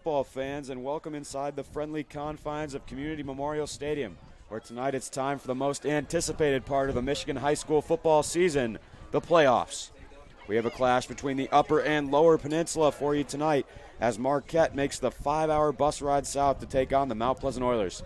Football fans, and welcome inside the friendly confines of Community Memorial Stadium, where tonight it's time for the most anticipated part of the Michigan high school football season, the playoffs. We have a clash between the upper and lower peninsula for you tonight as Marquette makes the 5-hour bus ride south to take on the Mount Pleasant Oilers.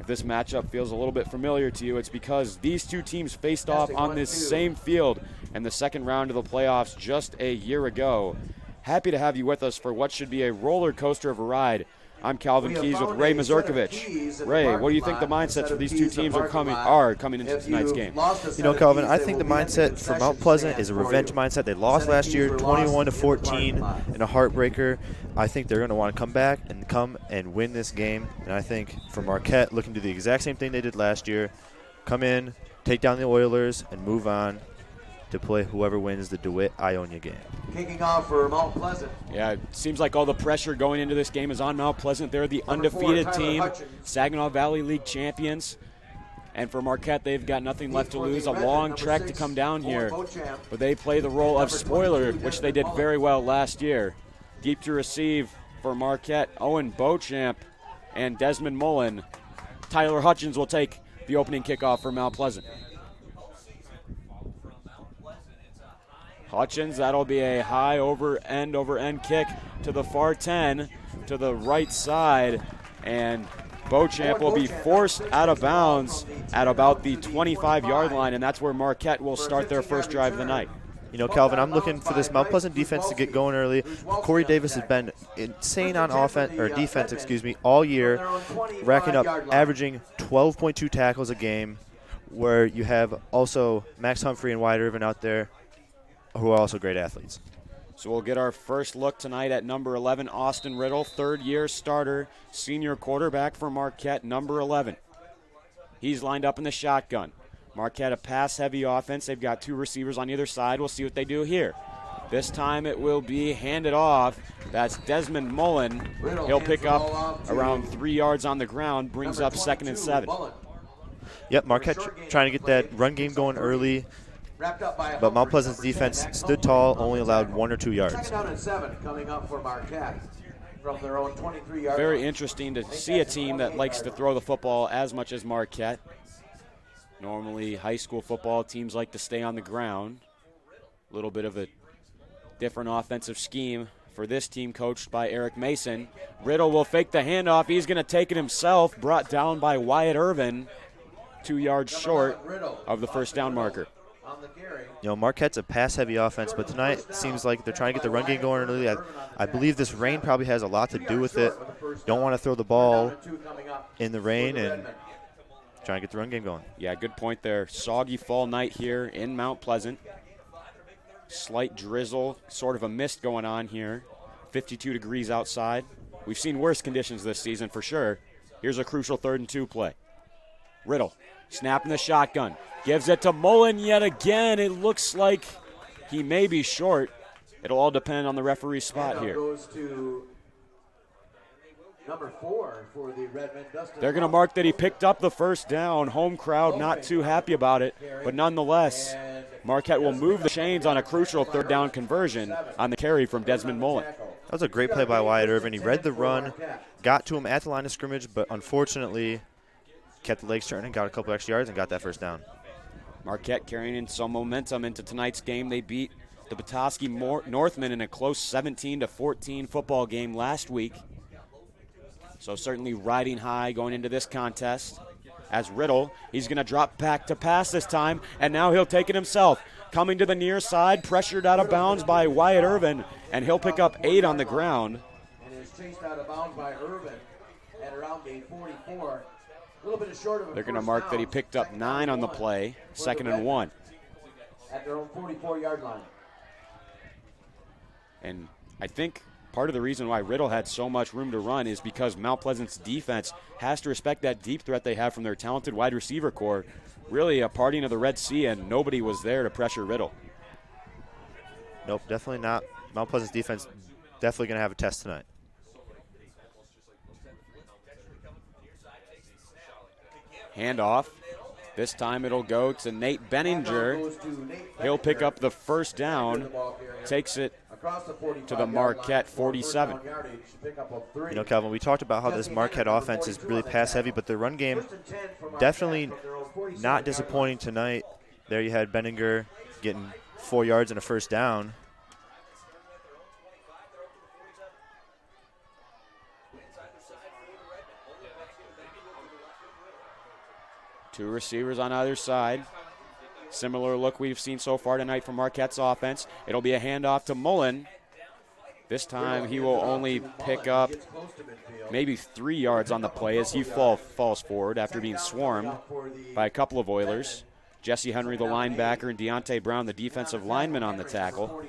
If this matchup feels a little bit familiar to you, it's because these two teams faced off on this same field in the second round of the playoffs just a year ago. Happy to have you with us for what should be a roller coaster of a ride. I'm Calvin Keys with Ray Mazurkovich. Ray, what do you think the mindsets for these two teams are coming into tonight's game? You know, Calvin, I think the mindset for Mount Pleasant is a revenge mindset. They lost last year 21-14 in a heartbreaker. I think they're going to want to come and win this game. And I think for Marquette, looking to do the exact same thing they did last year, come in, take down the Oilers, and move on to play whoever wins the DeWitt-Ionia game. Kicking off for Mount Pleasant. Yeah, it seems like all the pressure going into this game is on Mount Pleasant. They're the undefeated team, Saginaw Valley League champions. And for Marquette, they've got nothing left to lose, a long trek to come down here. But they play the role of spoiler, which they did very well last year. Deep to receive for Marquette, Owen Beauchamp and Desmond Mullen. Tyler Hutchins will take the opening kickoff for Mount Pleasant. Hutchins, that'll be a high over-end kick to the far 10, to the right side, and Beauchamp will be forced out of bounds at about the 25-yard line, and that's where Marquette will start their first drive of the night. You know, Calvin, I'm looking for this Mount Pleasant defense to get going early. Corey Davis has been insane on defense, all year, racking up, averaging 12.2 tackles a game, where you have also Max Humphrey and Wyatt Irvin out there, who are also great athletes. So we'll get our first look tonight at number 11, Austin Riddle, third-year starter, senior quarterback for Marquette, number 11. He's lined up in the shotgun. Marquette, a pass-heavy offense. They've got two receivers on either side. We'll see what they do here. This time it will be handed off. That's Desmond Mullen. He'll pick up around 3 yards on the ground, brings up 2nd and 7. Yep, Marquette trying to get that run game going early. But Mount Pleasant's defense stood tall, only allowed 1 or 2 yards. 2nd down and 7 coming up for Marquette from their own 23-yard line. Very interesting to see a team that likes to throw the football as much as Marquette. Normally, high school football teams like to stay on the ground. A little bit of a different offensive scheme for this team coached by Eric Mason. Riddle will fake the handoff. He's going to take it himself, brought down by Wyatt Irvin, 2 yards short of the first down marker. You know, Marquette's a pass-heavy offense, but tonight it seems like they're trying to get the run game going early. I believe this rain probably has a lot to do with it. Don't want to throw the ball in the rain and try and get the run game going. Yeah, good point there. Soggy fall night here in Mount Pleasant. Slight drizzle, sort of a mist going on here. 52 degrees outside. We've seen worse conditions this season for sure. Here's a crucial 3rd and 2 play. Riddle, snapping the shotgun. Gives it to Mullen yet again. It looks like he may be short. It'll all depend on the referee's spot here. Goes to number 4 for the Redmond. They're going to mark that he picked up the first down. Home crowd not too happy about it. But nonetheless, Marquette will move the chains on a crucial 3rd down conversion on the carry from Desmond Mullen. That was a great play by Wyatt Irvin. He read the run, got to him at the line of scrimmage, but unfortunately kept the legs turning, got a couple extra yards, and got that first down. Marquette carrying in some momentum into tonight's game. They beat the Petoskey Northmen in a close 17-14 football game last week. So certainly riding high going into this contest. As Riddle, he's going to drop back to pass this time, and now he'll take it himself. Coming to the near side, pressured out of bounds by Wyatt Irvin, and he'll pick up 8 on the ground. And is chased out of bounds by Irvin at around the 44. A little bit short of They're going to mark that he picked up 9 on the play, 2nd and 1. At their own 44-yard line. And I think part of the reason why Riddle had so much room to run is because Mount Pleasant's defense has to respect that deep threat they have from their talented wide receiver core. Really a parting of the Red Sea, and nobody was there to pressure Riddle. Nope, definitely not. Mount Pleasant's defense definitely going to have a test tonight. Handoff. This time it'll go to Nate Benninger. He'll pick up the first down, takes it to the Marquette 47. You know, Calvin, we talked about how this Marquette offense is really pass-heavy, but their run game definitely not disappointing tonight. There you had Benninger getting 4 yards and a first down. Two receivers on either side. Similar look we've seen so far tonight from Marquette's offense. It'll be a handoff to Mullen. This time he will only pick up maybe 3 yards on the play as he falls forward after being swarmed by a couple of Oilers. Jesse Henry, the linebacker, and Deontay Brown, the defensive lineman, on the tackle.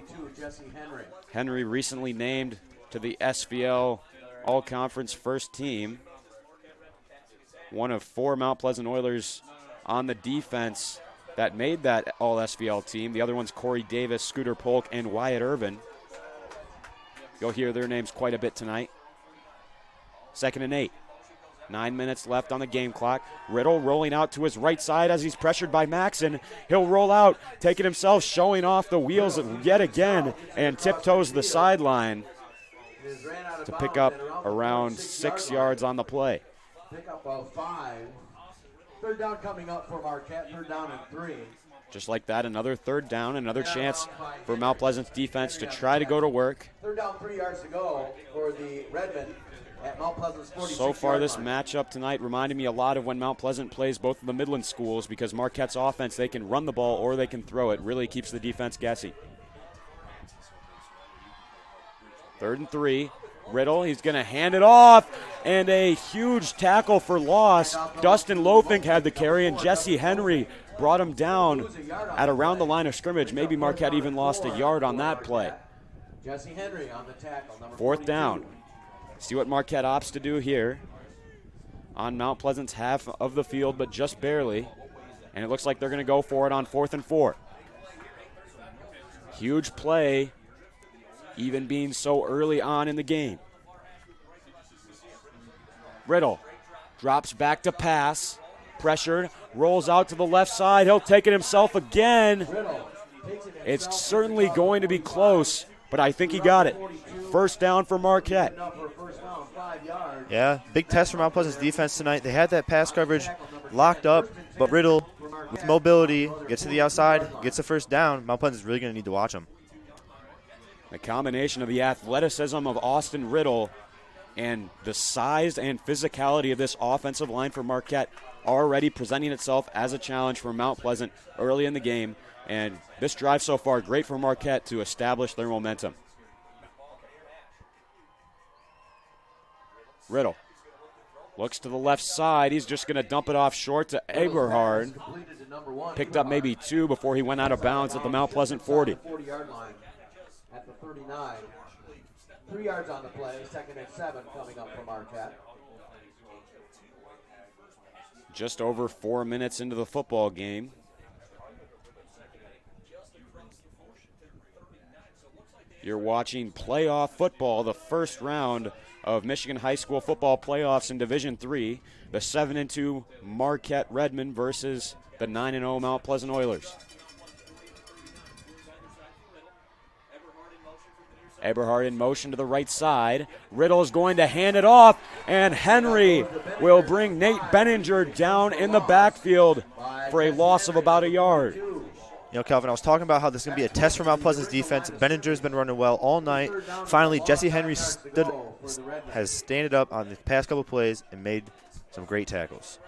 Henry recently named to the SVL All-Conference First Team. One of 4 Mount Pleasant Oilers on the defense that made that All-SVL team. The other one's Corey Davis, Scooter Polk, and Wyatt Irvin. You'll hear their names quite a bit tonight. 2nd and 8. 9 minutes left on the game clock. Riddle rolling out to his right side as he's pressured by Maxon. He'll roll out, taking himself, showing off the wheels yet again, and tiptoes the sideline to pick up around 6 yards on the play. Pick up a 5. 3rd down coming up for Marquette. 3rd down and 3. Just like that, another 3rd down, another chance for Mount Pleasant's defense to try to go to work. 3rd down, 3 yards to go for the Redmen at Mount Pleasant's 46. So far, this matchup tonight reminded me a lot of when Mount Pleasant plays both of the Midland schools, because Marquette's offense, they can run the ball or they can throw it. Really keeps the defense guessing. 3rd and 3. Riddle, he's going to hand it off, and a huge tackle for loss. Dustin Lofink had the carry, and Jesse Henry brought him down at around the line of scrimmage. Maybe Marquette even lost a yard on that play. Jesse Henry on the tackle. 4th down. See what Marquette opts to do here on Mount Pleasant's half of the field, but just barely. And it looks like they're going to go for it on 4th and 4. Huge play, even being so early on in the game. Riddle drops back to pass, pressured, rolls out to the left side. He'll take it himself again. It's certainly going to be close, but I think he got it. 1st down for Marquette. Yeah, big test for Mount Pleasant's defense tonight. They had that pass coverage locked up, but Riddle, with mobility, gets to the outside, gets the 1st down. Mount Pleasant's really going to need to watch him. The combination of the athleticism of Austin Riddle and the size and physicality of this offensive line for Marquette already presenting itself as a challenge for Mount Pleasant early in the game. And this drive so far, great for Marquette to establish their momentum. Riddle looks to the left side. He's just going to dump it off short to Eberhard. Picked up maybe 2 before he went out of bounds at the Mount Pleasant 40. 40-yard line at the 39. 3 yards on the play. 2nd and 7 coming up for Marquette. Just over 4 minutes into the football game. You're watching playoff football, the first round of Michigan High School football playoffs in Division III. The 7-2 Marquette Redmen versus the 9-0 Mount Pleasant Oilers. Eberhard in motion to the right side. Riddle is going to hand it off, and Henry will bring Nate Benninger down in the backfield for a loss of about a yard. You know, Calvin, I was talking about how this is going to be a test for Mount Pleasant's defense. Benninger's been running well all night. Finally, Jesse Henry has standed up on the past couple plays and made some great tackles.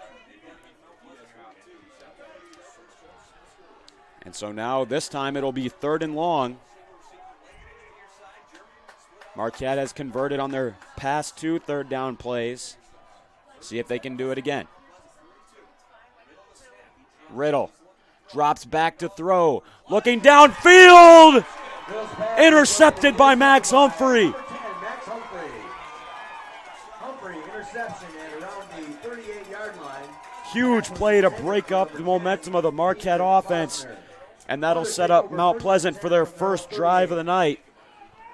And so now this time it'll be 3rd and long. Marquette has converted on their past 2 3rd down plays. See if they can do it again. Riddle drops back to throw. Looking downfield. Intercepted by Max Humphrey. Humphrey interception at around the 38-yard line. Huge play to break up the momentum of the Marquette offense. And that'll set up Mount Pleasant for their first drive of the night.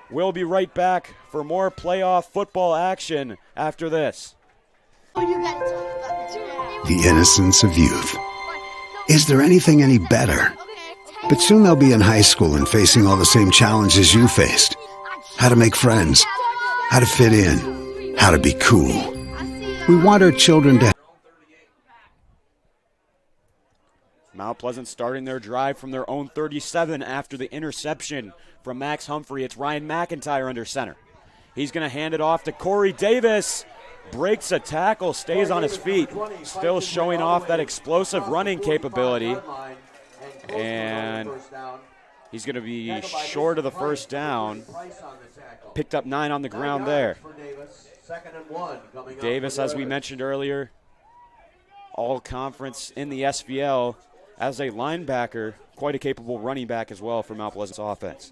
We'll be right back for more playoff football action after this. The innocence of youth. Is there anything any better? But soon they'll be in high school and facing all the same challenges you faced. how to make friends, how to fit in, how to be cool. We want our children to. Mount Pleasant starting their drive from their own 37 after the interception from Max Humphrey. It's Ryan McIntyre under center. He's going to hand it off to Corey Davis. Breaks a tackle, stays on his feet, still showing off that explosive running capability. And he's going to be short of the first down. Picked up 9 on the ground there. Davis, as we mentioned earlier, all conference in the SVL as a linebacker, quite a capable running back as well for Mount Pleasant's offense.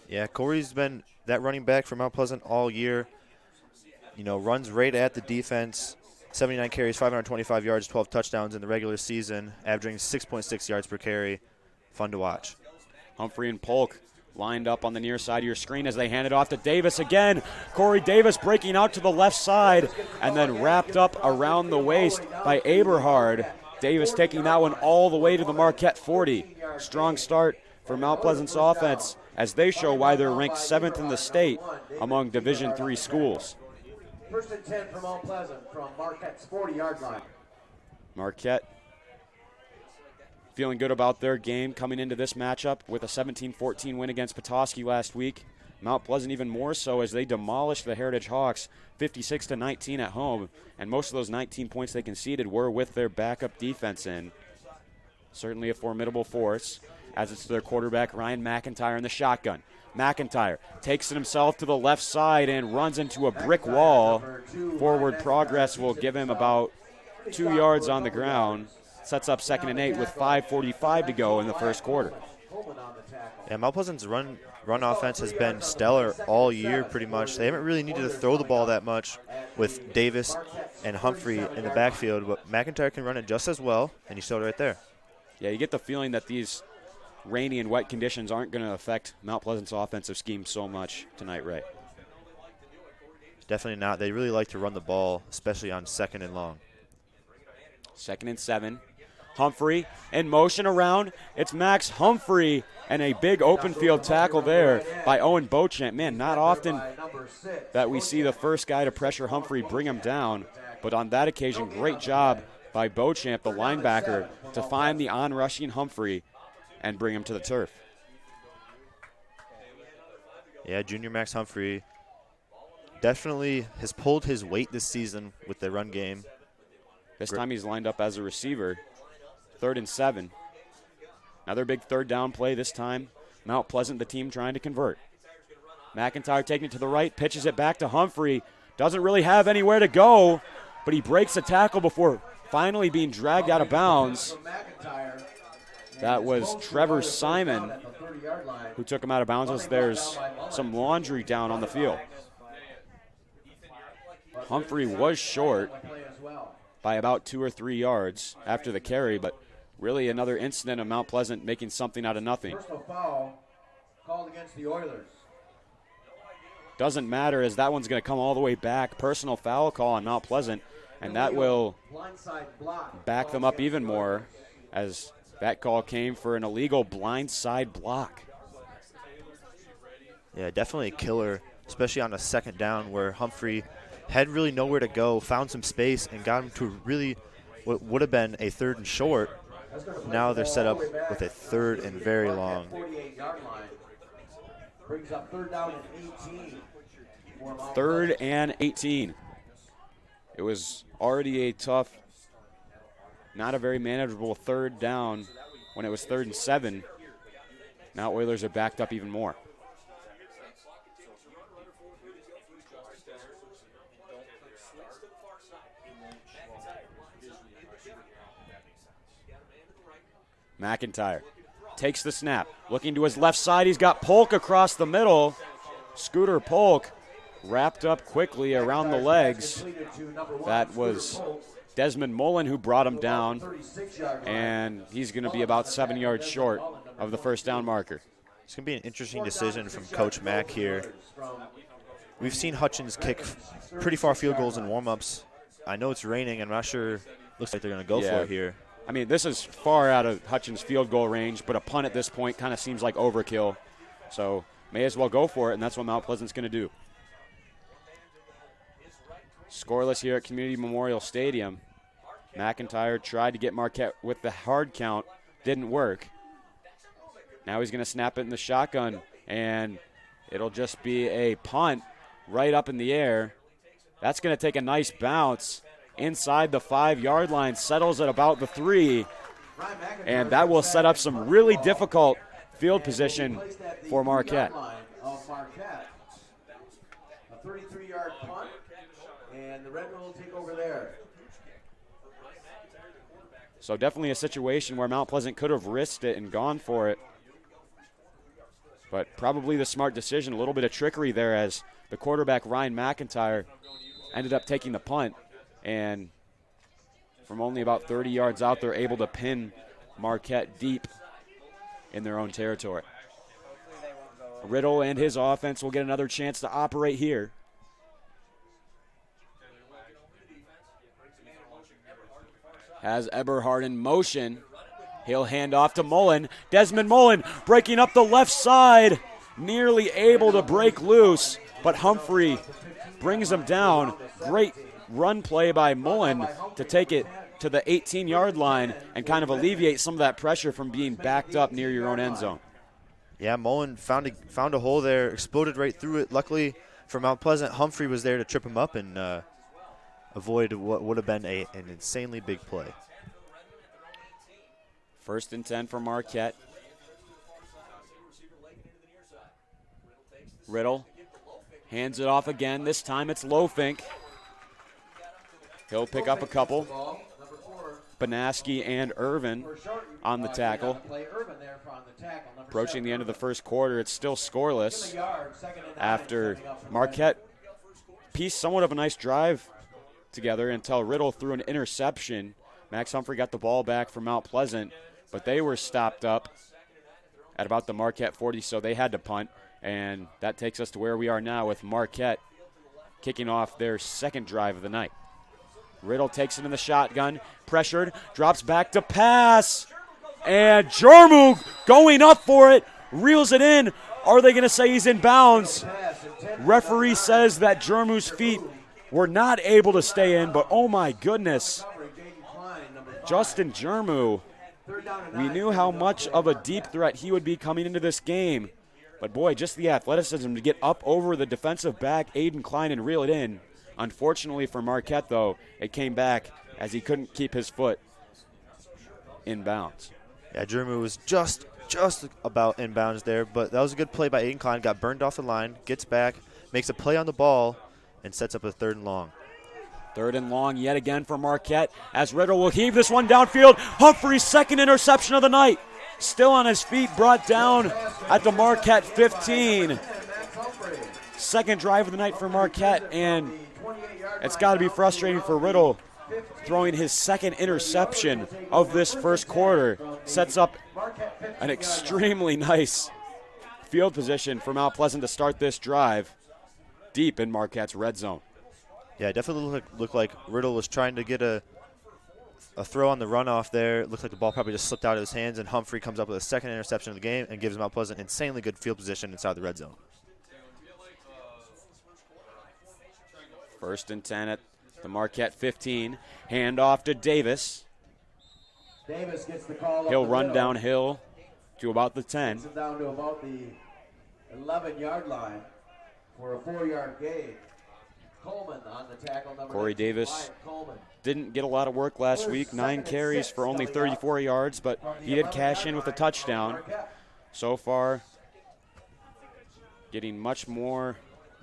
Yeah, Corey's been that running back for Mount Pleasant all year. You know, runs right at the defense, 79 carries, 525 yards, 12 touchdowns in the regular season, averaging 6.6 yards per carry. Fun to watch. Humphrey and Polk lined up on the near side of your screen as they hand it off to Davis again. Corey Davis breaking out to the left side and then wrapped up around the waist by Aberhard. Davis taking that one all the way to the Marquette 40. Strong start for Mount Pleasant's offense as they show why they're ranked 7th in the state among Division III schools. 1st and 10 for Mount Pleasant from Marquette's 40-yard line. Marquette feeling good about their game coming into this matchup with a 17-14 win against Petoskey last week. Mount Pleasant even more so as they demolished the Heritage Hawks 56-19 at home, and most of those 19 points they conceded were with their backup defense in. Certainly a formidable force as it's their quarterback Ryan McIntyre in the shotgun. McIntyre takes it himself to the left side and runs into a brick wall. Forward progress will give him about 2 yards on the ground. Sets up 2nd and 8 with 5:45 to go in the first quarter. Yeah, Mount Pleasant's run offense has been stellar all year pretty much. They haven't really needed to throw the ball that much with Davis and Humphrey in the backfield, but McIntyre can run it just as well, and he showed it right there. Yeah, you get the feeling that these rainy and wet conditions aren't going to affect Mount Pleasant's offensive scheme so much tonight, Ray. Definitely not. They really like to run the ball, especially on 2nd and long. 2nd and 7. Humphrey in motion around. It's Max Humphrey and a big open field tackle there by Owen Beauchamp. Man, not often that we see the first guy to pressure Humphrey bring him down, but on that occasion, great job by Beauchamp, the linebacker, to find the on-rushing Humphrey and bring him to the turf. Yeah, junior Max Humphrey definitely has pulled his weight this season with the run game. This time he's lined up as a receiver. 3rd and 7. Another big 3rd down play this time. Mount Pleasant, the team trying to convert. McIntyre taking it to the right, pitches it back to Humphrey. Doesn't really have anywhere to go, but he breaks a tackle before finally being dragged out of bounds. That was Trevor Simon who took him out of bounds as there's some laundry down on the field. Humphrey was short by about 2 or 3 yards after the carry, but really another incident of Mount Pleasant making something out of nothing. Personal foul called against the Oilers. Doesn't matter as that one's going to come all the way back. Personal foul call on Mount Pleasant, and that will back them up even more as that call came for an illegal blindside block. Yeah, definitely a killer, especially on a 2nd down where Humphrey had really nowhere to go, found some space, and got him to really what would have been a 3rd and short. Now they're set up with a 3rd and very long. 48-yard line. Brings up 3rd down and 18. 3rd and 18. It was already a tough, not a very manageable 3rd down when it was 3rd and 7. Now Oilers are backed up even more. McIntyre takes the snap. Looking to his left side, he's got Polk across the middle. Scooter Polk wrapped up quickly around the legs. That was Desmond Mullen who brought him down, and he's going to be about 7 yards short of the 1st down marker. It's going to be an interesting decision from Coach Mack here. We've seen Hutchins kick pretty far field goals in warm-ups. I know it's raining. I'm not sure. Looks like they're going to go for it here. I mean, this is far out of Hutchins' field goal range, but a punt at this point kind of seems like overkill. So may as well go for it, and that's what Mount Pleasant's going to do. Scoreless here at Community Memorial Stadium. McIntyre tried to get Marquette with the hard count. Didn't work. Now he's going to snap it in the shotgun, and it'll just be a punt right up in the air. That's going to take a nice bounce inside the 5-yard line, settles at about the 3, and that will set up some really difficult field position for Marquette. A 33-yard punt, and the Red will take over there. So definitely a situation where Mount Pleasant could have risked it and gone for it. But probably the smart decision, a little bit of trickery there as the quarterback, Ryan McIntyre, ended up taking the punt. And from only about 30 yards out, they're able to pin Marquette deep in their own territory. Riddle and his offense will get another chance to operate here. Has Eberhard in motion. He'll hand off to Mullen. Desmond Mullen breaking up the left side. Nearly able to break loose, but Humphrey brings him down. Great run play by Mullen to take it to the 18-yard line and kind of alleviate some of that pressure from being backed up near your own end zone. Yeah, Mullen found a hole there, exploded right through it. Luckily for Mount Pleasant, Humphrey was there to trip him up and avoid what would have been an insanely big play. 1st and 10 for Marquette. Riddle hands it off again. This time it's Lofink. He'll pick up a couple. Banaski and Irvin on the tackle. Approaching the end of the first quarter, it's still scoreless after Marquette pieced somewhat of a nice drive together until Riddle threw an interception. Max Humphrey got the ball back for Mount Pleasant, but they were stopped up at about the Marquette 40, so they had to punt. And that takes us to where we are now with Marquette kicking off their second drive of the night. Riddle takes it in the shotgun, pressured, drops back to pass, and Jarmu going up for it, reels it in. Are they going to say he's in bounds? Referee says that Jarmu's feet were not able to stay in, but oh my goodness. Justin Jarmu, we knew how much of a deep threat he would be coming into this game. But boy, just the athleticism to get up over the defensive back, Aiden Klein, and reel it in. Unfortunately for Marquette, though, it came back as he couldn't keep his foot in bounds. Yeah, Jarmu was just about in bounds there, but that was a good play by Aiden Klein. Got burned off the line, gets back, makes a play on the ball, and sets up a 3rd and long. 3rd and long yet again for Marquette as Riddle will heave this one downfield. Humphrey's 2nd interception of the night. Still on his feet, brought down at the Marquette 15. 2nd drive of the night for Marquette, and it's got to be frustrating for Riddle throwing his 2nd interception of this first quarter. Sets up an extremely nice field position for Mount Pleasant to start this drive deep in Marquette's red zone. Yeah, it definitely looked like Riddle was trying to get a throw on the runoff there. It looked like the ball probably just slipped out of his hands, and Humphrey comes up with a 2nd interception of the game and gives Mount Pleasant insanely good field position inside the red zone. 1st and 10 at the Marquette 15. Hand off to Davis. Davis gets the call. He'll run downhill to about the 10. Gets it down to about the 11-yard line for a 4-yard gain. Coleman on the tackle. Corey Davis didn't get a lot of work last week. 9 carries for only 34 yards, but he did cash in with a touchdown. So far, getting much more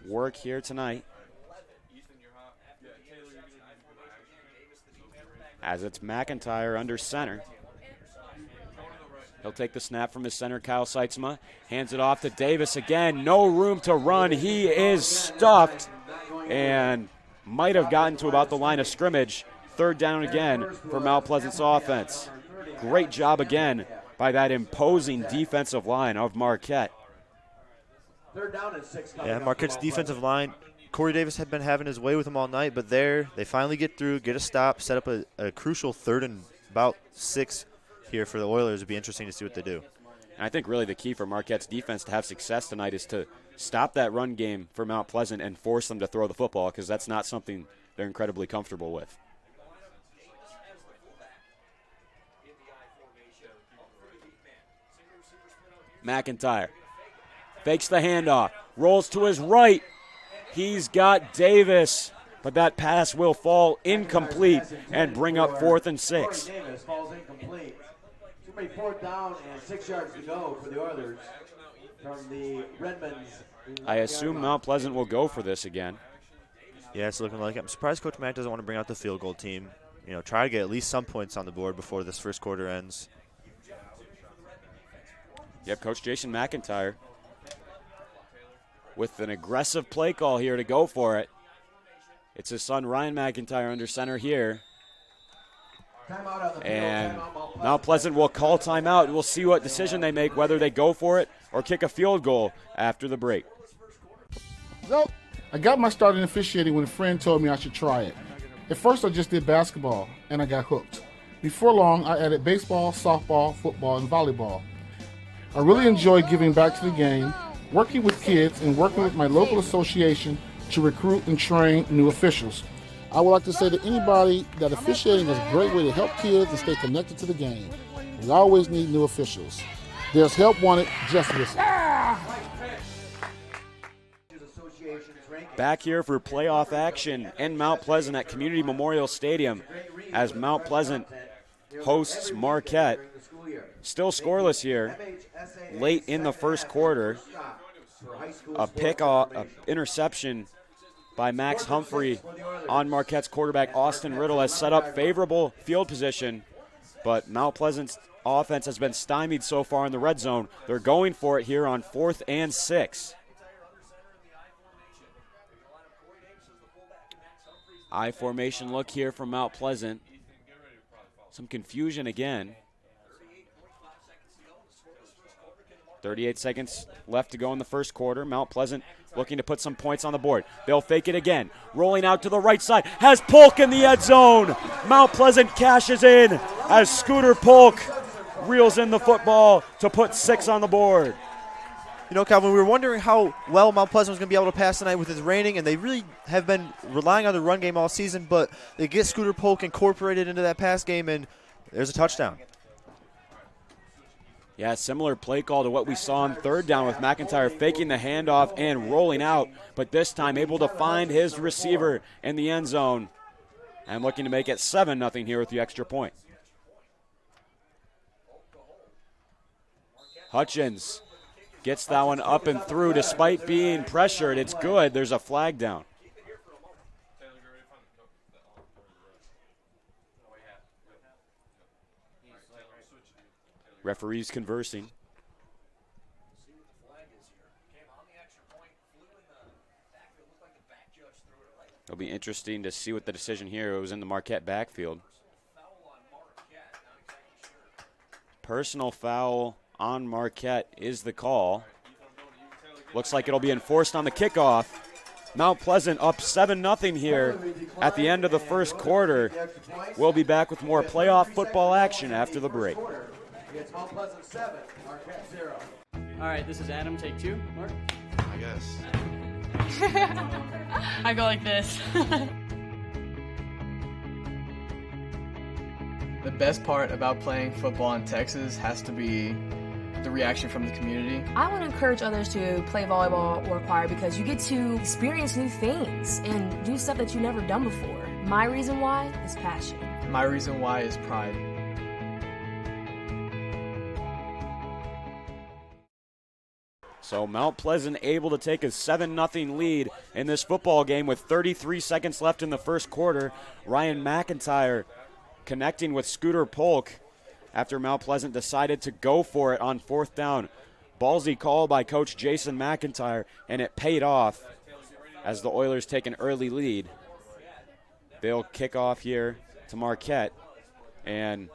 work here tonight. As it's McIntyre under center. He'll take the snap from his center, Kyle Seitzma. Hands it off to Davis again. No room to run. He is stuffed and might have gotten to about the line of scrimmage. 3rd down again for Mount Pleasant's offense. Great job again by that imposing defensive line of Marquette. 3rd down and 6. Yeah, Marquette's defensive line, Corey Davis had been having his way with him all night, but there they finally get through, get a stop, set up a crucial 3rd and about 6 here for the Oilers. It'd be interesting to see what they do. And I think really the key for Marquette's defense to have success tonight is to stop that run game for Mount Pleasant and force them to throw the football, because that's not something they're incredibly comfortable with. McIntyre fakes the handoff, rolls to his right. He's got Davis, but that pass will fall incomplete and bring up 4th and 6. Davis falls incomplete. It's going to be 4th down and 6 yards to go for the Oilers from the Redmonds. I assume Mount Pleasant will go for this again. Yeah, it's looking like it. I'm surprised Coach Mack doesn't want to bring out the field goal team. You know, try to get at least some points on the board before this first quarter ends. Yep, Coach Jason McIntyre with an aggressive play call here to go for it. It's his son Ryan McIntyre under center here. And Mount Pleasant will call timeout. We'll see what decision they make, whether they go for it or kick a field goal after the break. So, I got my start in officiating when a friend told me I should try it. At first I just did basketball, and I got hooked. Before long, I added baseball, softball, football, and volleyball. I really enjoy giving back to the game, working with kids, and working with my local association to recruit and train new officials. I would like to say to anybody that officiating is a great way to help kids and stay connected to the game. We always need new officials. There's help wanted, just listen. Back here for playoff action in Mount Pleasant at Community Memorial Stadium as Mount Pleasant hosts Marquette. Still scoreless here. Late in the first quarter, an interception by Max Humphrey on Marquette's quarterback Austin Riddle has set up favorable field position, but Mount Pleasant's offense has been stymied so far in the red zone. They're going for it here on 4th and 6. I formation look here from Mount Pleasant. Some confusion again. 38 seconds left to go in the first quarter. Mount Pleasant looking to put some points on the board. They'll fake it again. Rolling out to the right side. Has Polk in the end zone. Mount Pleasant cashes in as Scooter Polk reels in the football to put 6 on the board. You know, Calvin, we were wondering how well Mount Pleasant was going to be able to pass tonight with it raining, and they really have been relying on the run game all season, but they get Scooter Polk incorporated into that pass game, and there's a touchdown. Yeah, similar play call to what we saw on 3rd down with McIntyre faking the handoff and rolling out, but this time able to find his receiver in the end zone and looking to make it 7-0 here with the extra point. Hutchins gets that one up and through despite being pressured. It's good. There's a flag down. Referees conversing. It'll be interesting to see what the decision here. It was in the Marquette backfield. Personal foul on Marquette is the call. Looks like it'll be enforced on the kickoff. Mount Pleasant up 7-0 here at the end of the first quarter. We'll be back with more playoff football action after the break. It's Mount Pleasant 7, Marquette 0. All right, this is Adam. Take 2. Mark? I guess. I go like this. The best part about playing football in Texas has to be the reaction from the community. I want to encourage others to play volleyball or choir because you get to experience new things and do stuff that you've never done before. My reason why is passion. My reason why is pride. So Mount Pleasant able to take a 7-0 lead in this football game with 33 seconds left in the first quarter. Ryan McIntyre connecting with Scooter Polk after Mount Pleasant decided to go for it on 4th down. Ballsy call by Coach Jason McIntyre, and it paid off as the Oilers take an early lead. They'll kick off here to Marquette, and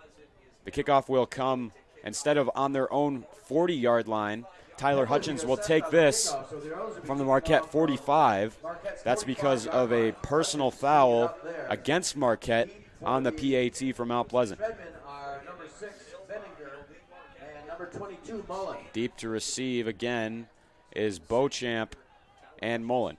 the kickoff will come instead of on their own 40-yard line. Tyler Hutchins will take this from the Marquette 45. That's because of a personal foul against Marquette on the PAT for Mount Pleasant. Redmond are number 6, Benninger, and number 22, Mullen. Deep to receive again is Beauchamp and Mullen.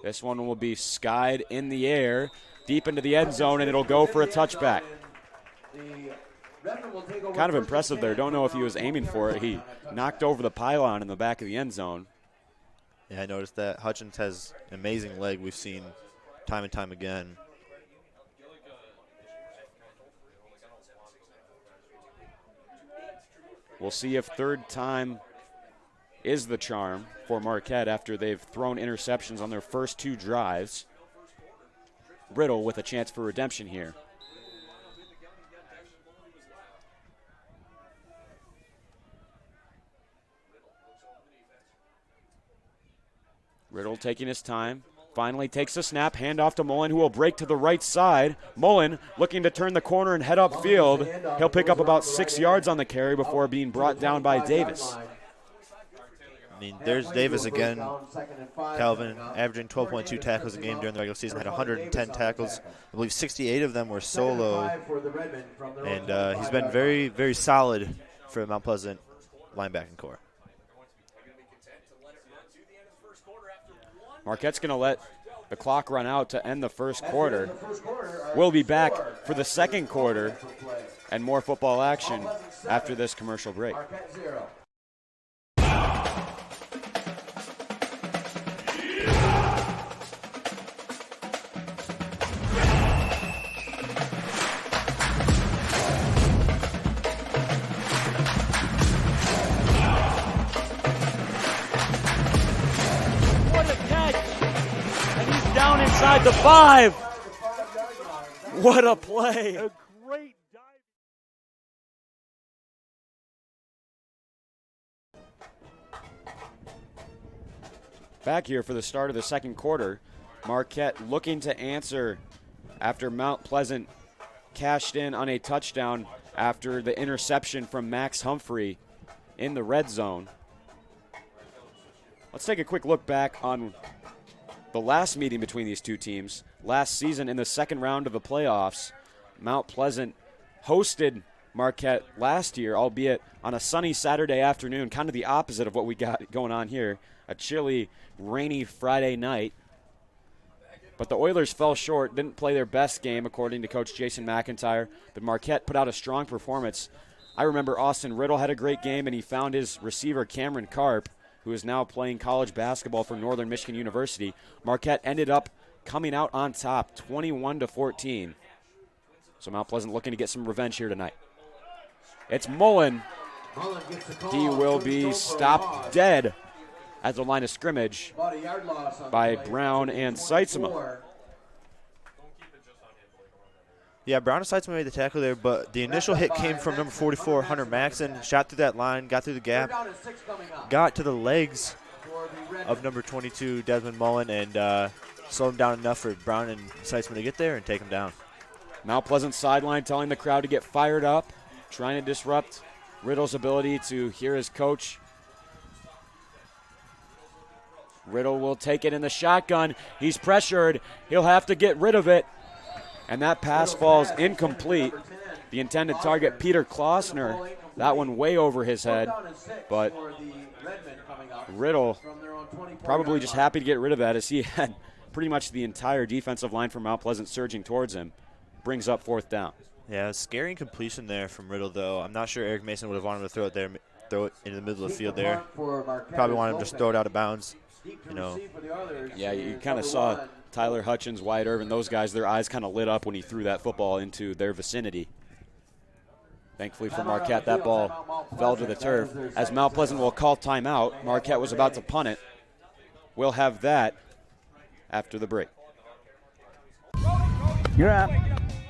This one will be skied in the air, deep into the end zone, and it'll go for a touchback. Kind of impressive there. Don't know if he was aiming for it. He knocked over the pylon in the back of the end zone. Yeah, I noticed that. Hutchins has an amazing leg we've seen time and time again. We'll see if third time is the charm for Marquette after they've thrown interceptions on their first 2 drives. Riddle with a chance for redemption here. Riddle taking his time. Finally takes a snap, handoff to Mullen, who will break to the right side. Mullen looking to turn the corner and head upfield. He'll pick up about 6 yards on the carry before being brought down by Davis. I mean, there's Davis again. Calvin averaging 12.2 tackles a game during the regular season, had 110 tackles. I believe 68 of them were solo. And he's been very, very solid for the Mount Pleasant linebacking core. Marquette's going to let the clock run out to end the first quarter. We'll be back for the second quarter and more football action after this commercial break. Down inside the 5. What a play. A great dive. Back here for the start of the second quarter. Marquette looking to answer after Mount Pleasant cashed in on a touchdown after the interception from Max Humphrey in the red zone. Let's take a quick look back on the last meeting between these two teams. Last season in the second round of the playoffs, Mount Pleasant hosted Marquette last year, albeit on a sunny Saturday afternoon, kind of the opposite of what we got going on here. A chilly, rainy Friday night. But the Oilers fell short, didn't play their best game, according to Coach Jason McIntyre. But Marquette put out a strong performance. I remember Austin Riddle had a great game, and he found his receiver, Cameron Karp, who is now playing college basketball for Northern Michigan University. Marquette ended up coming out on top, 21-14. So Mount Pleasant looking to get some revenge here tonight. It's Mullen. He will be stopped dead at the line of scrimmage by Brown and Seitzema. Yeah, Brown and Seitzema made the tackle there, but the initial hit came from number 44, Hunter Maxson. Shot through that line, got through the gap, got to the legs of number 22, Desmond Mullen, and slowed him down enough for Brown and Seitzema to get there and take him down. Mount Pleasant sideline telling the crowd to get fired up, trying to disrupt Riddle's ability to hear his coach. Riddle will take it in the shotgun. He's pressured. He'll have to get rid of it. And that pass falls incomplete. The intended target, Peter Klossner, that one way over his head. But Riddle probably just happy to get rid of that, as he had pretty much the entire defensive line from Mount Pleasant surging towards him. Brings up fourth down. Yeah, scary completion there from Riddle, though. I'm not sure Eric Mason would have wanted him to throw it there, throw it into the middle of the field there. Probably wanted him to just throw it out of bounds. You know. Yeah, you kind of saw Tyler Hutchins, Wyatt Irvin, those guys, their eyes kind of lit up when he threw that football into their vicinity. Thankfully for Marquette, that ball fell to the turf. As Mount Pleasant will call timeout, Marquette was about to punt it. We'll have that after the break. You're up.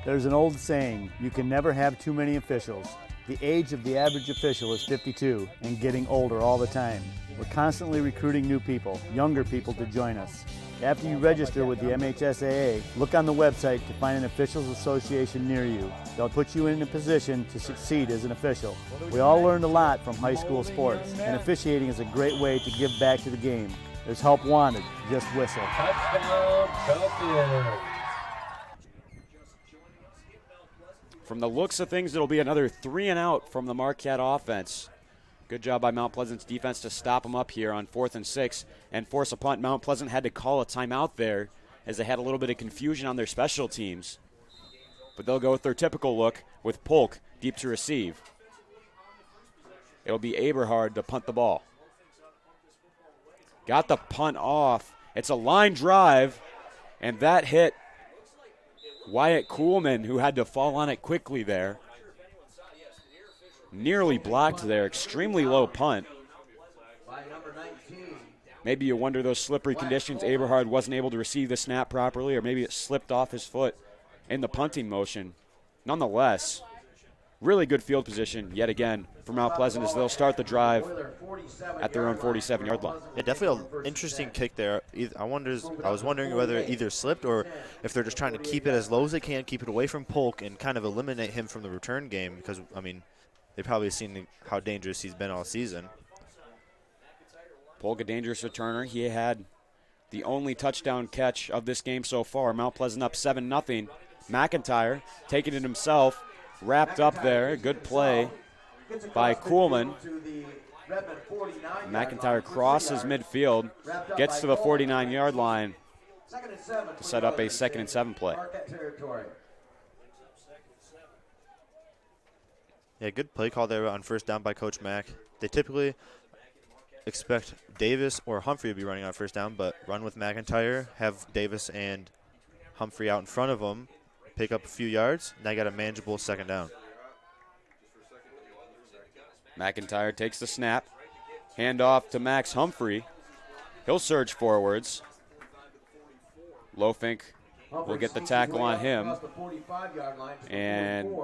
There's an old saying, you can never have too many officials. The age of the average official is 52 and getting older all the time. We're constantly recruiting new people, younger people to join us. After you register with the MHSAA, look on the website to find an officials association near you. They'll put you in a position to succeed as an official. We all learned a lot from high school sports, and officiating is a great way to give back to the game. There's help wanted, just whistle. Touchdown, Belfield. From the looks of things, it'll be another 3 and out from the Marquette offense. Good job by Mount Pleasant's defense to stop them up here on 4th and 6 and force a punt. Mount Pleasant had to call a timeout there as they had a little bit of confusion on their special teams. But they'll go with their typical look with Polk deep to receive. It'll be Aberhard to punt the ball. Got the punt off. It's a line drive, and that hit Wyatt Kuhlman, who had to fall on it quickly there. Nearly blocked there. Extremely low punt. Maybe you wonder those slippery conditions. Aberhard wasn't able to receive the snap properly, or maybe it slipped off his foot in the punting motion. Nonetheless, really good field position yet again for Mount Pleasant as they'll start the drive at their own 47-yard line. Yeah, definitely an interesting kick there. I was wondering whether it either slipped or if they're just trying to keep it as low as they can, keep it away from Polk, and kind of eliminate him from the return game because, I mean, they've probably seen how dangerous he's been all season. Polk, a dangerous returner. He had the only touchdown catch of this game so far. Mount Pleasant up 7-0. McIntyre taking it himself. Wrapped up there. Good play by Kuhlman. McIntyre crosses midfield, gets to the 49-yard line to set up a 2nd and 7 play. Yeah, good play call there on first down by Coach Mack. They typically expect Davis or Humphrey to be running on first down, but run with McIntyre, have Davis and Humphrey out in front of them, pick up a few yards. Now you got a manageable 2nd down. McIntyre takes the snap. Hand off to Max Humphrey. He'll surge forwards. Lofink will get the tackle on him and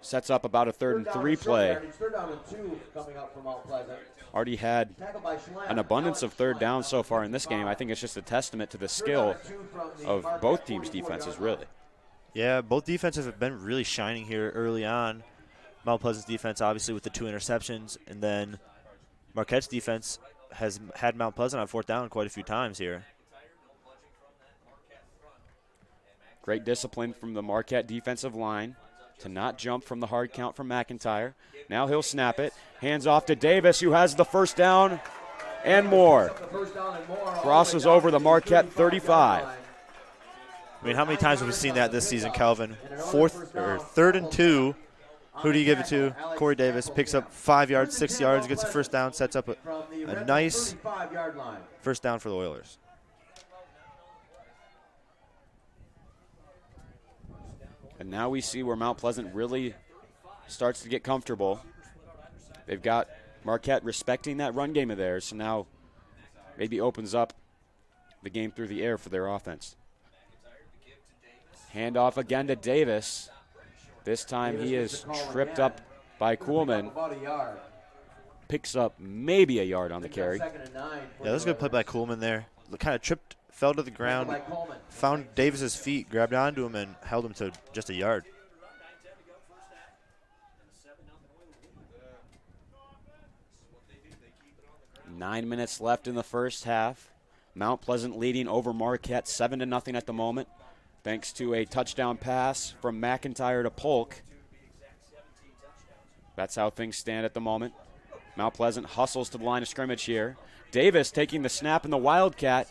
sets up about a 3rd and 3 play. Already had an abundance of 3rd downs so far in this game. I think it's just a testament to the skill of both teams' defenses, really. Yeah, both defenses have been really shining here early on. Mount Pleasant's defense, obviously, with the 2 interceptions, and then Marquette's defense has had Mount Pleasant on 4th down quite a few times here. Great discipline from the Marquette defensive line to not jump from the hard count from McIntyre. Now he'll snap it. Hands off to Davis, who has the 1st down and more. Crosses over the Marquette 35. I mean, how many times have we seen that this season, Calvin? 3rd and 2. Who do you give it to? Corey Davis picks up 5 yards, 6 yards, gets a 1st down, sets up a nice 1st down for the Oilers. And now we see where Mount Pleasant really starts to get comfortable. They've got Marquette respecting that run game of theirs, so now maybe opens up the game through the air for their offense. Handoff again to Davis. This time he is tripped up by Kuhlman. Picks up maybe a yard on the carry. Yeah, that was a good play by Kuhlman there. Kind of tripped, fell to the ground, found Davis's feet, grabbed onto him, and held him to just a yard. Nine minutes left in the first half. Mount Pleasant leading over Marquette 7-0 at the moment, thanks to a touchdown pass from McIntyre to Polk. That's how things stand at the moment. Mount Pleasant hustles to the line of scrimmage here. Davis taking the snap in the Wildcat.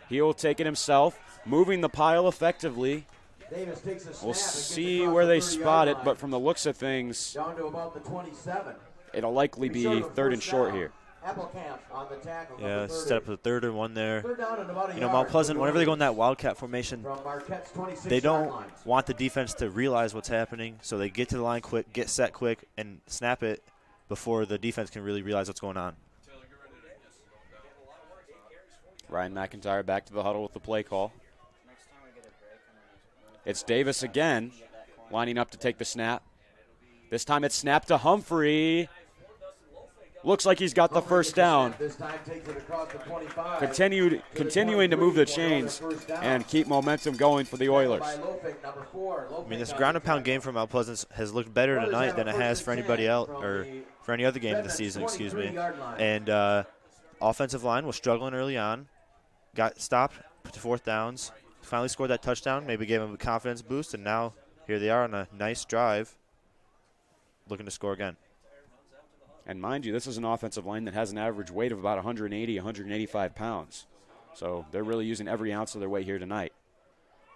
He'll take it himself, moving the pile effectively. We'll see where they spot it, but from the looks of things, it'll likely be 3rd and short here. Yeah, step up to the 3rd and 1 there. You know, Mount Pleasant, whenever they go in that Wildcat formation, they don't want the defense to realize what's happening, so they get to the line quick, get set quick, and snap it before the defense can really realize what's going on. Ryan McIntyre back to the huddle with the play call. It's Davis again, lining up to take the snap. This time it's snapped to Humphrey. Looks like he's got the 1st down. Continuing to move the chains and keep momentum going for the Oilers. I mean, this ground and pound game from Mount Pleasant has looked better tonight than it has for anybody else, or for any other game of the season, excuse me. And offensive line was struggling early on, got stopped to 4th downs, finally scored that touchdown, maybe gave him a confidence boost, and now here they are on a nice drive, looking to score again. And mind you, this is an offensive line that has an average weight of about 180, 185 pounds. So they're really using every ounce of their weight here tonight.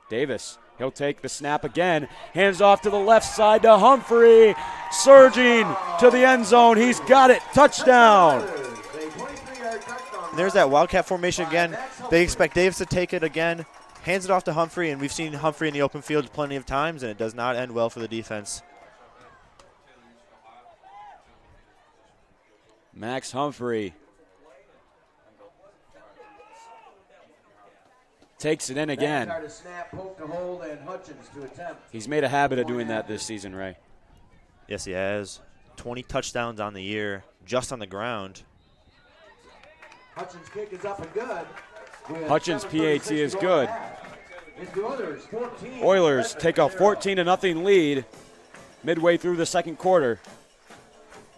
Davis, he'll take the snap again. Hands off to the left side to Humphrey. Surging to the end zone. He's got it. Touchdown. And there's that Wildcat formation again. They expect Davis to take it again. Hands it off to Humphrey, and we've seen Humphrey in the open field plenty of times, and it does not end well for the defense. Max Humphrey takes it in again. He's made a habit of doing that this season, Ray. Yes, he has. 20 touchdowns on the year, just on the ground. Hutchins' kick is up and good. Hutchins' PAT is good. Oilers take a 14-0 lead midway through the second quarter.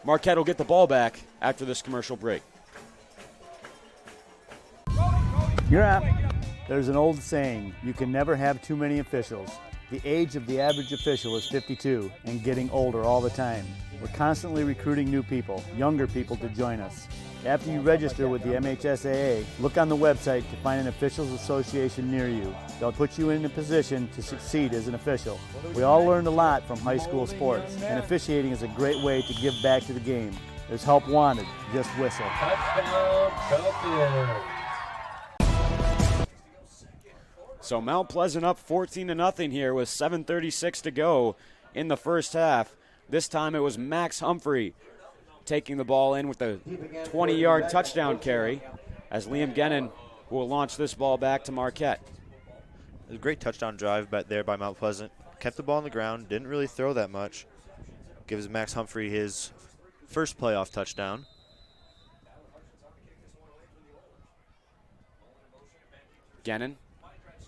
Marquette will get the ball back after this commercial break. You're up. There's an old saying, you can never have too many officials. The age of the average official is 52 and getting older all the time. We're constantly recruiting new people, younger people to join us. After you register with the MHSAA, look on the website to find an officials association near you. They'll put you in a position to succeed as an official. We all learned a lot from high school sports, and officiating is a great way to give back to the game. There's help wanted, just whistle. So Mount Pleasant up 14-0 here with 7:36 to go in the first half. This time it was Max Humphrey taking the ball in with a 20-yard touchdown carry as Liam Gennon will launch this ball back to Marquette. It was a great touchdown drive back there by Mount Pleasant. Kept the ball on the ground, didn't really throw that much. Gives Max Humphrey his first playoff touchdown. Gennon,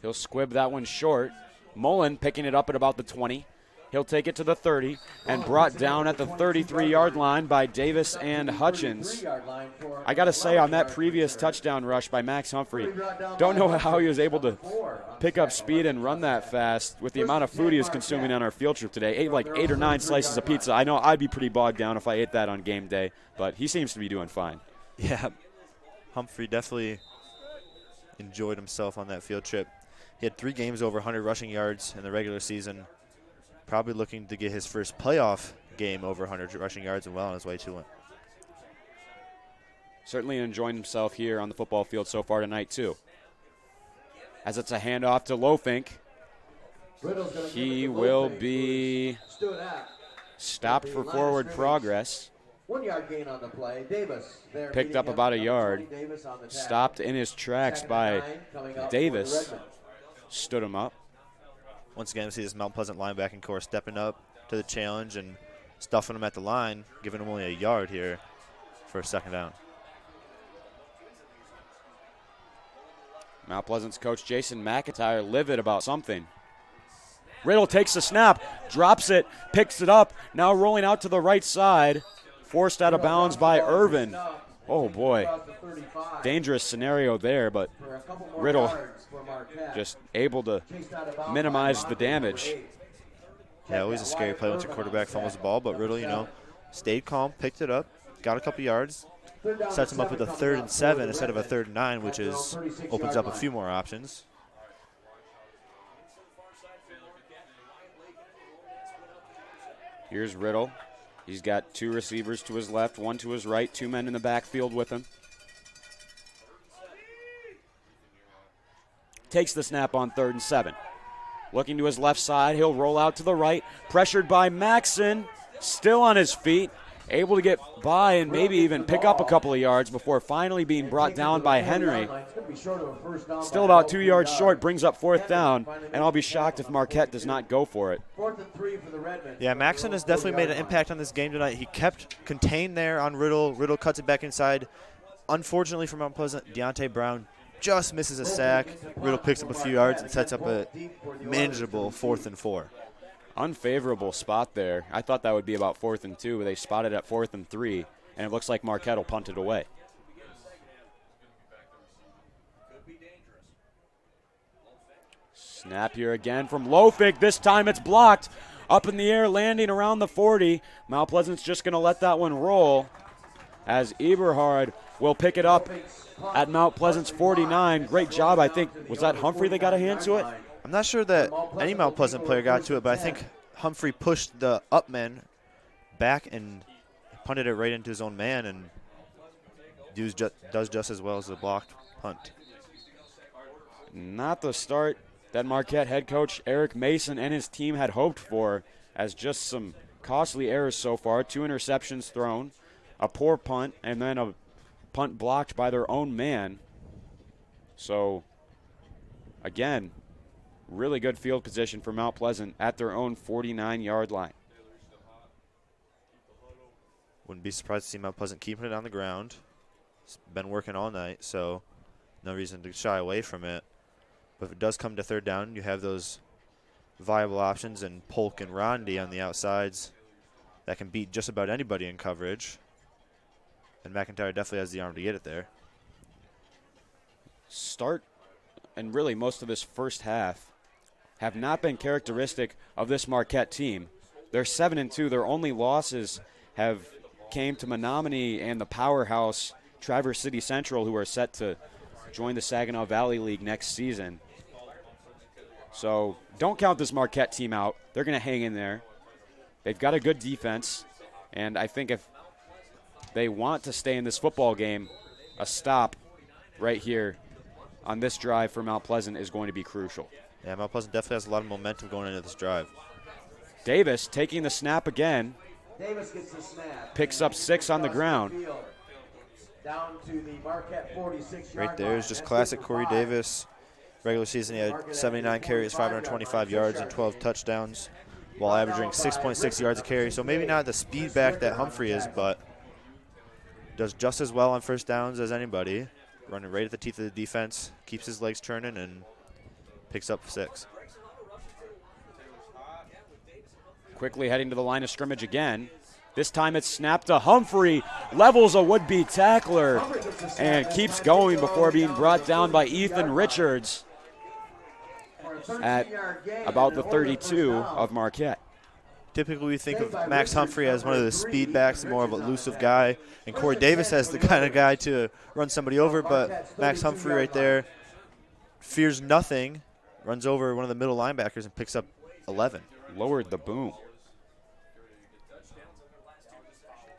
he'll squib that one short. Mullen picking it up at about the 20. He'll take it to the 30 and brought down at the 33-yard line by Davis and Hutchins. I got to say, on that previous touchdown rush by Max Humphrey, don't know how he was able to pick up speed and run that fast with the amount of food he was consuming on our field trip today. Ate like 8 or 9 slices of pizza. I know I'd be pretty bogged down if I ate that on game day, but he seems to be doing fine. Yeah, Humphrey definitely enjoyed himself on that field trip. He had 3 games over 100 rushing yards in the regular season. Probably looking to get his first playoff game over 100 rushing yards and well on his way to it. Certainly enjoying himself here on the football field so far tonight, too. As it's a handoff to Lofink. He will be stopped for forward progress. 1 yard gain on the play. Davis there picked up about a yard. Stopped in his tracks by Davis. Stood him up. Once again, we see this Mount Pleasant linebacking core stepping up to the challenge and stuffing him at the line, giving him only a yard here for a second down. Mount Pleasant's coach Jason McIntyre livid about something. Riddle takes the snap, drops it, picks it up, now rolling out to the right side. Forced out of bounds by Irvin. Oh, boy. Dangerous scenario there, but Riddle just able to minimize the damage. Yeah, always a scary play once your quarterback fumbles the ball, but Riddle, stayed calm, picked it up, got a couple yards, sets him up with a 3rd and 7 instead of a 3rd and 9, which opens up a few more options. Here's Riddle. He's got 2 receivers to his left, 1 to his right, 2 men in the backfield with him. Takes the snap on 3rd and 7. Looking to his left side, he'll roll out to the right. Pressured by Maxson, still on his feet. Able to get by and maybe even pick up a couple of yards before finally being brought down by Henry. Still about 2 yards short, brings up 4th down, and I'll be shocked if Marquette does not go for it. 4th and 3 for the Redmen. Yeah, Maxson has definitely made an impact on this game tonight. He kept contained there on Riddle. Riddle cuts it back inside. Unfortunately for Mount Pleasant, Deontay Brown just misses a sack. Riddle picks up a few yards and sets up a manageable 4th and 4. Unfavorable spot there. I thought that would be about 4th and 2, but they spotted at 4th and 3, and it looks like Marquette will punt it away. Snap here again from Lofik. This time it's blocked. Up in the air, landing around the 40. Mount Pleasant's just going to let that one roll as Eberhard will pick it up at Mount Pleasant's 49. Great job, I think. Was that Humphrey that got a hand to it? I'm not sure that any Mount Pleasant player got to it, but I think Humphrey pushed the up man back and punted it right into his own man, and does just as well as the blocked punt. Not the start that Marquette head coach Eric Mason and his team had hoped for, as just some costly errors so far. 2 interceptions thrown, a poor punt, and then a punt blocked by their own man. So, again, really good field position for Mount Pleasant at their own 49-yard line. Wouldn't be surprised to see Mount Pleasant keeping it on the ground. It's been working all night, so no reason to shy away from it. But if it does come to third down, you have those viable options in Polk and Rondi on the outsides that can beat just about anybody in coverage. And McIntyre definitely has the arm to get it there. Start and really most of this first half have not been characteristic of this Marquette team. They're 7-2. Their only losses have came to Menominee and the powerhouse Traverse City Central, who are set to join the Saginaw Valley League next season. So don't count this Marquette team out. They're going to hang in there. They've got a good defense, and I think if they want to stay in this football game, a stop right here on this drive for Mount Pleasant is going to be crucial. Yeah, Mount Pleasant definitely has a lot of momentum going into this drive. Davis taking the snap again. Davis gets the snap. Picks up 6 on the ground. Down to the Marquette 46-yard right there is just classic Corey Davis. Regular season, he had 79 carries, 525 yards, and 12 touchdowns, while averaging 6.6 yards a carry. So maybe not the speed back that Humphrey is, but does just as well on first downs as anybody. Running right at the teeth of the defense, keeps his legs turning, and picks up 6. Quickly heading to the line of scrimmage again. This time it's snapped to Humphrey, levels a would-be tackler, and keeps going before being brought down by Ethan Richards at about the 32 of Marquette. Typically we think of Max Humphrey as one of the speed backs, more of an elusive guy, and Corey Davis as the kind of guy to run somebody over, but Max Humphrey right there fears nothing, runs over one of the middle linebackers and picks up 11. Lowered the boom.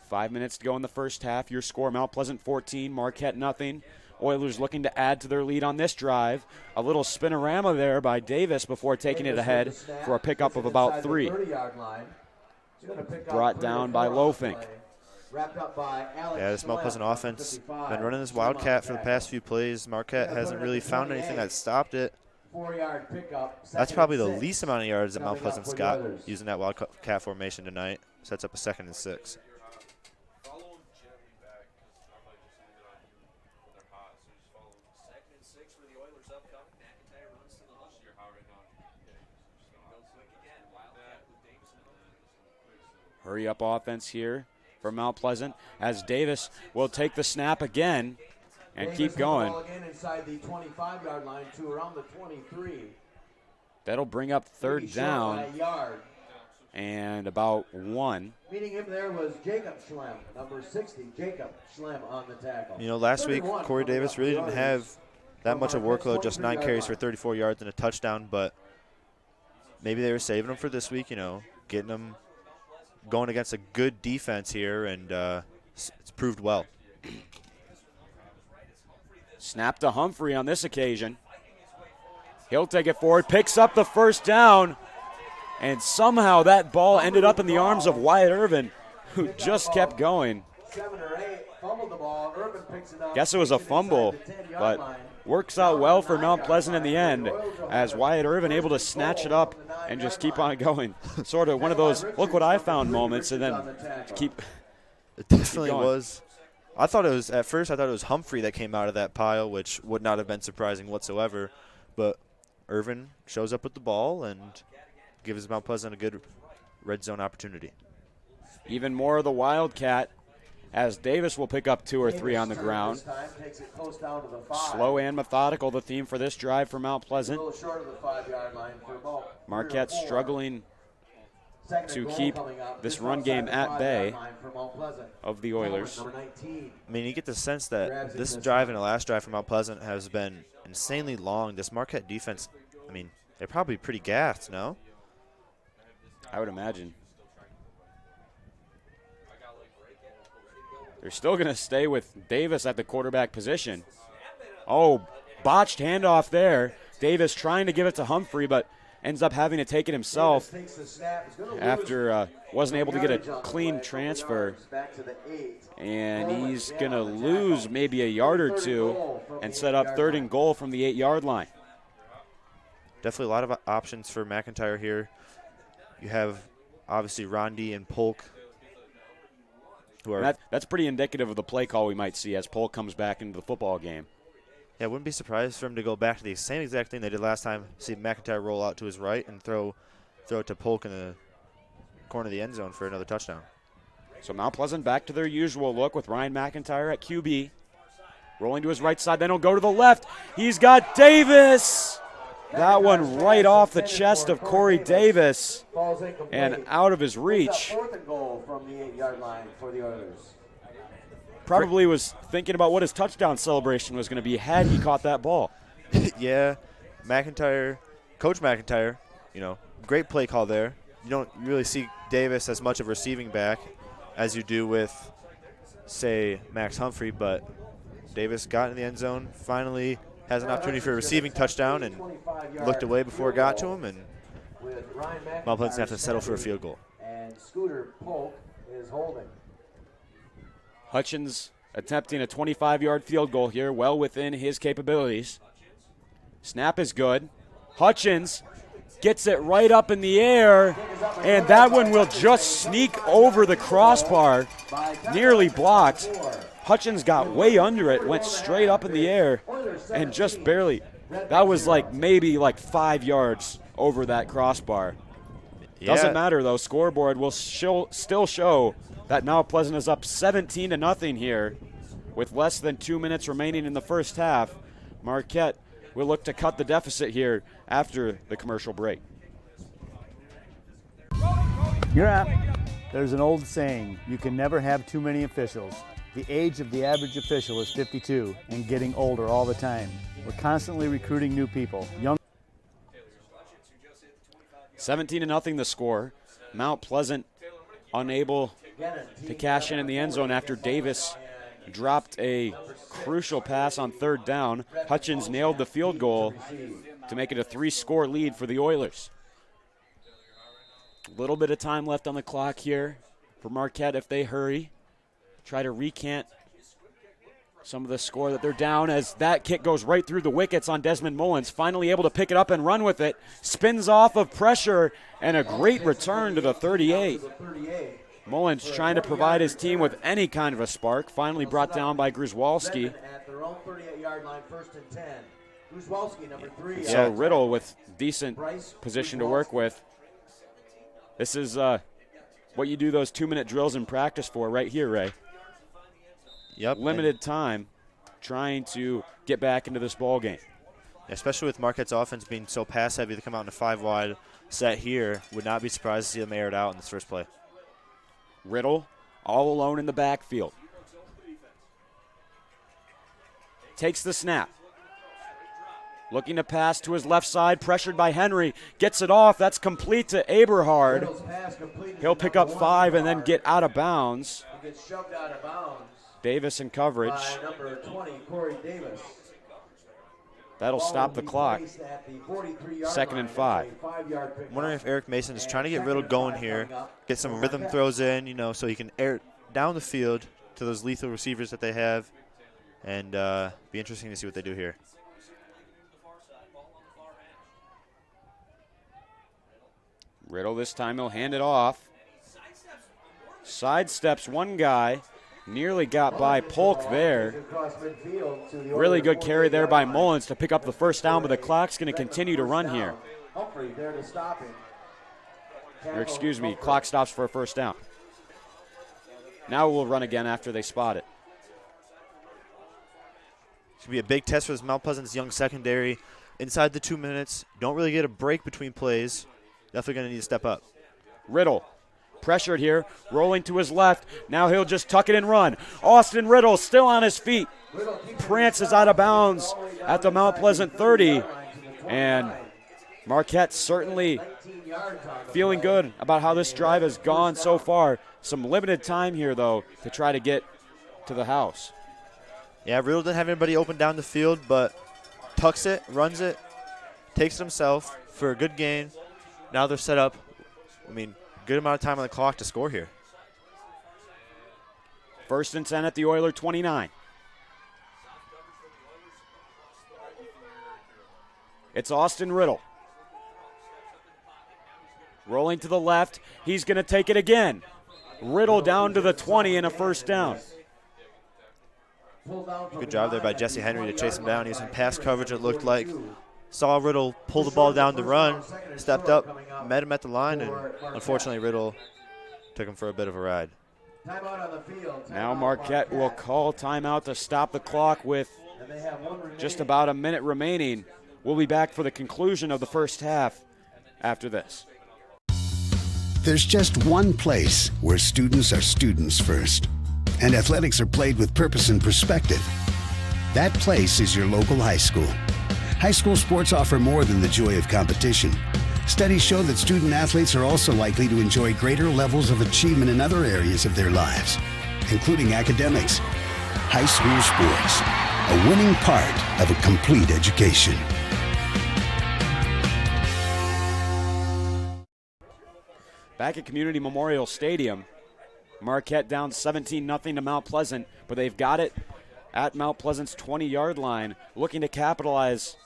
5 minutes to go in the first half. Your score, Mount Pleasant 14, Marquette nothing. Oilers looking to add to their lead on this drive. A little spinorama there by Davis before taking it ahead for a pickup of about 3. Brought down by Lofink. Yeah, this Mount Pleasant offense been running this Wildcat for the past few plays. Marquette hasn't really found anything that stopped it. That's probably the least amount of yards that Mount Pleasant's got using that Wildcat formation tonight. Sets up a 2nd and 6. Hurry up offense here for Mount Pleasant as Davis will take the snap again and keep going. Inside the 25-yard line to around the 23. That'll bring up 3rd down and about 1. Meeting him there was Jacob Schlem, number 60. Jacob Schlem on the tackle. You know, last week Corey Davis really didn't have that much of workload, just 9 carries for 34 yards and a touchdown, but maybe they were saving him for this week, you know, getting him going against a good defense here, and it's proved well. Snap to Humphrey on this occasion. He'll take it forward, picks up the 1st down, and somehow that ball ended up in the arms of Wyatt Irvin, who just kept going. 7 or 8, fumbled the ball. Irvin picks it up. Guess it was a fumble, but works out well for Mount Pleasant in the end, as Wyatt Irvin able to snatch it up and just keep on going. Sort of one of those look what I found moments, and then keep. It definitely was. I thought it was, at first I thought it was Humphrey that came out of that pile, which would not have been surprising whatsoever. But Irvin shows up with the ball and gives Mount Pleasant a good red zone opportunity. Even more of the Wildcat as Davis will pick up 2 or 3 on the ground. Slow and methodical, the theme for this drive for Mount Pleasant. Marquette struggling to keep this run game at bay of the Oilers. I mean, you get the sense that this drive and the last drive for Mount Pleasant has been insanely long. This Marquette defense, I mean, they're probably pretty gassed, no? I would imagine. They're still going to stay with Davis at the quarterback position. Oh, botched handoff there. Davis trying to give it to Humphrey, but ends up having to take it himself after wasn't able to get a clean transfer. And he's going to lose maybe a yard or two and set up 3rd and goal from the 8-yard line. Definitely a lot of options for McIntyre here. You have, obviously, Rondi and Polk. That's pretty indicative of the play call we might see as Polk comes back into the football game. Yeah, I wouldn't be surprised for him to go back to the same exact thing they did last time. See McIntyre roll out to his right and throw it to Polk in the corner of the end zone for another touchdown. So Mount Pleasant back to their usual look with Ryan McIntyre at QB. Rolling to his right side, then he'll go to the left. He's got Davis. That one right off the chest of Corey Davis and out of his reach. 4th and goal from the 8-yard line for the Oilers. Probably was thinking about what his touchdown celebration was going to be had he caught that ball. Yeah, McIntyre, Coach McIntyre, great play call there. You don't really see Davis as much of a receiving back as you do with, say, Max Humphrey, but Davis got in the end zone, finally has an opportunity for a receiving touchdown and looked away before it got to him, and Mount Pleasant have to settle for a field goal. And Scooter Polk is holding. Hutchins attempting a 25-yard field goal here, well within his capabilities. Snap is good. Hutchins gets it right up in the air, and that one will just sneak over the crossbar, nearly blocked. Hutchins got way under it, went straight up in the air, and just barely. That was maybe 5 yards over that crossbar. Yeah. Doesn't matter, though. Scoreboard will still show that Mount Pleasant is up 17-0 here with less than 2 minutes remaining in the first half. Marquette will look to cut the deficit here after the commercial break. You're up. There's an old saying, you can never have too many officials. The age of the average official is 52 and getting older all the time. We're constantly recruiting new people. 17-0 the score. Mount Pleasant unable to cash in the end zone after Davis dropped a crucial pass on 3rd down. Hutchins nailed the field goal to make it a 3-score lead for the Oilers. A little bit of time left on the clock here for Marquette if they hurry. Try to recant some of the score that they're down as that kick goes right through the wickets on Desmond Mullins. Finally able to pick it up and run with it. Spins off of pressure and a great return to the 38. Mullins trying to provide his team with any kind of a spark. Finally brought down by Gruzwalski. At their own 38-yard line, 1st and 10. Gruzwalski, number 3. So Riddle with decent position to work with. This is what you do those 2-minute drills in practice for right here, Ray. Yep. Limited time trying to get back into this ball game. Especially with Marquette's offense being so pass heavy to come out in a 5-wide set here, would not be surprised to see them air it out in this first play. Riddle all alone in the backfield. Takes the snap. Looking to pass to his left side, pressured by Henry. Gets it off. That's complete to Eberhard. He'll pick up 5 and then get out of bounds. He gets shoved out of bounds. Davis in coverage. By number 20, Corey Davis. That'll stop the clock. 2nd and 5. I'm wondering if Eric Mason is trying to get Riddle going here, get some rhythm throws in, so he can air down the field to those lethal receivers that they have, and be interesting to see what they do here. Riddle this time he'll hand it off. Sidesteps one guy. Nearly got by Polk there. Really good carry there by Mullins to pick up the first down, but the clock's going to continue to run here. Or excuse me, clock stops for a first down. Now we'll run again after they spot it. It's going to be a big test for this Mount Pleasant's young secondary. Inside the 2 minutes, don't really get a break between plays. Definitely going to need to step up. Riddle, pressured here, rolling to his left. Now he'll just tuck it and run. Austin Riddle still on his feet. Prances out of bounds at the Mount Pleasant 30. And Marquette certainly feeling good about how this drive has gone so far. Some limited time here, though, to try to get to the house. Yeah, Riddle didn't have anybody open down the field, but tucks it, runs it, takes it himself for a good gain. Now they're set up, good amount of time on the clock to score here. 1st and 10 at the Oiler 29. It's Austin Riddle. Rolling to the left. He's going to take it again. Riddle down to the 20 and a first down. Good job there by Jesse Henry to chase him down. He was in pass coverage, it looked like. Saw Riddle pull the ball down to run, stepped up, met him at the line, and unfortunately Riddle took him for a bit of a ride. Now Marquette will call timeout to stop the clock with just about a minute remaining. We'll be back for the conclusion of the first half after this. There's just one place where students are students first, and athletics are played with purpose and perspective. That place is your local high school. High school sports offer more than the joy of competition. Studies show that student athletes are also likely to enjoy greater levels of achievement in other areas of their lives, including academics. High school sports, a winning part of a complete education. Back at Community Memorial Stadium, Marquette down 17-0 to Mount Pleasant, but they've got it at Mount Pleasant's 20-yard line, looking to capitalize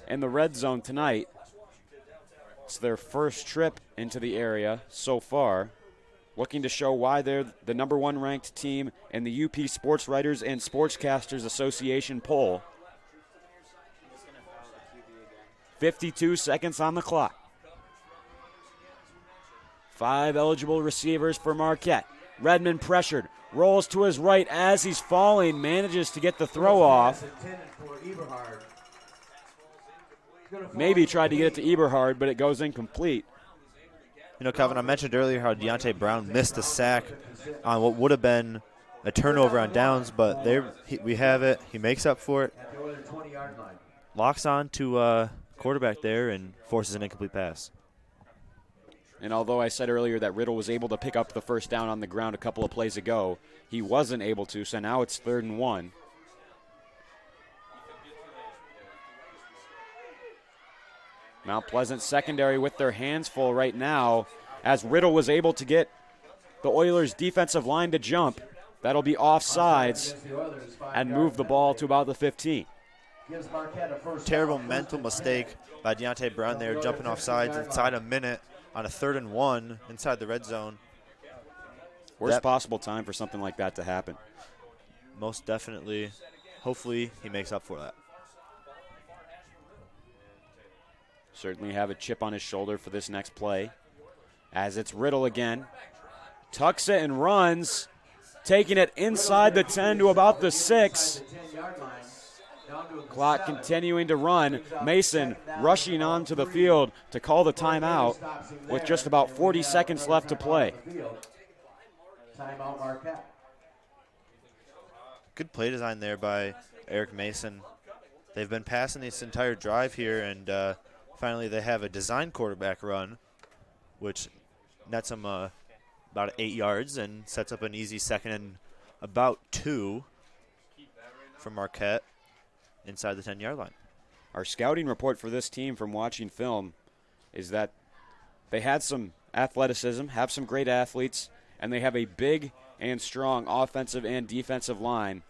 in the red zone tonight. It's their first trip into the area so far, looking to show why they're the number 1 ranked team in the UP Sports Writers and Sportscasters Association poll. 52 seconds on the clock. 5 eligible receivers for Marquette. Redmond pressured, rolls to his right as he's falling, manages to get the throw off. Maybe tried to get it to Eberhard, but it goes incomplete. You know, Calvin, I mentioned earlier how Deontay Brown missed a sack on what would have been a turnover on downs, but we have it. He makes up for it. Locks on to quarterback there and forces an incomplete pass. And although I said earlier that Riddle was able to pick up the first down on the ground a couple of plays ago, he wasn't able to, so now it's 3rd and 1. Mount Pleasant secondary with their hands full right now as Riddle was able to get the Oilers' defensive line to jump. That'll be offsides and move the ball to about the 15. Terrible mental mistake by Deontay Brown there, jumping off sides inside a minute on a 3rd and 1 inside the red zone. Worst possible time for something like that to happen. Most definitely. Hopefully he makes up for that. Certainly have a chip on his shoulder for this next play. As it's Riddle again. Tucks it and runs. Taking it inside the 10 to about the 6. Clock continuing to run. Mason rushing onto the field to call the timeout with just about 40 seconds left to play. Good play design there by Eric Mason. They've been passing this entire drive here, and finally they have a design quarterback run, which nets them about 8 yards and sets up an easy 2nd and about 2 for Marquette inside the 10-yard line. Our scouting report for this team from watching film is that they had some athleticism, have some great athletes, and they have a big and strong offensive and defensive line.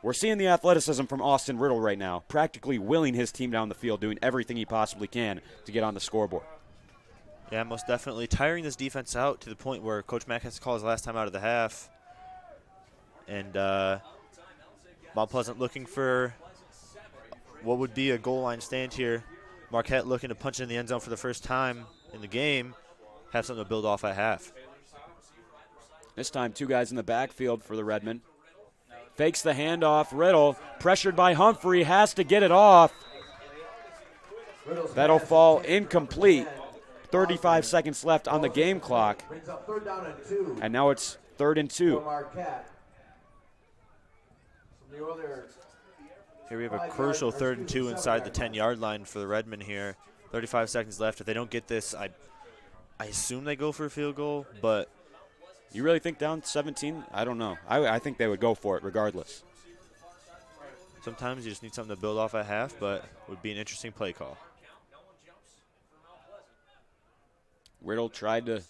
We're seeing the athleticism from Austin Riddle right now, practically willing his team down the field, doing everything he possibly can to get on the scoreboard. Yeah, most definitely. Tiring this defense out to the point where Coach Mack has to call his last time out of the half. And Mount Pleasant looking for what would be a goal line stand here. Marquette looking to punch in the end zone for the first time in the game, have something to build off at half. This time 2 guys in the backfield for the Redmen. Fakes the handoff. Riddle, pressured by Humphrey, has to get it off. That'll fall incomplete. 35 seconds left on the game clock. And now it's 3rd and 2. Here we have a crucial 3rd and 2 inside the 10-yard line for the Redmen here. 35 seconds left. If they don't get this, I assume they go for a field goal, but you really think down 17? I don't know. I think they would go for it regardless. Sometimes you just need something to build off at half, but it would be an interesting play call. Riddle tried to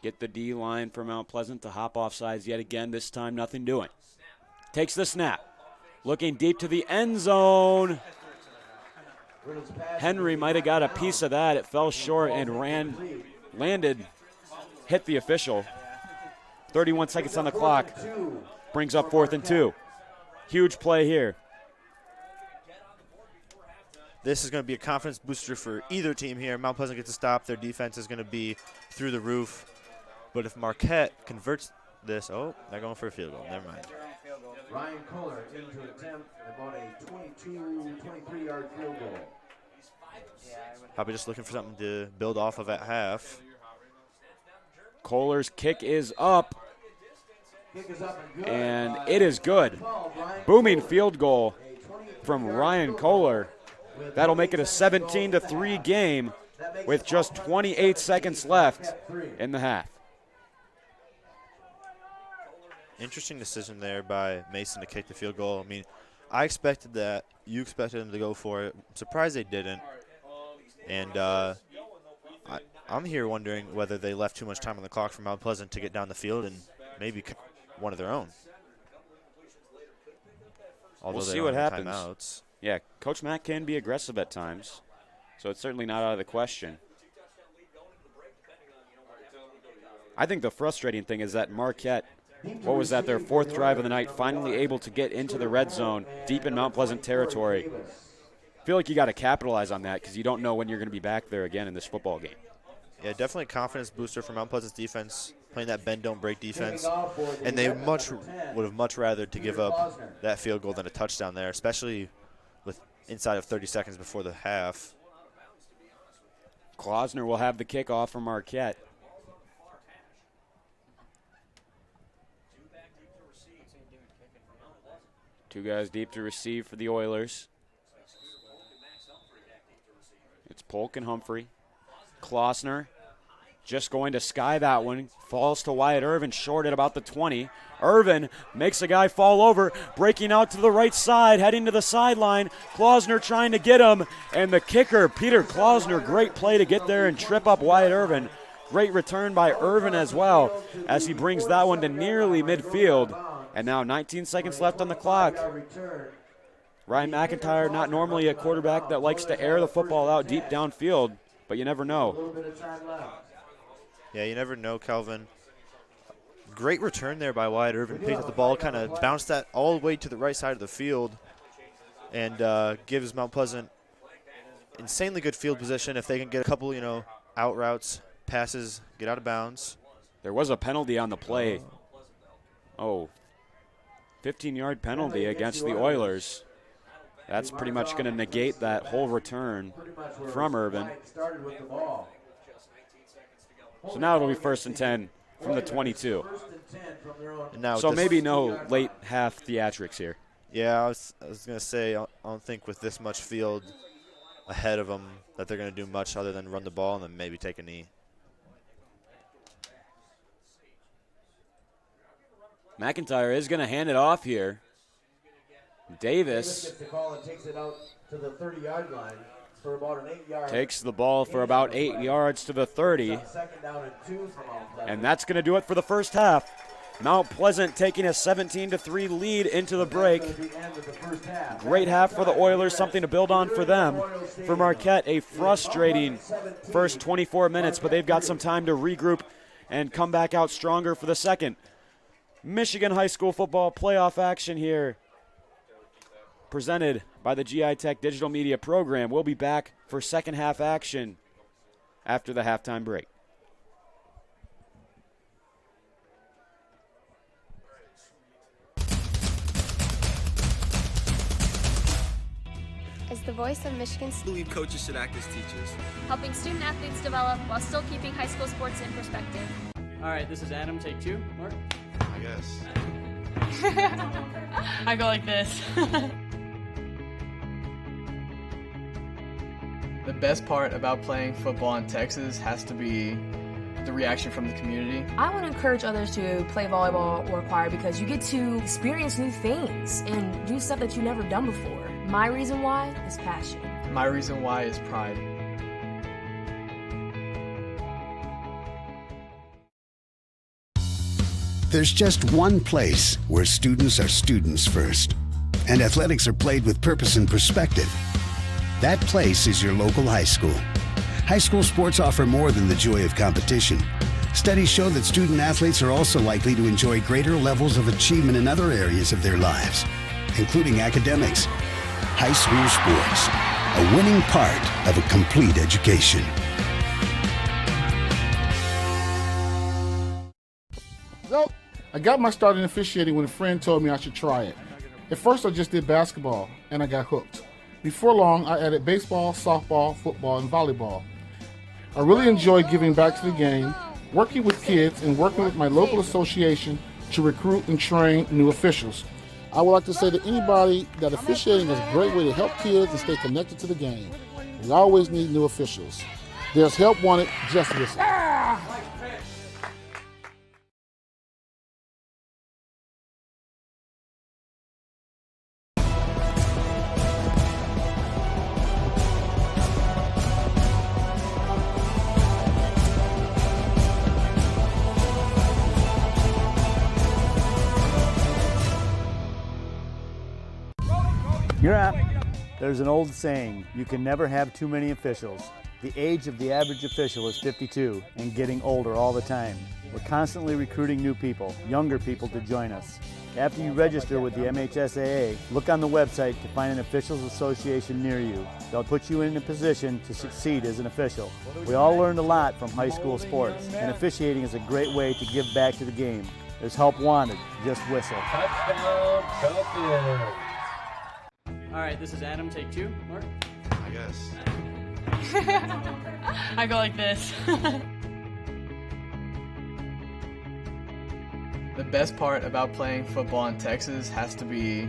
get the D-line for Mount Pleasant to hop off sides yet again. This time nothing doing. Takes the snap. Looking deep to the end zone. Henry might have got a piece of that. It fell short and landed, hit the official. 31 seconds on the clock. Brings up 4th and 2. Huge play here. This is going to be a confidence booster for either team here. Mount Pleasant gets a stop. Their defense is going to be through the roof. But if Marquette converts this, they're going for a field goal. Never mind. Ryan Kohler in to attempt about a 23-yard field goal. Probably just looking for something to build off of at half. Kohler's kick is up. And it is good. Booming field goal from Ryan Kohler. That'll make it a 17-3 game with just 28 seconds left in the half. Interesting decision there by Mason to kick the field goal. I mean, I expected that. You expected them to go for it. I'm surprised they didn't. And I'm here wondering whether they left too much time on the clock for Mount Pleasant to get down the field and maybe kick one of their own. We'll see what happens. Timeouts. Yeah, Coach Mack can be aggressive at times, so it's certainly not out of the question. I think the frustrating thing is that Marquette, what was that, their 4th drive of the night, finally able to get into the red zone deep in Mount Pleasant territory. I feel like you got to capitalize on that because you don't know when you're going to be back there again in this football game. Yeah, definitely a confidence booster for Mount Pleasant's defense, playing that bend, don't break defense. And they would have much rather to give up that field goal than a touchdown there, especially with inside of 30 seconds before the half. Klausner will have the kickoff from Marquette. Two guys deep to receive for the Oilers. It's Polk and Humphrey. Klausner just going to sky that one. Falls to Wyatt Irvin, short at about the 20. Irvin makes a guy fall over, breaking out to the right side, heading to the sideline. Klausner trying to get him, and the kicker, Peter Klausner, great play to get there and trip up Wyatt Irvin. Great return by Irvin as well as he brings that one to nearly midfield. And now 19 seconds left on the clock. Ryan McIntyre, not normally a quarterback that likes to air the football out deep downfield, but you never know. Yeah, you never know, Calvin. Great return there by Wyatt Irvin. Picked up the ball, kind of bounced that all the way to the right side of the field, and gives Mount Pleasant insanely good field position. If they can get a couple, out routes, passes, get out of bounds. There was a penalty on the play. 15-yard penalty against the Oilers. That's pretty much going to negate that whole return from Irvin. So now it'll be 1st and 10 from the 22. So maybe no late half theatrics here. Yeah, I was going to say, I don't think with this much field ahead of them that they're going to do much other than run the ball and then maybe take a knee. McIntyre is going to hand it off here. Davis gets the call and takes it out to the 30-yard line for about an 8-yard. Takes the ball for about 8 yards to the 30. And that's going to do it for the first half. Mount Pleasant taking a 17-3 lead into the break. Great half for the Oilers, something to build on for them. For Marquette, a frustrating first 24 minutes, but they've got some time to regroup and come back out stronger for the second. Michigan High School football playoff action here, presented by the GI Tech Digital Media Program. We'll be back for second half action after the halftime break. the voice of Michigan I believe coaches should act as teachers. Helping student athletes develop while still keeping high school sports in perspective. All right, this is Adam. Take 2. Mark? I guess. I go like this. The best part about playing football in Texas has to be the reaction from the community. I want to encourage others to play volleyball or choir because you get to experience new things and do stuff that you've never done before. My reason why is passion. My reason why is pride. There's just one place where students are students first, and athletics are played with purpose and perspective. That place is your local high school. High school sports offer more than the joy of competition. Studies show that student athletes are also likely to enjoy greater levels of achievement in other areas of their lives, including academics. High school sports, a winning part of a complete education. So, I got my start in officiating when a friend told me I should try it. At first I just did basketball, and I got hooked. Before long, I added baseball, softball, football, and volleyball. I really enjoy giving back to the game, working with kids, and working with my local association to recruit and train new officials. I would like to say to anybody that officiating is a great way to help kids and stay connected to the game. We always need new officials. There's help wanted, just listen. You're up. There's an old saying, you can never have too many officials. The age of the average official is 52 and getting older all the time. We're constantly recruiting new people, younger people to join us. After you register with the MHSAA, look on the website to find an officials association near you. They'll put you in a position to succeed as an official. We all learned a lot from high school sports, and officiating is a great way to give back to the game. There's help wanted, just whistle. Touchdown, Cofield. All right, this is Adam. Take 2. Mark? I guess. I go like this. The best part about playing football in Texas has to be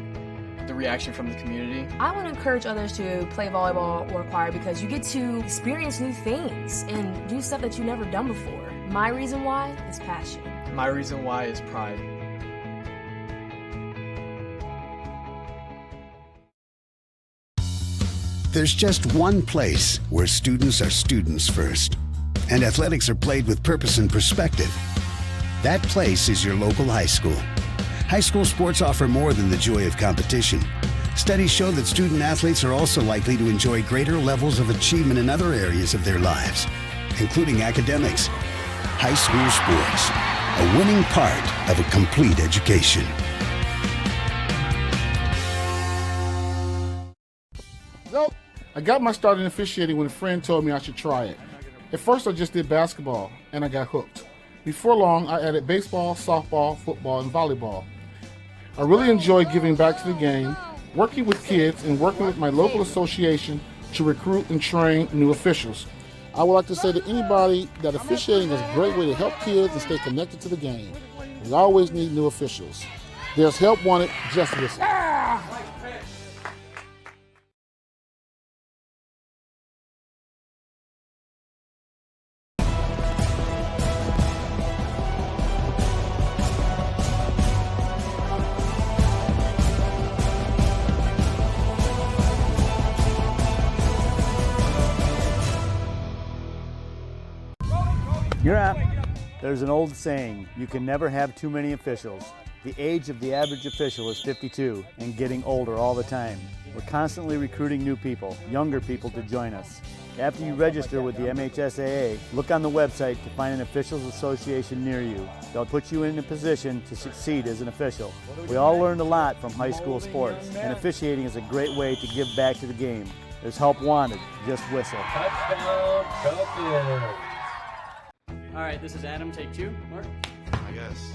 the reaction from the community. I want to encourage others to play volleyball or choir because you get to experience new things and do stuff that you've never done before. My reason why is passion. My reason why is pride. There's just one place where students are students first, and athletics are played with purpose and perspective. That place is your local high school. High school sports offer more than the joy of competition. Studies show that student athletes are also likely to enjoy greater levels of achievement in other areas of their lives, including academics. High school sports, a winning part of a complete education. So, I got my start in officiating when a friend told me I should try it. At first I just did basketball, and I got hooked. Before long, I added baseball, softball, football, and volleyball. I really enjoy giving back to the game, working with kids, and working with my local association to recruit and train new officials. I would like to say to anybody that officiating is a great way to help kids and stay connected to the game. We always need new officials. There's help wanted, just listen. You're up. There's an old saying, you can never have too many officials. The age of the average official is 52 and getting older all the time. We're constantly recruiting new people, younger people to join us. After you register with the MHSAA, look on the website to find an officials association near you. They'll put you in a position to succeed as an official. We all learned a lot from high school sports, and officiating is a great way to give back to the game. There's help wanted, just whistle. Touchdown, Cofield. All right, this is Adam. Take 2. Mark? I guess.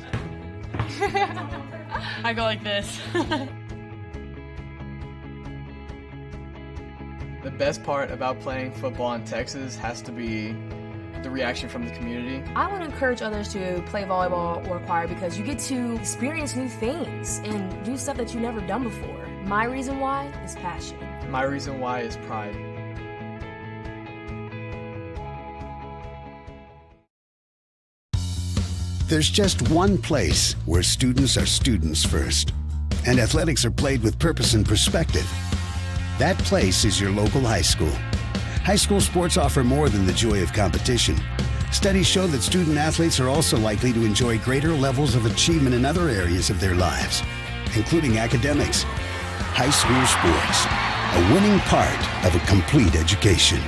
I go like this. The best part about playing football in Texas has to be the reaction from the community. I want to encourage others to play volleyball or choir because you get to experience new things and do stuff that you've never done before. My reason why is passion. My reason why is pride. There's just one place where students are students first, and athletics are played with purpose and perspective. That place is your local high school. High school sports offer more than the joy of competition. Studies show that student athletes are also likely to enjoy greater levels of achievement in other areas of their lives, including academics. High school sports, a winning part of a complete education.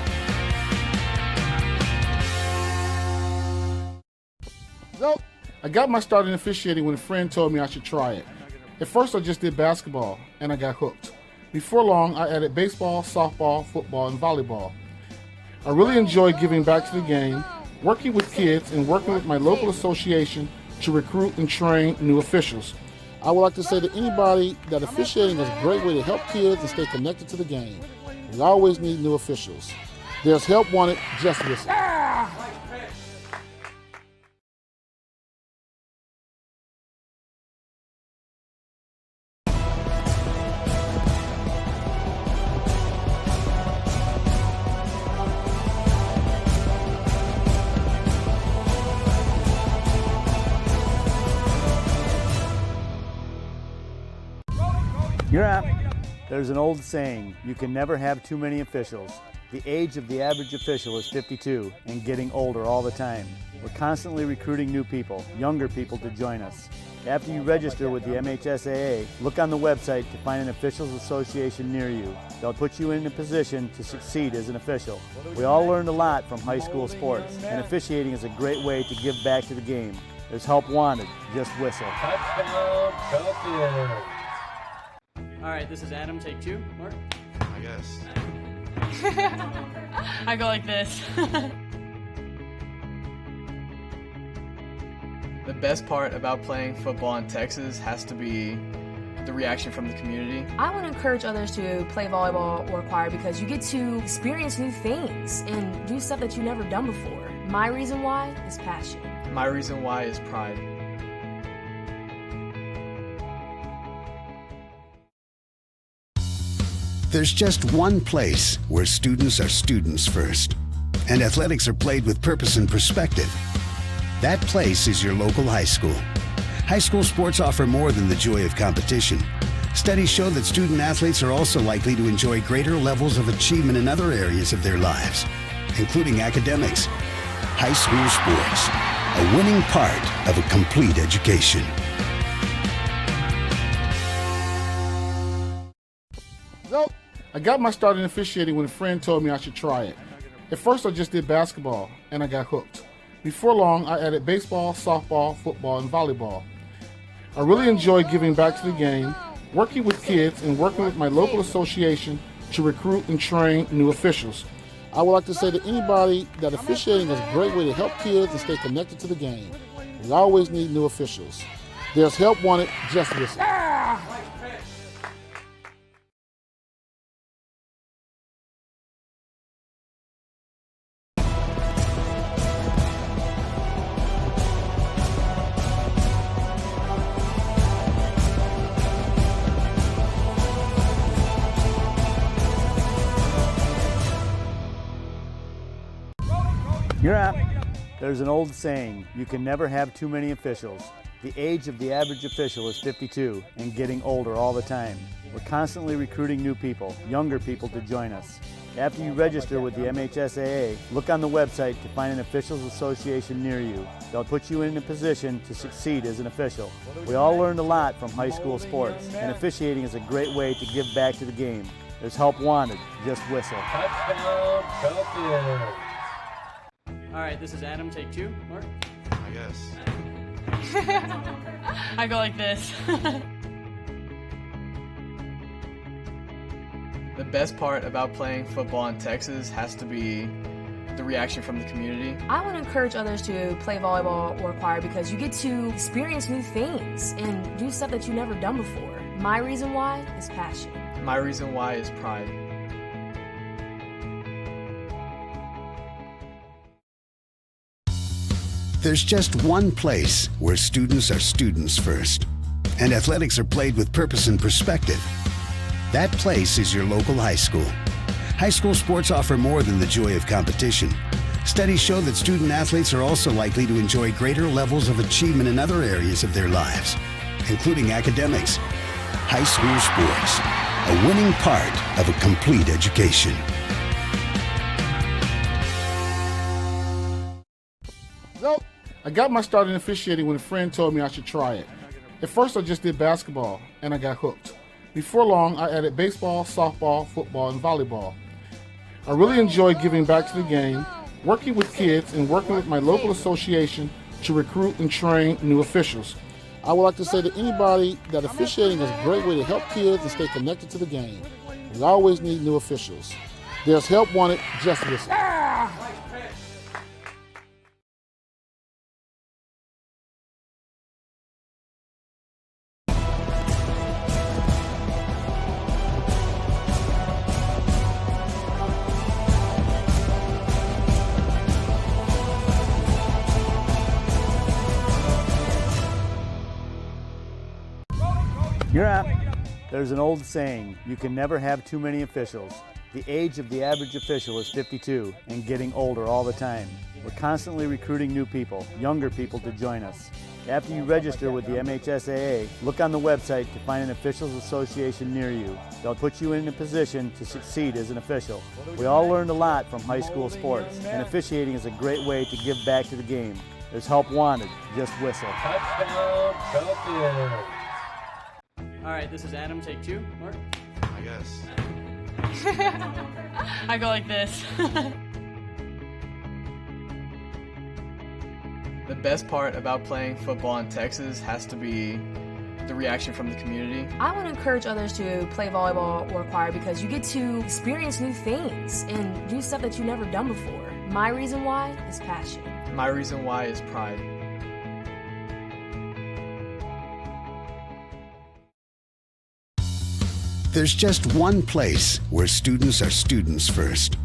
So, I got my start in officiating when a friend told me I should try it. At first I just did basketball, and I got hooked. Before long, I added baseball, softball, football, and volleyball. I really enjoy giving back to the game, working with kids, and working with my local association to recruit and train new officials. I would like to say to anybody that officiating is a great way to help kids and stay connected to the game. We always need new officials. There's help wanted, just listen. You're up. There's an old saying, you can never have too many officials. The age of the average official is 52 and getting older all the time. We're constantly recruiting new people, younger people to join us. After you register with the MHSAA, look on the website to find an officials association near you. They'll put you in a position to succeed as an official. We all learned a lot from high school sports, and officiating is a great way to give back to the game. There's help wanted, just whistle. Touchdown, Copia. All right, this is Adam. Take two. Mark? I guess. I go like this. The best part about playing football in Texas has to be the reaction from the community. I want to encourage others to play volleyball or choir because you get to experience new things and do stuff that you've never done before. My reason why is passion. My reason why is pride. There's just one place where students are students first, and athletics are played with purpose and perspective. That place is your local high school. High school sports offer more than the joy of competition. Studies show that student athletes are also likely to enjoy greater levels of achievement in other areas of their lives, including academics. High school sports, a winning part of a complete education. So, I got my start in officiating when a friend told me I should try it. At first I just did basketball, and I got hooked. Before long, I added baseball, softball, football, and volleyball. I really enjoy giving back to the game, working with kids, and working with my local association to recruit and train new officials. I would like to say to anybody that officiating is a great way to help kids and stay connected to the game. We always need new officials. There's help wanted, just listen. You're up. There's an old saying, you can never have too many officials. The age of the average official is 52 and getting older all the time. We're constantly recruiting new people, younger people to join us. After you register with the MHSAA, look on the website to find an officials association near you. They'll put you in a position to succeed as an official. We all learned a lot from high school sports, and officiating is a great way to give back to the game. There's help wanted, just whistle. Touchdown, Copia. All right, this is Adam. Take two. Mark? I guess. I go like this. The best part about playing football in Texas has to be the reaction from the community. I want to encourage others to play volleyball or choir because you get to experience new things and do stuff that you've never done before. My reason why is passion. My reason why is pride. There's just one place where students are students first, and athletics are played with purpose and perspective. That place is your local high school. High school sports offer more than the joy of competition. Studies show that student athletes are also likely to enjoy greater levels of achievement in other areas of their lives, including academics. High school sports, a winning part of a complete education. So, I got my start in officiating when a friend told me I should try it. At first, I just did basketball, and I got hooked. Before long, I added baseball, softball, football, and volleyball. I really enjoy giving back to the game, working with kids, and working with my local association to recruit and train new officials. I would like to say to anybody that officiating is a great way to help kids and stay connected to the game. We always need new officials. There's help wanted, just listen. You're up. There's an old saying, you can never have too many officials. The age of the average official is 52 and getting older all the time. We're constantly recruiting new people, younger people to join us. After you register with the MHSAA, look on the website to find an officials association near you. They'll put you in a position to succeed as an official. We all learned a lot from high school sports, and officiating is a great way to give back to the game. There's help wanted, just whistle. Touchdown, Copia. All right, this is Adam, take 2. Mark? I guess. I go like this. The best part about playing football in Texas has to be the reaction from the community. I want to encourage others to play volleyball or choir because you get to experience new things and do stuff that you've never done before. My reason why is passion. My reason why is pride. There's just one place where students are students first,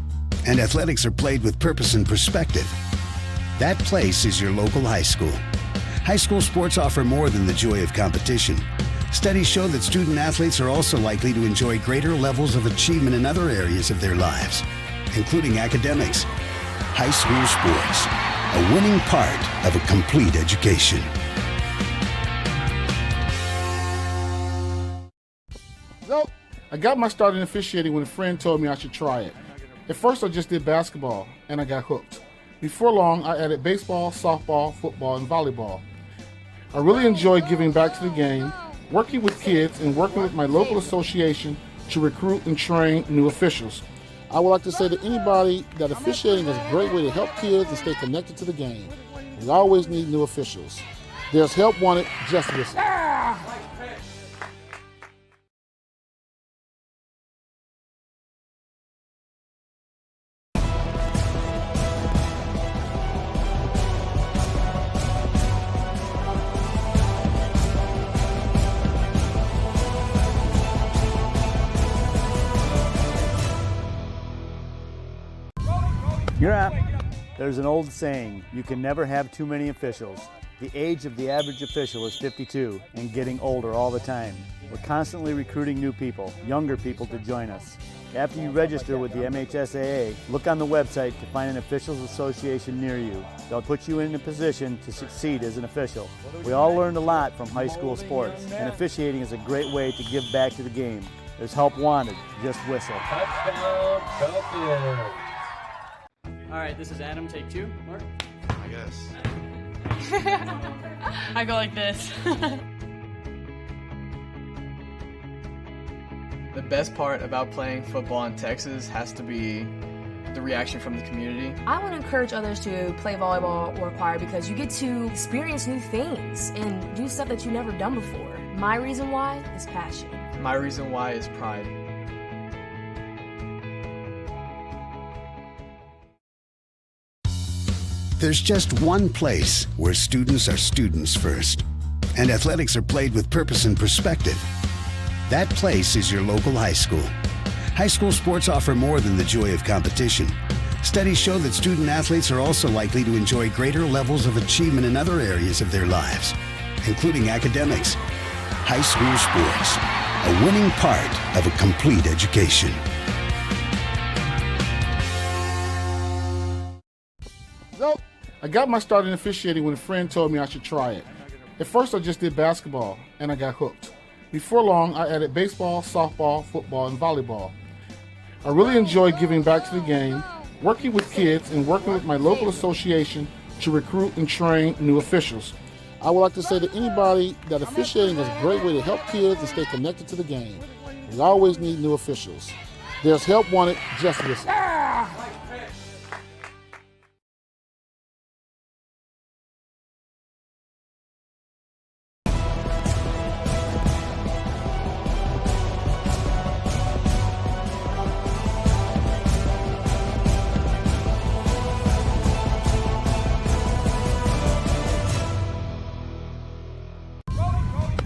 and athletics are played with purpose and perspective. That place is your local high school. High school sports offer more than the joy of competition. Studies show that student athletes are also likely to enjoy greater levels of achievement in other areas of their lives, including academics. High school sports, a winning part of a complete education. So, I got my start in officiating when a friend told me I should try it. At first, I just did basketball, and I got hooked. Before long, I added baseball, softball, football, and volleyball. I really enjoy giving back to the game, working with kids, and working with my local association to recruit and train new officials. I would like to say to anybody that officiating is a great way to help kids and stay connected to the game. We always need new officials. There's help wanted, just listen. You're up. There's an old saying, you can never have too many officials. The age of the average official is 52 and getting older all the time. We're constantly recruiting new people, younger people to join us. After you register with the MHSAA, look on the website to find an officials association near you. They'll put you in a position to succeed as an official. We all learned a lot from high school sports, and officiating is a great way to give back to the game. There's help wanted, just whistle. Touchdown, Copia. All right, this is Adam, take 2. Mark? I guess. I go like this. The best part about playing football in Texas has to be the reaction from the community. I want to encourage others to play volleyball or choir because you get to experience new things and do stuff that you've never done before. My reason why is passion. My reason why is pride. There's just one place where students are students first, and athletics are played with purpose and perspective. That place is your local high school. High school sports offer more than the joy of competition. Studies show that student athletes are also likely to enjoy greater levels of achievement in other areas of their lives, including academics. High school sports, a winning part of a complete education. Nope. I got my start in officiating when a friend told me I should try it. At first I just did basketball, and I got hooked. Before long, I added baseball, softball, football, and volleyball. I really enjoy giving back to the game, working with kids, and working with my local association to recruit and train new officials. I would like to say to anybody that officiating is a great way to help kids and stay connected to the game. We always need new officials. There's help wanted, just listen.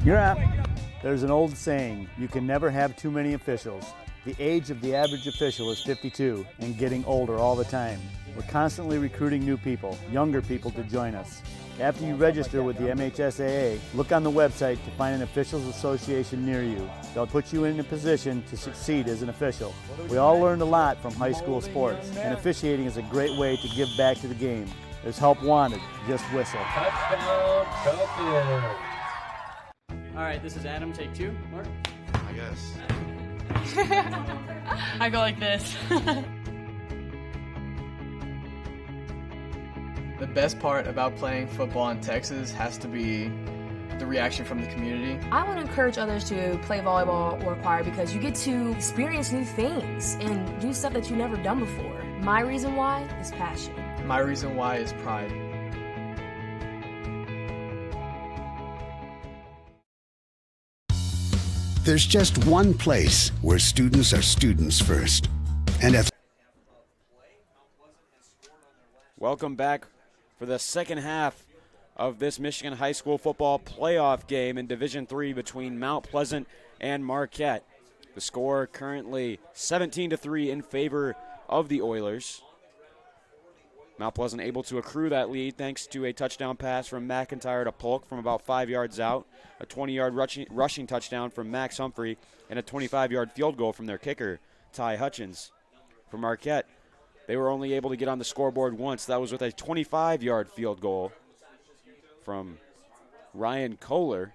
You're up. There's an old saying, you can never have too many officials. The age of the average official is 52 and getting older all the time. We're constantly recruiting new people, younger people to join us. After you register with the MHSAA, look on the website to find an officials association near you. They'll put you in a position to succeed as an official. We all learned a lot from high school sports, and officiating is a great way to give back to the game. There's help wanted, just whistle. Touchdown, Cofield. All right, this is Adam. Take two. Mark? I guess. I go like this. The best part about playing football in Texas has to be the reaction from the community. I want to encourage others to play volleyball or choir because you get to experience new things and do stuff that you've never done before. My reason why is passion. My reason why is pride. There's just one place where students are students first. And Welcome back for the second half of this Michigan High School football playoff game in Division III between Mount Pleasant and Marquette. The score currently 17-3 in favor of the Oilers. Mount Pleasant able to accrue that lead thanks to a touchdown pass from McIntyre to Polk from about 5 yards out, a 20-yard rushing touchdown from Max Humphrey, and a 25-yard field goal from their kicker, Ty Hutchins. For Marquette, they were only able to get on the scoreboard once. That was with a 25-yard field goal from Ryan Kohler.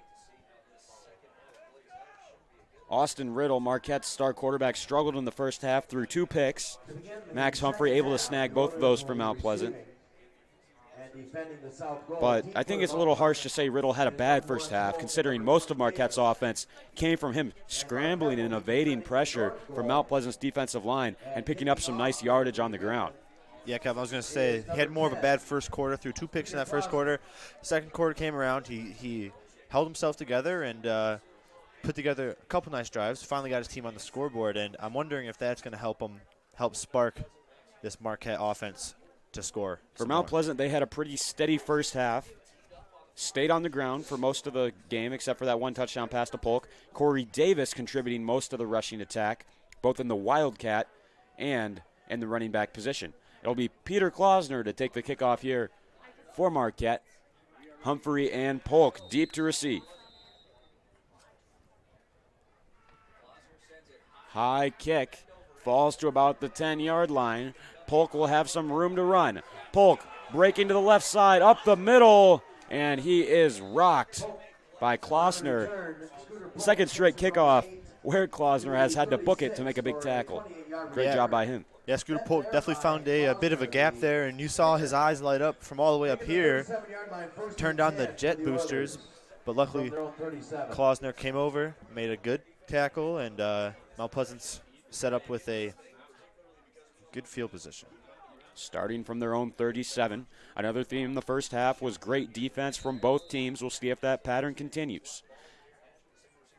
Austin Riddle, Marquette's star quarterback, struggled in the first half through 2 picks. Max Humphrey able to snag both of those for Mount Pleasant. But I think it's a little harsh to say Riddle had a bad first half, considering most of Marquette's offense came from him scrambling and evading pressure from Mount Pleasant's defensive line and picking up some nice yardage on the ground. Yeah, Kevin, I was going to say he had more of a bad first quarter, threw 2 picks in that first quarter. Second quarter came around, he held himself together and put together a couple nice drives, finally got his team on the scoreboard, and I'm wondering if that's going to help spark this Marquette offense to score. For Mount Pleasant, they had a pretty steady first half, stayed on the ground for most of the game except for that 1 touchdown pass to Polk. Corey Davis contributing most of the rushing attack, both in the Wildcat and in the running back position. It'll be Peter Klausner to take the kickoff here for Marquette. Humphrey and Polk deep to receive. High kick, falls to about the 10-yard line. Polk will have some room to run. Polk breaking to the left side, up the middle, and he is rocked by Klausner. Second straight kickoff where Klausner has had to book it to make a big tackle. Great job by him. Yeah, Scooter Polk definitely found a bit of a gap there, and you saw his eyes light up from all the way up here. Turned on the jet boosters, but luckily Klausner came over, made a good tackle, and Mount Pleasant's set up with a good field position. Starting from their own 37. Another theme in the first half was great defense from both teams. We'll see if that pattern continues.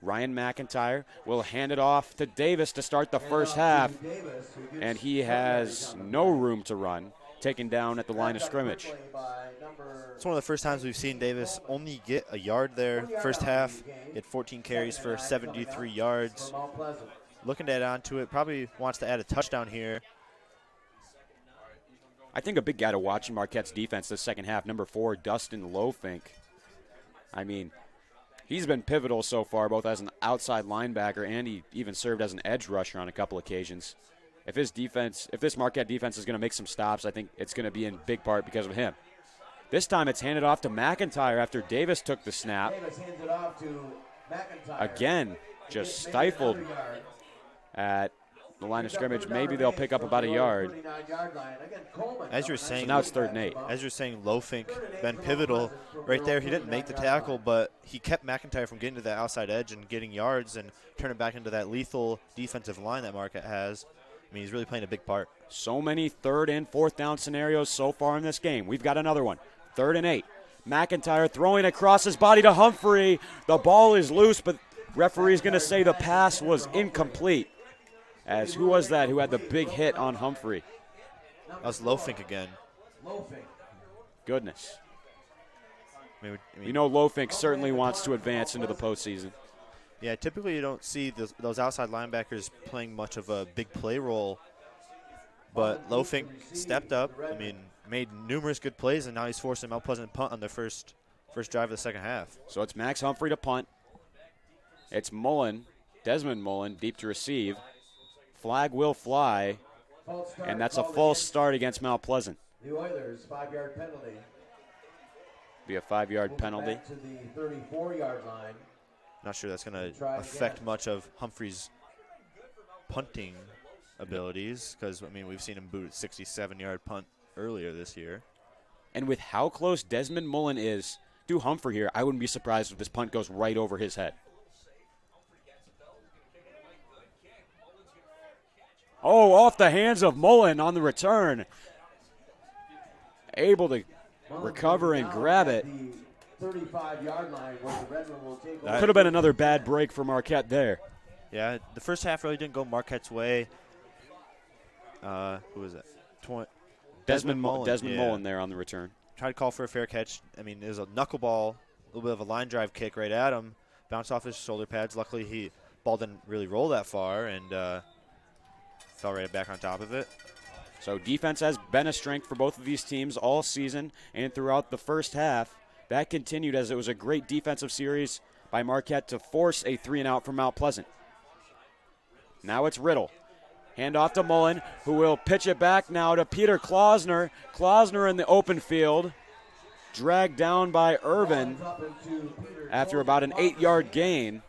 Ryan McIntyre will hand it off to Davis to start the first half, and he has no room to run, taken down at the line of scrimmage. It's one of the first times we've seen Davis only get a yard there. First half, he had 14 carries for 73 yards. Looking to add on to it, probably wants to add a touchdown here. I think a big guy to watch in Marquette's defense this second half, number 4, Dustin Lofink. I mean, he's been pivotal so far, both as an outside linebacker and he even served as an edge rusher on a couple occasions. If this Marquette defense is going to make some stops, I think it's going to be in big part because of him. This time it's handed off to McIntyre after Davis took the snap. Davis hands it off to McIntyre. Again, just stifled at the line of scrimmage. Maybe they'll pick up about a yard. As you're saying, so now it's 3rd and 8. As you're saying, Lofink been pivotal right there. He didn't make the tackle, but he kept McIntyre from getting to that outside edge and getting yards and turning back into that lethal defensive line that Marquette has. I mean, he's really playing a big part. So many 3rd and 4th down scenarios so far in this game. We've got another one. 3rd and 8. McIntyre throwing across his body to Humphrey. The ball is loose, but referee's going to say the pass was incomplete. As who was that who had the big hit on Humphrey? That was Lofink again. Goodness. I mean, you know Lofink certainly wants to advance into the postseason. Yeah, typically you don't see those outside linebackers playing much of a big play role. But Lofink stepped up. I mean, made numerous good plays, and now he's forcing Mount Pleasant to punt on their first drive of the second half. So it's Max Humphrey to punt. It's Mullen, Desmond Mullen, deep to receive. Flag will fly, and that's a false start against Mount Pleasant. The Oilers, 5-yard penalty. Be a 5-yard penalty. Back to the 34-yard line. Not sure that's going to affect much of Humphrey's punting abilities because, I mean, we've seen him boot a 67-yard punt earlier this year. And with how close Desmond Mullen is to Humphrey here, I wouldn't be surprised if this punt goes right over his head. Oh, off the hands of Mullen on the return. Able to recover and grab it. 35-yard line where the Redmen will take over. Could have been another bad break for Marquette there. Yeah, the first half really didn't go Marquette's way. Who was it? Desmond Mullen there on the return. Tried to call for a fair catch. I mean, there's a knuckleball, a little bit of a line drive kick right at him. Bounced off his shoulder pads. Luckily, ball didn't really roll that far and fell right back on top of it. So defense has been a strength for both of these teams all season and throughout the first half. That continued as it was a great defensive series by Marquette to force a 3-and-out from Mount Pleasant. Now it's Riddle. Hand off to Mullen, who will pitch it back now to Peter Klausner. Klausner in the open field. Dragged down by Irvin after about an 8-yard gain.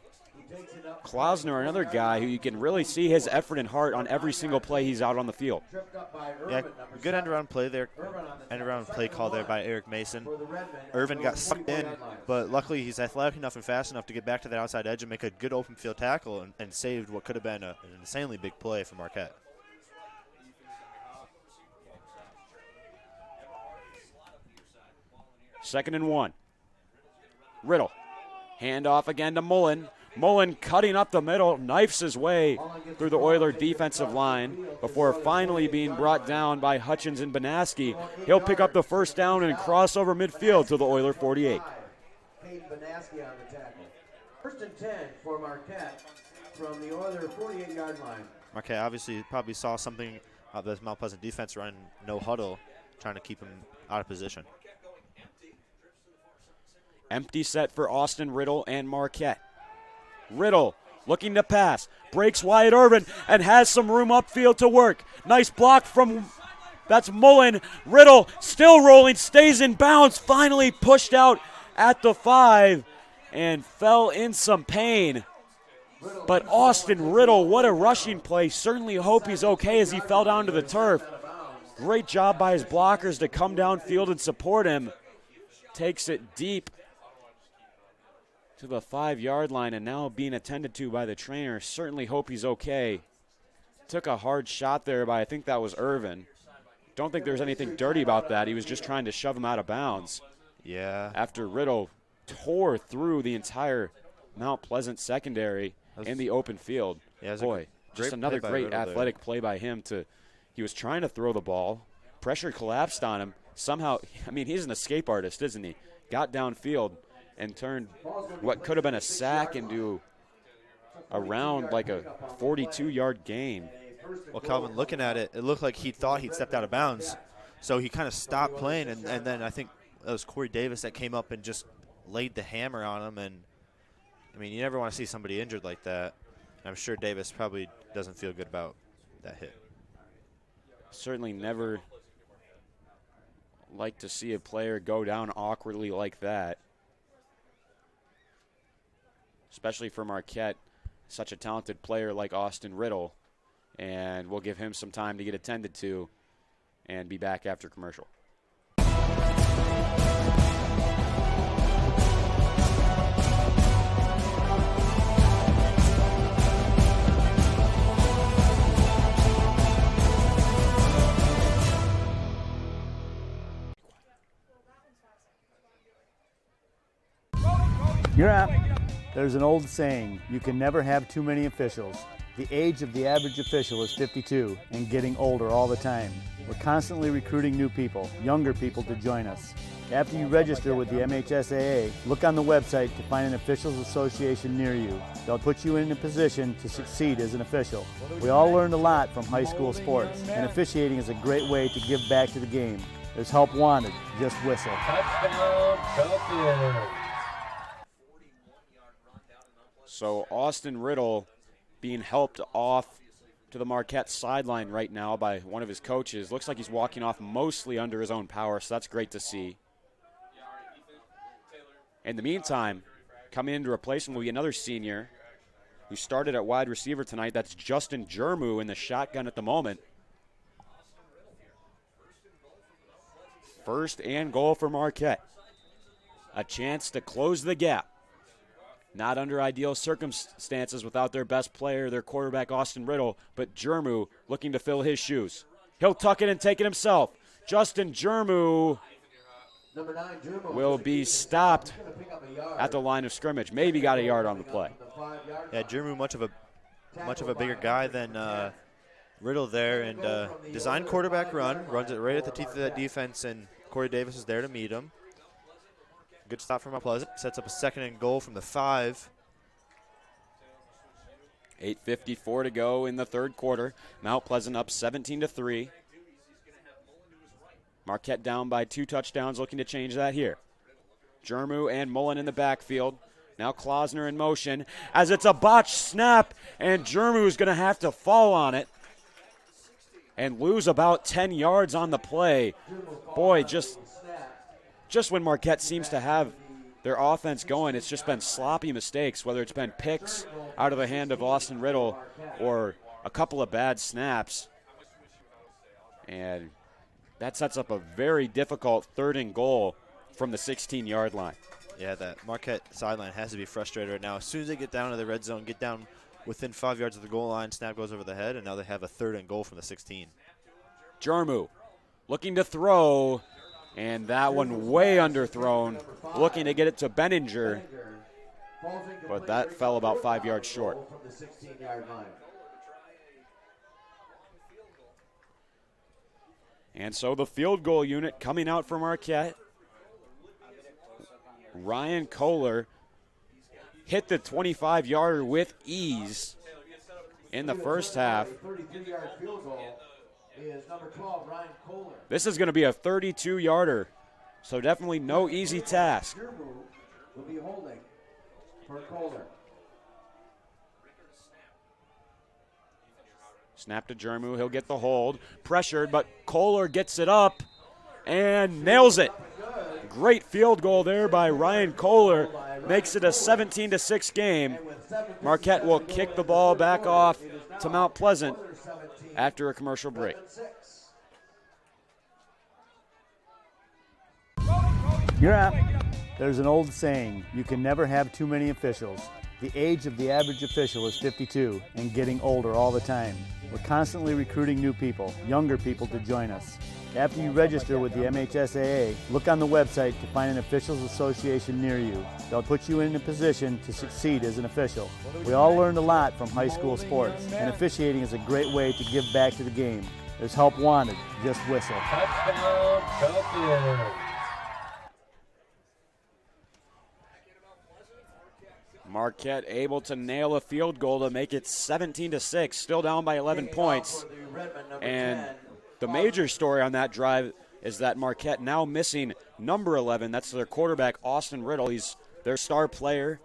Klausner, another guy who you can really see his effort and heart on every single play he's out on the field. Yeah, good end-around play there. End-around play call there by Eric Mason. Irvin got sucked in, but luckily he's athletic enough and fast enough to get back to that outside edge and make a good open field tackle and saved what could have been an insanely big play for Marquette. Second and 1. Riddle. Hand off again to Mullen. Mullen cutting up the middle, knifes his way through the Oiler defensive line before finally being brought down by Hutchins and Banaski. He'll pick up the first down and cross over midfield to the Oiler 48. Banaski on the tackle. First and 10 for Marquette from the Oiler 48-yard line. Marquette obviously probably saw something of this Mount Pleasant defense running no huddle, trying to keep him out of position. Empty set for Austin Riddle and Marquette. Riddle looking to pass, breaks Wyatt Irvin, and has some room upfield to work. Nice block that's Mullen. Riddle still rolling, stays in bounds, finally pushed out at the 5 and fell in some pain. But Austin Riddle, what a rushing play. Certainly hope he's okay as he fell down to the turf. Great job by his blockers to come downfield and support him. Takes it deep to the 5-yard line and now being attended to by the trainer. Certainly hope he's okay. Took a hard shot there by, I think that was Irvin. Don't think there's anything dirty about that. He was just trying to shove him out of bounds. Yeah. After Riddle tore through the entire Mount Pleasant secondary in the open field. Yeah, boy, just another great athletic play by him. He was trying to throw the ball. Pressure collapsed on him. Somehow, I mean, he's an escape artist, isn't he? Got downfield and turned what could have been a sack into around like a 42-yard gain. Well, Calvin, looking at it, it looked like he thought he'd stepped out of bounds. So he kind of stopped playing, and then I think it was Corey Davis that came up and just laid the hammer on him. And, I mean, you never want to see somebody injured like that. I'm sure Davis probably doesn't feel good about that hit. Certainly never like to see a player go down awkwardly like that, especially for Marquette, such a talented player like Austin Riddle. And we'll give him some time to get attended to and be back after commercial. You're up. There's an old saying, you can never have too many officials. The age of the average official is 52 and getting older all the time. We're constantly recruiting new people, younger people to join us. After you register with the MHSAA, look on the website to find an officials association near you. They'll put you in a position to succeed as an official. We all learned a lot from high school sports, and officiating is a great way to give back to the game. There's help wanted, just whistle. Touchdown, Cofield. So Austin Riddle being helped off to the Marquette sideline right now by one of his coaches. Looks like he's walking off mostly under his own power, so that's great to see. In the meantime, coming in to replace him will be another senior who started at wide receiver tonight. That's Justin Jermu in the shotgun at the moment. First and goal for Marquette. A chance to close the gap. Not under ideal circumstances without their best player, their quarterback, Austin Riddle, but Jermu looking to fill his shoes. He'll tuck it and take it himself. Justin Jermu will be stopped at the line of scrimmage. Maybe got a yard on the play. Yeah, Jermu much of a bigger guy than Riddle there, and designed quarterback run, runs it right at the teeth of that defense, and Corey Davis is there to meet him. Good stop from Mount Pleasant. Sets up a second and goal from the 5. 8:54 to go in the third quarter. Mount Pleasant up 17-3. Marquette down by 2 touchdowns, looking to change that here. Jermu and Mullen in the backfield. Now Klausner in motion as it's a botched snap, and Jermu is going to have to fall on it and lose about 10 yards on the play. Boy, just when Marquette seems to have their offense going, it's just been sloppy mistakes, whether it's been picks out of the hand of Austin Riddle or a couple of bad snaps. And that sets up a very difficult third and goal from the 16-yard line. Yeah, that Marquette sideline has to be frustrated right now. As soon as they get down to the red zone, get down within 5 yards of the goal line, snap goes over the head, and now they have a third and goal from the 16. Jermu looking to throw. And that one way underthrown, looking to get it to Benninger, but that fell about 5 yards short. And so the field goal unit coming out for Marquette. Ryan Kohler hit the 25-yarder with ease in the first half. This is going to be a 32-yarder, so definitely no easy task. Will be holding for Kohler. Snap to Jermu. He'll get the hold. Pressured, but Kohler gets it up and nails it. Great field goal there by Ryan Kohler. Makes it a 17-6 game. Marquette will kick the ball back off to Mount Pleasant after a commercial break. You're up. There's an old saying, you can never have too many officials. The age of the average official is 52 and getting older all the time. We're constantly recruiting new people, younger people to join us. After you register with the MHSAA, look on the website to find an officials association near you. They'll put you in a position to succeed as an official. We all learned a lot from high school sports, and officiating is a great way to give back to the game. There's help wanted, just whistle. Touchdown, Cofield. Marquette able to nail a field goal to make it 17-6, still down by 11 points. And the major story on that drive is that Marquette now missing number 11. That's their quarterback, Austin Riddle. He's their star player,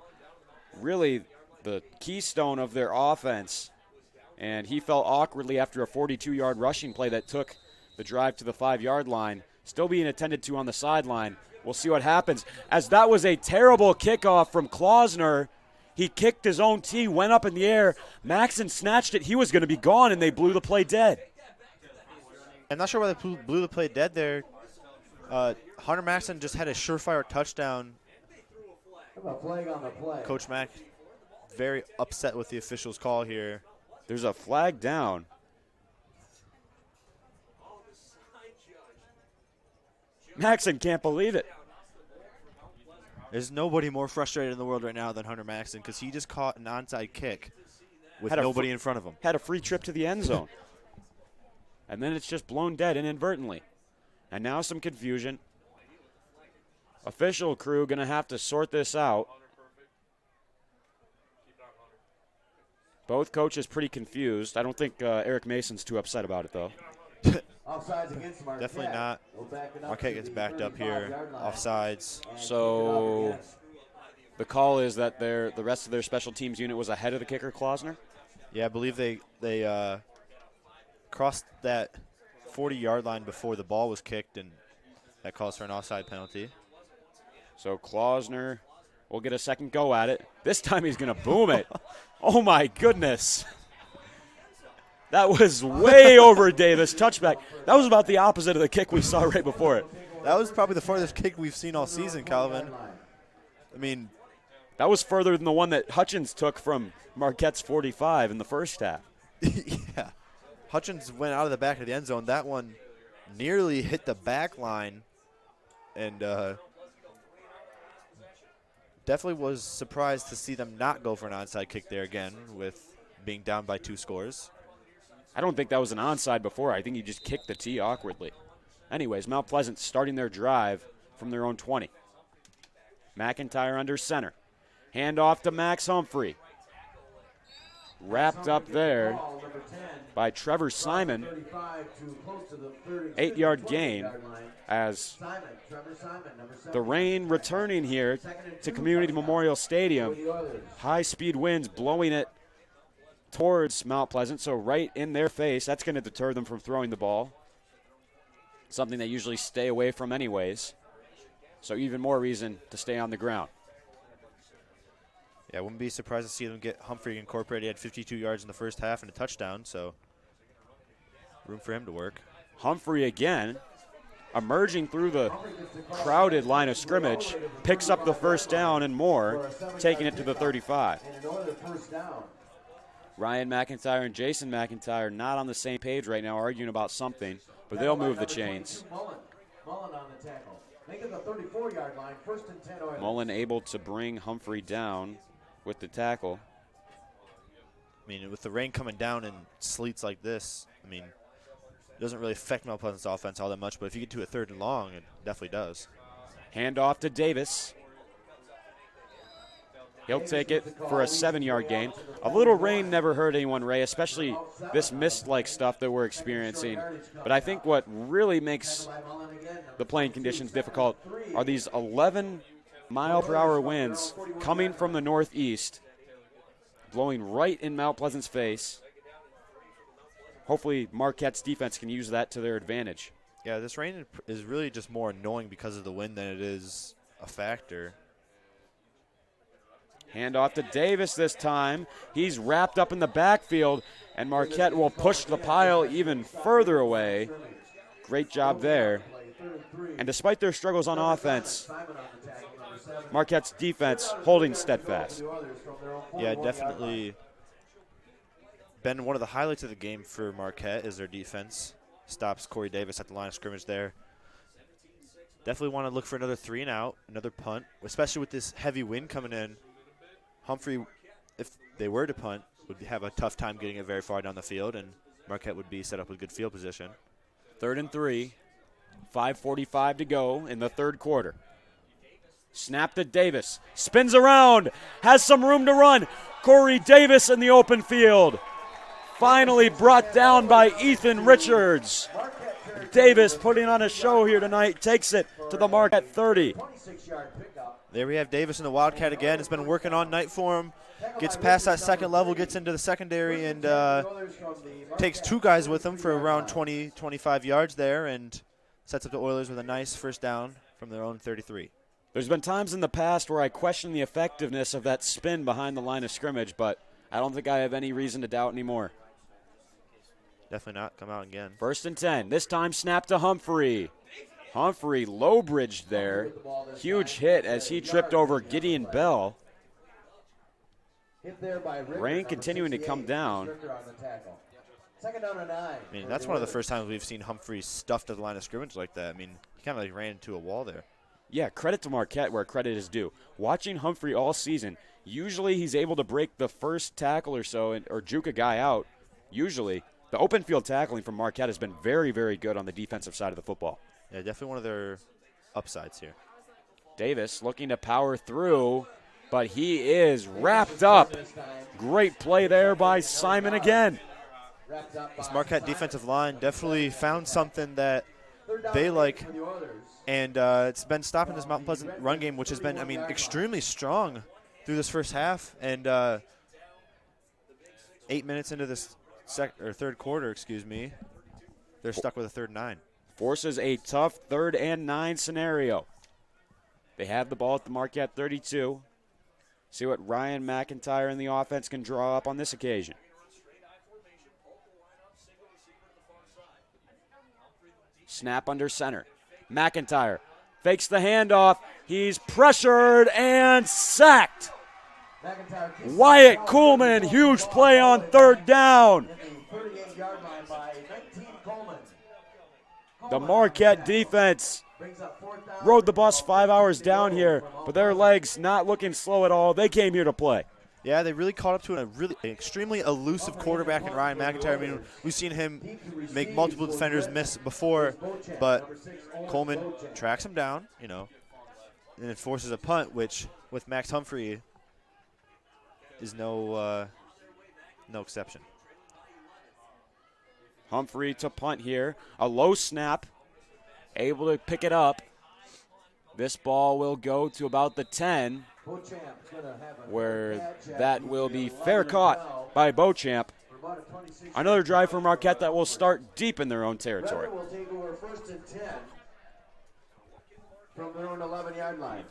really the keystone of their offense. And he fell awkwardly after a 42-yard rushing play that took the drive to the 5-yard line. Still being attended to on the sideline. We'll see what happens. As that was a terrible kickoff from Klausner. He kicked his own tee, went up in the air. Maxson snatched it. He was going to be gone, and they blew the play dead. I'm not sure why they blew the play dead there. Hunter Maxson just had a surefire touchdown. Coach Mack very upset with the officials' call here. There's a flag down. Maxson can't believe it. There's nobody more frustrated in the world right now than Hunter Maxson because he just caught an onside kick with nobody in front of him. Had a free trip to the end zone. And then it's just blown dead inadvertently. And now some confusion. Official crew going to have to sort this out. Both coaches pretty confused. I don't think Eric Mason's too upset about it, though. Definitely not. Marquette gets backed up here. Offsides. So the call is that the rest of their special teams unit was ahead of the kicker, Klausner? Yeah, I believe they crossed that 40-yard line before the ball was kicked, and that calls for an offside penalty. So Klausner will get a second go at it. This time he's going to boom it. Oh, my goodness. That was way over Davis. Touchback. That was about the opposite of the kick we saw right before it. That was probably the farthest kick we've seen all season, Calvin. I mean, that was further than the one that Hutchins took from Marquette's 45 in the first half. Yeah. Hutchins went out of the back of the end zone. That one nearly hit the back line, and definitely was surprised to see them not go for an onside kick there again with being down by 2 scores. I don't think that was an onside before. I think he just kicked the tee awkwardly. Anyways, Mount Pleasant starting their drive from their own 20. McIntyre under center. Hand off to Max Humphrey. Wrapped up there by Trevor Simon. 8-yard gain as the rain returning here to Community Memorial Stadium. High-speed winds blowing it towards Mount Pleasant, so right in their face. That's going to deter them from throwing the ball, something they usually stay away from anyways. So even more reason to stay on the ground. Yeah, I wouldn't be surprised to see them get Humphrey incorporated. He had 52 yards in the first half and a touchdown, so room for him to work. Humphrey again, emerging through the crowded line of scrimmage, picks up the first down and more, taking it to the 35. Ryan McIntyre and Jason McIntyre not on the same page right now, arguing about something, but they'll move the chains. Mullen able to bring Humphrey down with the tackle. I mean, with the rain coming down and sleets like this, I mean, it doesn't really affect Mount Pleasant's offense all that much, but if you get to a 3rd and long, it definitely does. Hand off to Davis. He'll take it for a 7-yard gain. A little rain never hurt anyone, Ray, especially this mist-like stuff that we're experiencing. But I think what really makes the playing conditions difficult are these 11-mile-per-hour winds coming from the northeast, blowing right in Mount Pleasant's face. Hopefully Marquette's defense can use that to their advantage. Yeah, this rain is really just more annoying because of the wind than it is a factor. Hand off to Davis this time. He's wrapped up in the backfield, and Marquette will push the pile even further away. Great job there. And despite their struggles on offense, Marquette's defense holding steadfast. Yeah, definitely been one of the highlights of the game for Marquette is their defense. Stops Corey Davis at the line of scrimmage there. Definitely want to look for another 3-and-out, another punt, especially with this heavy wind coming in. Humphrey, if they were to punt, would have a tough time getting it very far down the field, and Marquette would be set up with good field position. 3rd and 3, 5:45 to go in the 3rd quarter. Snap to Davis, spins around, has some room to run. Corey Davis in the open field. Finally brought down by Ethan Richards. Davis putting on a show here tonight, takes it to the Marquette 30. There we have Davis in the Wildcat again. Has been working on night for him. Gets past that second level, gets into the secondary, and takes two guys with him for around 20, 25 yards there, and sets up the Oilers with a nice first down from their own 33. There's been times in the past where I question the effectiveness of that spin behind the line of scrimmage, but I don't think I have any reason to doubt anymore. Definitely not. Come out again. 1st and 10. This time snap to Humphrey. Humphrey low bridged there. Huge hit as he tripped over Gideon Bell. Rain continuing to come down. I mean, that's one of the first times we've seen Humphrey stuffed at the line of scrimmage like that. I mean, he kind of like ran into a wall there. Yeah, credit to Marquette where credit is due. Watching Humphrey all season, usually he's able to break the first tackle or so or juke a guy out. Usually. The open field tackling from Marquette has been very, very good on the defensive side of the football. Yeah, definitely one of their upsides here. Davis looking to power through, but he is wrapped up. Great play there by Simon again. This Marquette defensive line definitely found something that they like, and it's been stopping this Mount Pleasant run game, which has been, I mean, extremely strong through this first half. And 8 minutes into this third quarter, they're stuck with a 3rd and 9. Forces a tough 3rd and 9 scenario. They have the ball at the Marquette 32. See what Ryan McIntyre and the offense can draw up on this occasion. Snap under center. McIntyre fakes the handoff. He's pressured and sacked. Wyatt Coolman, huge play on 3rd down. The Marquette defense rode the bus 5 hours down here, but their legs not looking slow at all. They came here to play. Yeah, they really caught up to an extremely elusive quarterback in Ryan McIntyre. I mean, we've seen him make multiple defenders miss before, but Coleman tracks him down, and it forces a punt, which with Max Humphrey is no exception. Humphrey to punt here. A low snap, able to pick it up. This ball will go to about the 10, where that will be fair caught by Beauchamp. Another drive for Marquette that will start deep in their own territory. Will take over 1st and 10 from their own 11-yard line.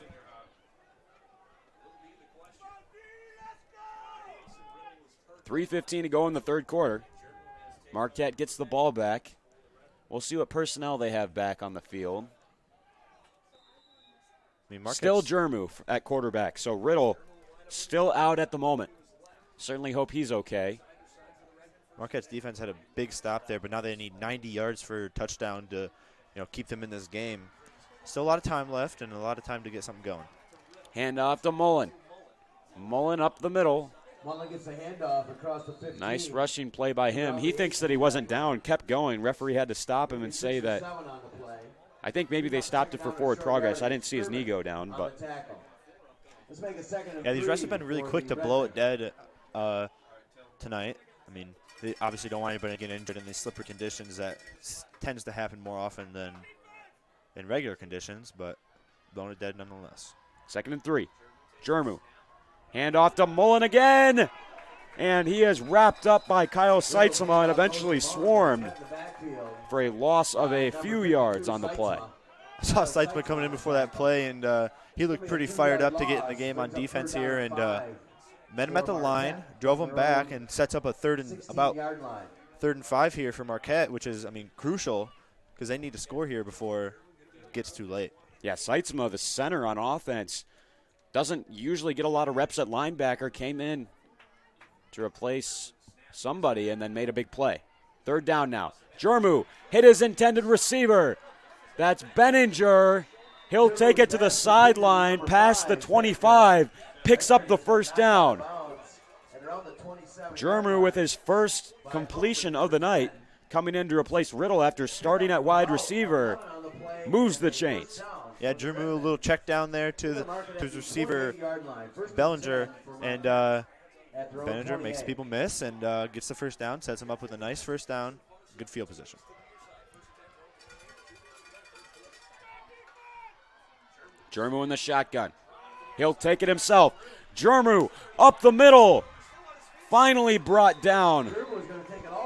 .3:15 to go in the 3rd quarter. Marquette gets the ball back. We'll see what personnel they have back on the field. Still Jermu at quarterback, so Riddle still out at the moment. Certainly hope he's okay. Marquette's defense had a big stop there, but now they need 90 yards for a touchdown to keep them in this game. Still a lot of time left and a lot of time to get something going. Hand off to Mullen. Mullen up the middle. Mullen gets a handoff across the 15. Nice rushing play by him. He thinks that he wasn't down, kept going. Referee had to stop him and say that. I think maybe they stopped it for forward progress. I didn't see his knee go down, but. Yeah, these refs have been really quick to blow it dead tonight. I mean, they obviously don't want anybody to get injured in these slippery conditions. That tends to happen more often than in regular conditions, but blown it dead nonetheless. 2nd and 3. Jermu. Hand off to Mullen again. And he is wrapped up by Kyle Seitzema and eventually swarmed for a loss of a few yards on the play. I saw Seitzema coming in before that play, and he looked pretty fired up to get in the game on defense here. And met him at the line, drove him back, and sets up a 3rd and 5 here for Marquette, which is, crucial because they need to score here before it gets too late. Yeah, Seitzema, the center on offense, doesn't usually get a lot of reps at linebacker, came in to replace somebody and then made a big play. 3rd down now. Jermu hit his intended receiver. That's Benninger. He'll take it to the sideline past the 25, picks up the 1st down. Jermu with his first completion of the night, coming in to replace Riddle after starting at wide receiver, moves the chains. Yeah, Jermu, a little check down there to his receiver, Bellinger, and Bellinger makes people miss and gets the 1st down, sets him up with a nice 1st down, good field position. Jermu in the shotgun. He'll take it himself. Jermu up the middle. Finally brought down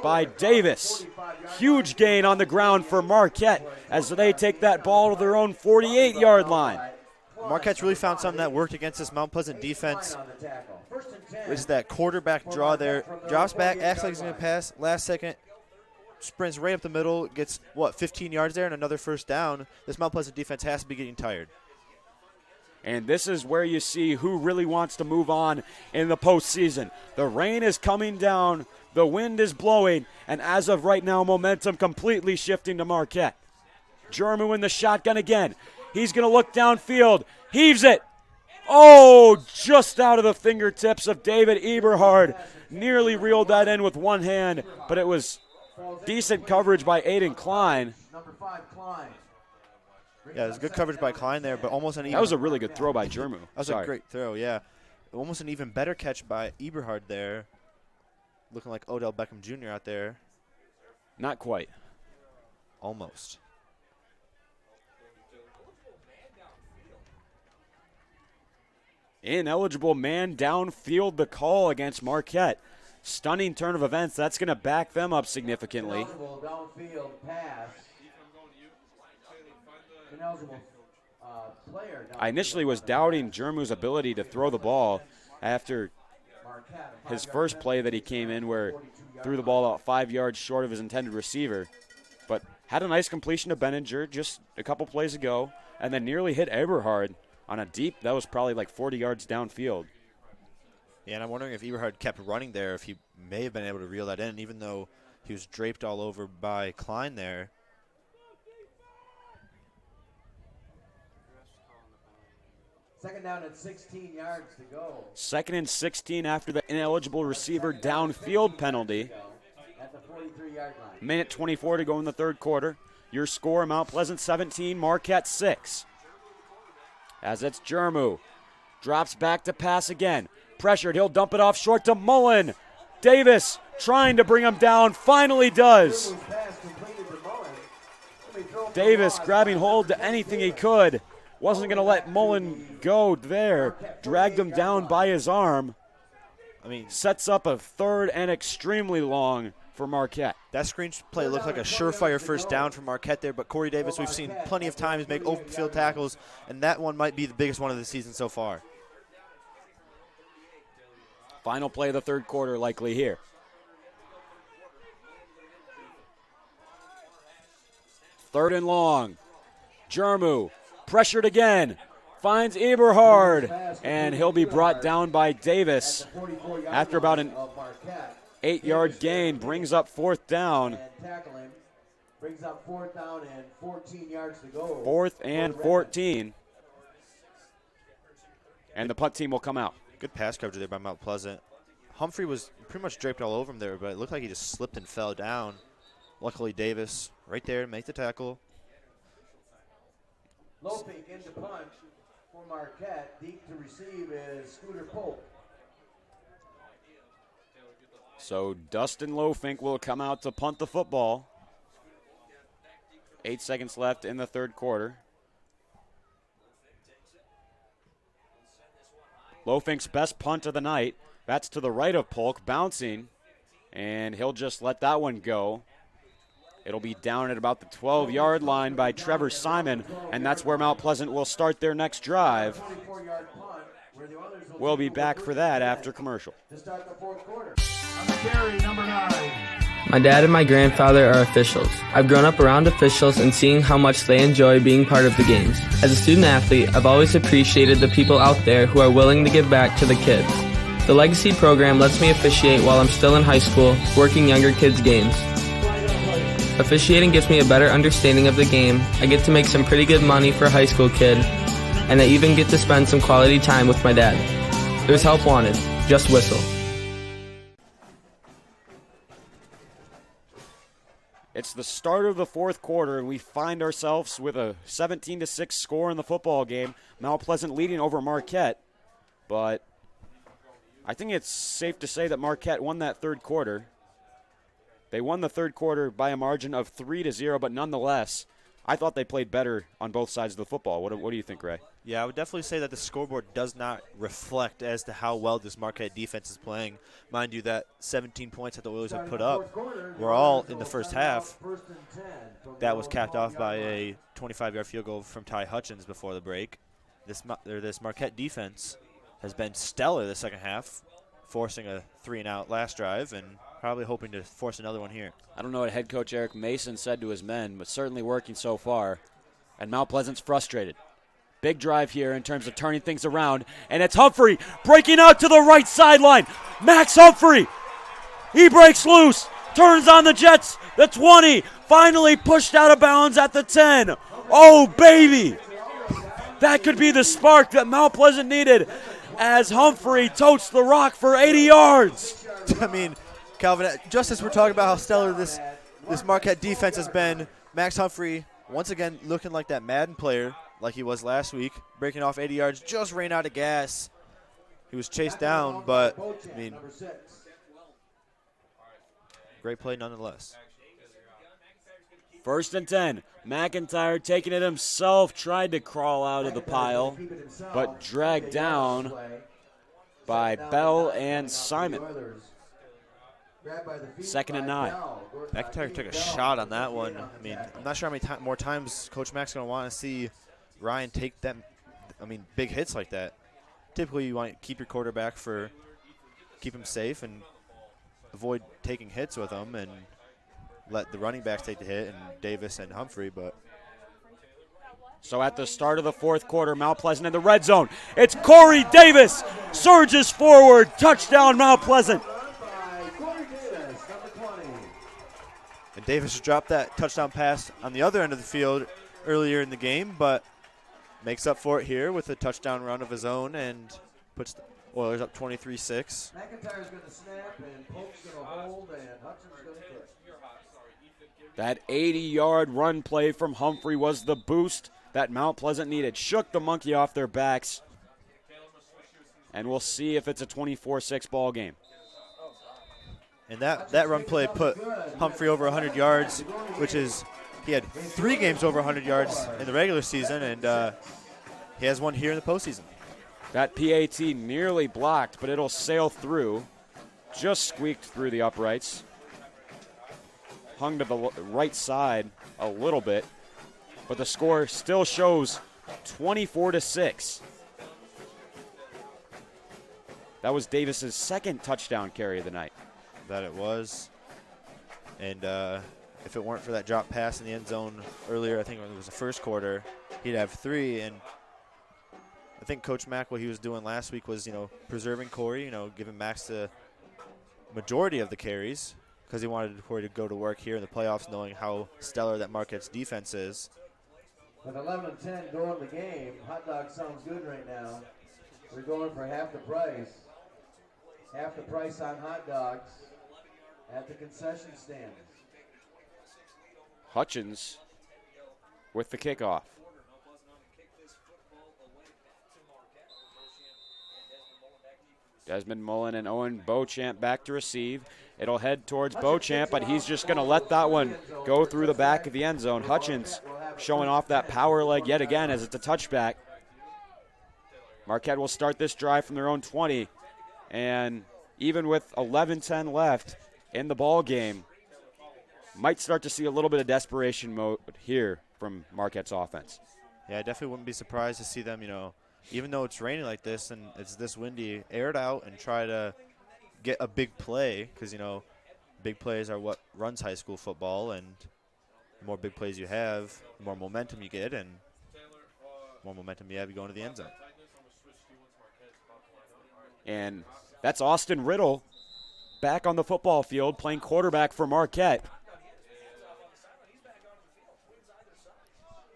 by Davis. Huge gain on the ground for Marquette as they take that ball to their own 48-yard line. Marquette's really found something that worked against this Mount Pleasant defense. Is that quarterback draw there. Drops back, acts like he's going to pass. Last second, sprints right up the middle, gets, 15 yards there and another first down. This Mount Pleasant defense has to be getting tired. And this is where you see who really wants to move on in the postseason. The rain is coming down, the wind is blowing, and as of right now, momentum completely shifting to Marquette. Jermu in the shotgun again. He's going to look downfield, heaves it. Oh, just out of the fingertips of David Eberhard. Nearly reeled that in with one hand, but it was decent coverage by Aiden Klein. Number 5, Klein. Yeah, it was good coverage by Klein there, but almost an even. That was a really good throw by Jermu. That was a great throw, yeah. Almost an even better catch by Eberhard there. Looking like Odell Beckham Jr. out there. Not quite. Almost. Ineligible man downfield, the call against Marquette. Stunning turn of events. That's going to back them up significantly. Ineligible downfield pass. I initially was doubting Jermu's ability to throw the ball after his first play that he came in where threw the ball out 5 yards short of his intended receiver. But had a nice completion to Benninger just a couple plays ago and then nearly hit Eberhard on a deep, that was probably like 40 yards downfield. Yeah, and I'm wondering if Eberhard kept running there, if he may have been able to reel that in, even though he was draped all over by Klein there. Second down at 16 yards to go. Second and 16 after the ineligible receiver downfield penalty. At the 43-yard line. Minute 24 to go in the third quarter. Your score, Mount Pleasant 17, Marquette 6. As it's Jermu. Drops back to pass again. Pressured, he'll dump it off short to Mullen. Davis trying to bring him down, finally does. Davis grabbing hold to anything he could. Wasn't going to let Mullen go there. Dragged him down by his arm. Sets up a third and extremely long for Marquette. That screen play looked like a surefire first down for Marquette there, but Corey Davis, we've seen plenty of times make open field tackles, and that one might be the biggest one of the season so far. Final play of the third quarter likely here. Third and long. Jermu pressured again. Finds Eberhard, and he'll be brought down by Davis after about an 8-yard gain. Brings up fourth down. Brings up fourth down and 14 yards to go. Fourth and 14. And the punt team will come out. Good pass coverage there by Mount Pleasant. Humphrey was pretty much draped all over him there, but it looked like he just slipped and fell down. Luckily, Davis right there to make the tackle. Loping into punt for Marquette. Deep to receive is Scooter Polk. So Dustin Lofink will come out to punt the football. 8 seconds left in the third quarter. Lofink's best punt of the night. That's to the right of Polk, bouncing, and he'll just let that one go. It'll be down at about the 12-yard line by Trevor Simon, and that's where Mount Pleasant will start their next drive. We'll be back for that after commercial. My dad and my grandfather are officials. I've grown up around officials and seeing how much they enjoy being part of the games. As a student athlete, I've always appreciated the people out there who are willing to give back to the kids. The Legacy program lets me officiate while I'm still in high school, working younger kids' games. Officiating gives me a better understanding of the game. I get to make some pretty good money for a high school kid, and I even get to spend some quality time with my dad. There's help wanted. Just whistle. It's the start of the fourth quarter, and we find ourselves with a 17-6 score in the football game. Mount Pleasant leading over Marquette, but I think it's safe to say that Marquette won that third quarter. They won the third quarter by a margin of 3-0, but nonetheless, I thought they played better on both sides of the football. What do you think, Ray? Yeah, I would definitely say that the scoreboard does not reflect as to how well this Marquette defense is playing. Mind you, that 17 points that the Oilers have put up were all in the first half. That was capped off by a 25-yard field goal from Ty Hutchins before the break. This Marquette defense has been stellar the second half, forcing a 3-and-out last drive and probably hoping to force another one here. I don't know what head coach Eric Mason said to his men, but certainly working so far. And Mount Pleasant's frustrated. Big drive here in terms of turning things around. And it's Humphrey breaking out to the right sideline. Max Humphrey. He breaks loose. Turns on the Jets. The 20. Finally pushed out of bounds at the 10. Oh, baby. That could be the spark that Mount Pleasant needed as Humphrey totes the rock for 80 yards. I mean, Calvin, just as we're talking about how stellar this Marquette defense has been, Max Humphrey once again looking like that Madden player like he was last week, breaking off 80 yards, just ran out of gas. He was chased down, but, I mean, great play nonetheless. 1st and 10. McIntyre taking it himself, tried to crawl out of the pile, but dragged down by Bell and Simon. 2nd and 9. McIntyre took a shot on that one. I mean, I'm not sure how many more times Coach Mack's going to want to see Ryan take them, big hits like that. Typically, you want to keep your quarterback keep him safe and avoid taking hits with him and let the running backs take the hit and Davis and Humphrey. But so at the start of the 4th quarter, Mount Pleasant in the red zone. It's Corey Davis, surges forward, touchdown Mount Pleasant. And Davis dropped that touchdown pass on the other end of the field earlier in the game, but makes up for it here with a touchdown run of his own and puts the Oilers up 23-6. McIntyre's going to snap, and Polk's going to hold, and Hudson's going to kick. That 80-yard run play from Humphrey was the boost that Mount Pleasant needed. Shook the monkey off their backs. And we'll see if it's a 24-6 ball game. And that run play put Humphrey over 100 yards, which is he had 3 games over 100 yards in the regular season, and he has one here in the postseason. That PAT nearly blocked, but it'll sail through. Just squeaked through the uprights. Hung to the right side a little bit, but the score still shows 24-6. That was Davis's 2nd touchdown carry of the night. That it was. And if it weren't for that drop pass in the end zone earlier, I think it was the 1st quarter, he'd have 3. And I think Coach Mack, what he was doing last week was, preserving Corey, giving Max the majority of the carries because he wanted Corey to go to work here in the playoffs knowing how stellar that Marquette's defense is. With 11-10 going the game, hot dog sounds good right now. We're going for half the price. Half the price on hot dogs at the concession stands. Hutchins with the kickoff. Desmond Mullen and Owen Beauchamp back to receive. It'll head towards Beauchamp, but he's just going to let that one go through the back of the end zone. Hutchins showing off that power leg yet again as it's a touchback. Marquette will start this drive from their own 20. And even with 11-10 left in the ball game, might start to see a little bit of desperation mode here from Marquette's offense. Yeah, I definitely wouldn't be surprised to see them, even though it's raining like this and it's this windy, air it out and try to get a big play because, big plays are what runs high school football, and the more big plays you have, the more momentum you get, and the more momentum you have, you go into the end zone. And that's Austin Riddle back on the football field playing quarterback for Marquette.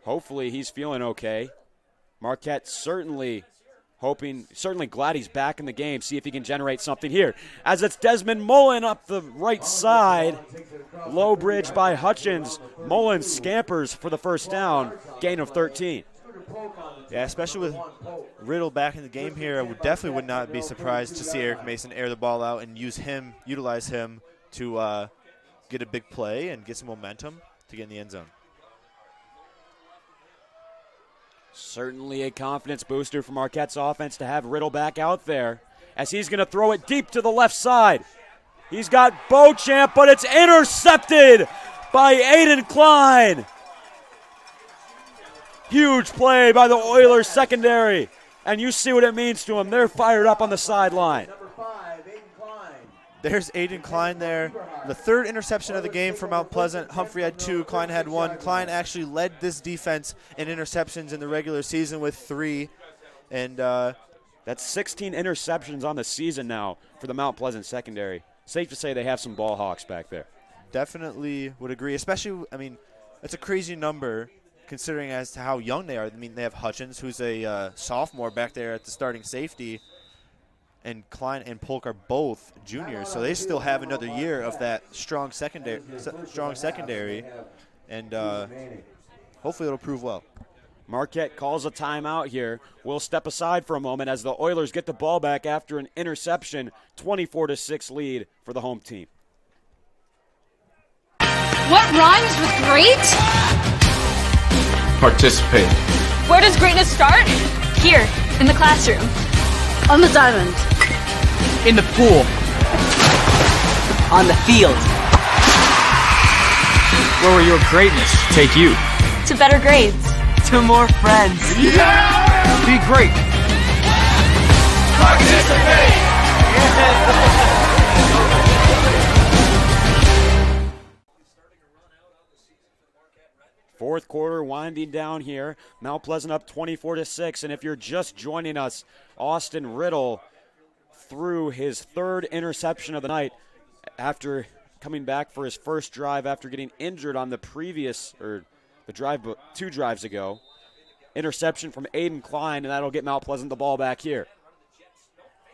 Hopefully he's feeling okay. Marquette certainly glad he's back in the game. See if he can generate something here. As it's Desmond Mullen up the right side. Low bridge by Hutchins. Mullen scampers for the first down. Gain of 13. Yeah, especially with Riddle back in the game here, I definitely would not be surprised to see Eric Mason air the ball out and utilize him to get a big play and get some momentum to get in the end zone. Certainly a confidence booster for Marquette's offense to have Riddle back out there as he's going to throw it deep to the left side. He's got Beauchamp, but it's intercepted by Aiden Klein. Huge play by the Oilers secondary, and you see what it means to them. They're fired up on the sideline. There's Aiden Klein there. The third interception of the game for Mount Pleasant. Humphrey had 2, Klein had 1. Klein actually led this defense in interceptions in the regular season with 3. And that's 16 interceptions on the season now for the Mount Pleasant secondary. Safe to say they have some ball hawks back there. Definitely would agree, especially, I mean, it's a crazy number considering as to how young they are. I mean, they have Hutchins, who's a sophomore back there at the starting safety, and Klein and Polk are both juniors, so they still have another year of that strong secondary, and hopefully it'll prove well. Marquette calls a timeout here. We'll step aside for a moment as the Oilers get the ball back after an interception. 24-6 lead for the home team. What rhymes with great? Participate. Where does greatness start? Here, in the classroom. On the diamond. In the pool. On the field. Where will your greatness take you? To better grades. To more friends. Yeah! Be great. Participate! Fourth quarter winding down here. Mount Pleasant up 24-6. And if you're just joining us, Austin Riddle threw his third interception of the night after coming back for his first drive after getting injured on the previous, or the drive 2 drives ago. Interception from Aiden Klein, and that'll get Mount Pleasant the ball back here.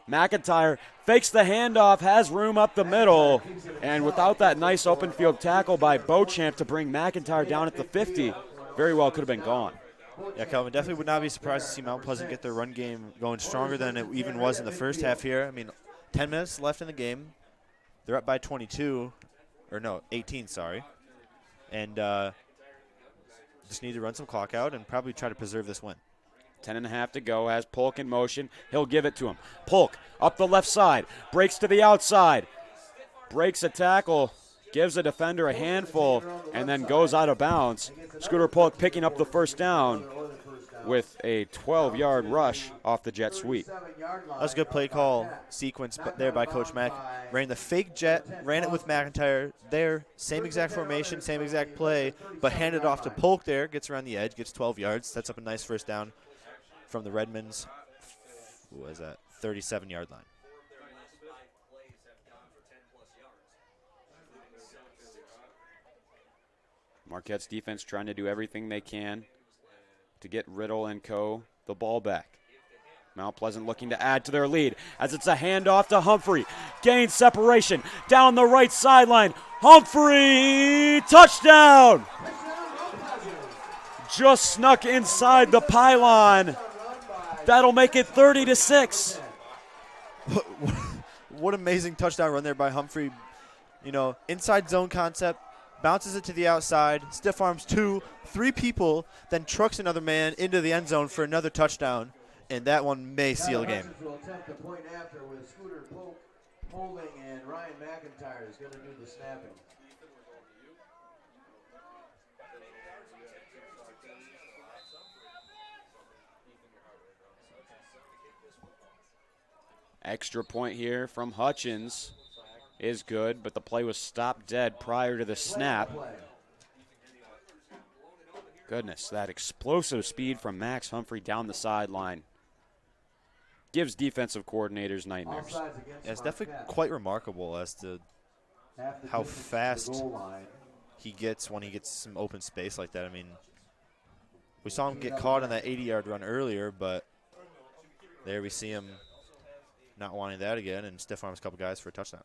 McIntyre fakes the handoff, has room up the middle, and without that nice open field tackle by Beauchamp to bring McIntyre down at the 50, very well could have been gone. Yeah, Calvin, definitely would not be surprised to see Mount Pleasant get their run game going stronger than it even was in the first half here. I mean, 10 minutes left in the game. They're up by 22, or no, 18, sorry. And just need to run some clock out and probably try to preserve this win. 10.5 to go, has Polk in motion. He'll give it to him. Polk up the left side, breaks to the outside, breaks a tackle, gives a defender a handful, and then goes out of bounds. Scooter Polk picking up the first down with a 12-yard rush off the jet sweep. That was a good play call sequence there by Coach Mack. Ran the fake jet, ran it with McIntyre there, same exact formation, same exact play, but handed off to Polk there, gets around the edge, gets 12 yards, sets up a nice first down from the Redmonds, what was that, 37-yard line. Marquette's defense trying to do everything they can to get Riddle and co. the ball back. Mount Pleasant looking to add to their lead as it's a handoff to Humphrey. Gains separation down the right sideline. Humphrey, touchdown! Just snuck inside the pylon. That'll make it 30-6. What amazing touchdown run there by Humphrey. You know, inside zone concept, bounces it to the outside, stiff arms 2, 3 people, then trucks another man into the end zone for another touchdown, and that one may seal the game. Will attempt the point after with Scooter Polk holding, and Ryan McIntyre is going to do the snapping. Extra point here from Hutchins is good, but the play was stopped dead prior to the snap. Goodness, that explosive speed from Max Humphrey down the sideline gives defensive coordinators nightmares. Yeah, it's definitely quite remarkable as to how fast he gets when he gets some open space like that. I mean, we saw him get caught on that 80-yard run earlier, but there we see him not wanting that again and stiff arms a couple guys for a touchdown.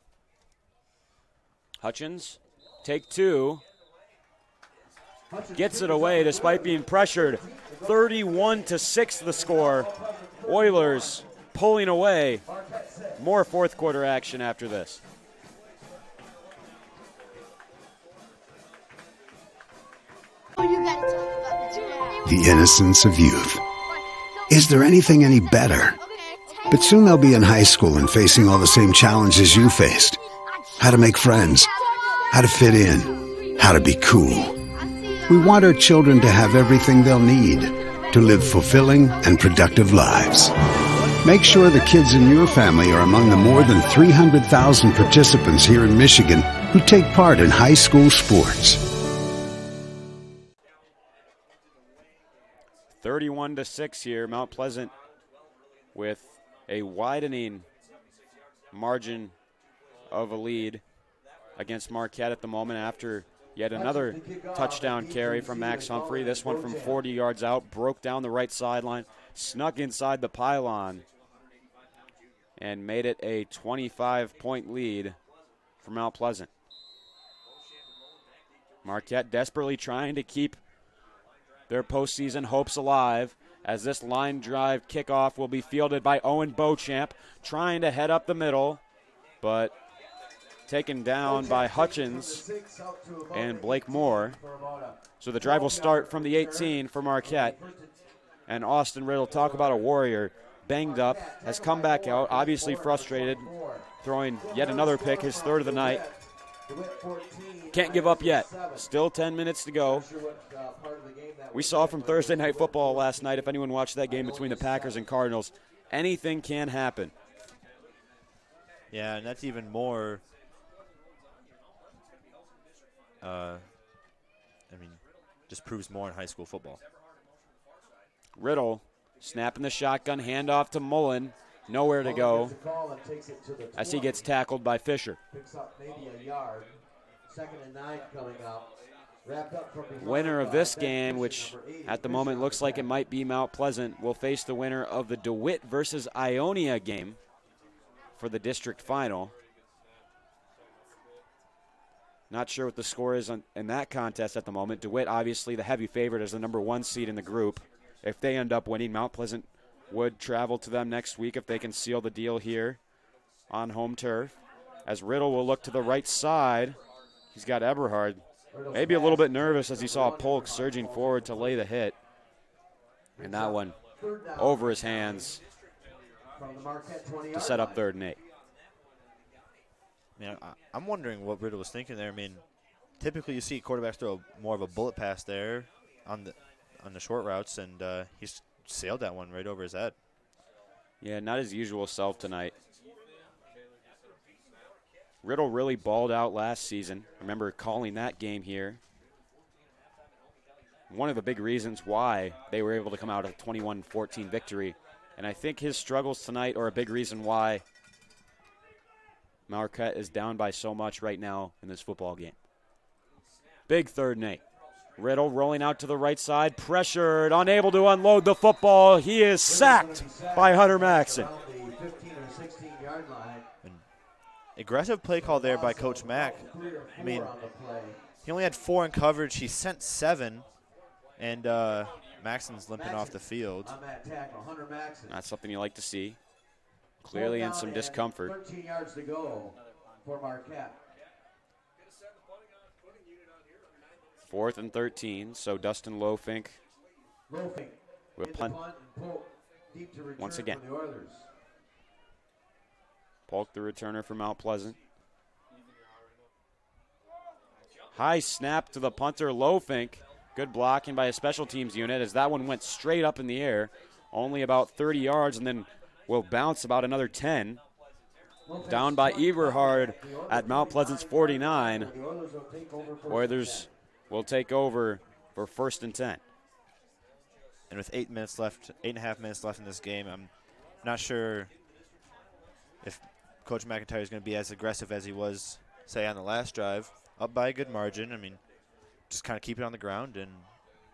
Hutchins, take 2. Gets it away despite being pressured. 31-6 the score. Oilers pulling away. More fourth quarter action after this. Oh, you gotta talk about that. the innocence of youth. Is there anything any better? But soon they'll be in high school and facing all the same challenges you faced. How to make friends, how to fit in, how to be cool. We want our children to have everything they'll need to live fulfilling and productive lives. Make sure the kids in your family are among the more than 300,000 participants here in Michigan who take part in high school sports. 31-6 here, Mount Pleasant with a widening margin of a lead against Marquette at the moment after yet another touchdown carry from Max Humphrey. This one from 40 yards out, broke down the right sideline, snuck inside the pylon, and made it a 25-point lead for Mount Pleasant. Marquette desperately trying to keep their postseason hopes alive as this line drive kickoff will be fielded by Owen Beauchamp, trying to head up the middle, but taken down by Hutchins and Blake Moore. So the drive will start from the 18 for Marquette. And Austin Riddle, talk about a warrior, banged up, has come back out, obviously frustrated, throwing yet another pick, his third of the night. Can't give up yet. Still 10 minutes to go. We saw from Thursday Night Football last night, if anyone watched that game between the Packers and Cardinals, anything can happen. Yeah, and that's even more, just proves more in high school football. Riddle snapping the shotgun, handoff to Mullen. Nowhere to go as he gets tackled by Fisher. Picks up maybe a yard. 2nd and 9 coming up. Winner of this game, which at the moment looks like it might be Mount Pleasant, will face the winner of the DeWitt versus Ionia game for the district final. Not sure what the score is in that contest at the moment. DeWitt, obviously the heavy favorite as the number 1 seed in the group. If they end up winning, Mount Pleasant would travel to them next week if they can seal the deal here on home turf. As Riddle will look to the right side. He's got Eberhard. Maybe a little bit nervous as he saw Polk surging forward to lay the hit. And that one over his hands to set up 3rd and 8. I'm wondering what Riddle was thinking there. Typically you see quarterbacks throw more of a bullet pass there on the short routes, and he's sailed that one right over his head. Yeah, not his usual self tonight. Riddle really balled out last season. I remember calling that game here. One of the big reasons why they were able to come out with a 21-14 victory. And I think his struggles tonight are a big reason why Marquette is down by so much right now in this football game. Big 3rd and 8. Riddle rolling out to the right side, pressured, unable to unload the football. He is sacked by Hunter Maxson. Aggressive play call there by Coach Mack. He only had 4 in coverage. He sent 7, and Maxson's limping off the field. Not something you like to see. Clearly in some discomfort. 13 yards to go for Marquette. 4th and 13, so Dustin Lofink will punt once again. Polk, the returner for Mount Pleasant. High snap to the punter, Lofink. Good blocking by a special teams unit as that one went straight up in the air, only about 30 yards, and then will bounce about another 10. Down by Eberhard at Mount Pleasant's 49. Oilers will take over for 1st and 10. And with 8.5 minutes left in this game, I'm not sure if Coach McIntyre is going to be as aggressive as he was, say, on the last drive. Up by a good margin. Just kind of keep it on the ground and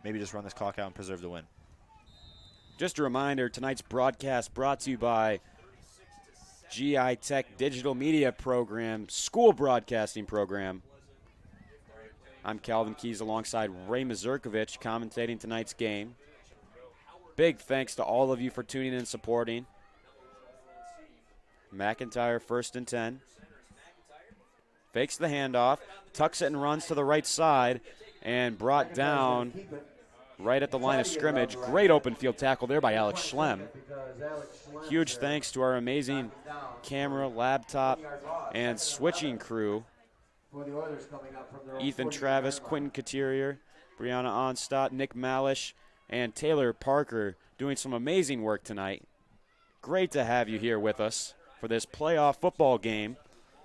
maybe just run this clock out and preserve the win. Just a reminder, tonight's broadcast brought to you by GI Tech Digital Media Program, School Broadcasting Program. I'm Calvin Keys alongside Ray Mazurkovich commentating tonight's game. Big thanks to all of you for tuning in and supporting. McIntyre 1st and 10. Fakes the handoff, tucks it and runs to the right side, and brought down right at the line of scrimmage. Great open field tackle there by Alex Schlem. Huge thanks to our amazing camera, laptop, and switching crew. Ethan Travis, Quentin Couturier, Brianna Onstott, Nick Malish, and Taylor Parker doing some amazing work tonight. Great to have you here with us for this playoff football game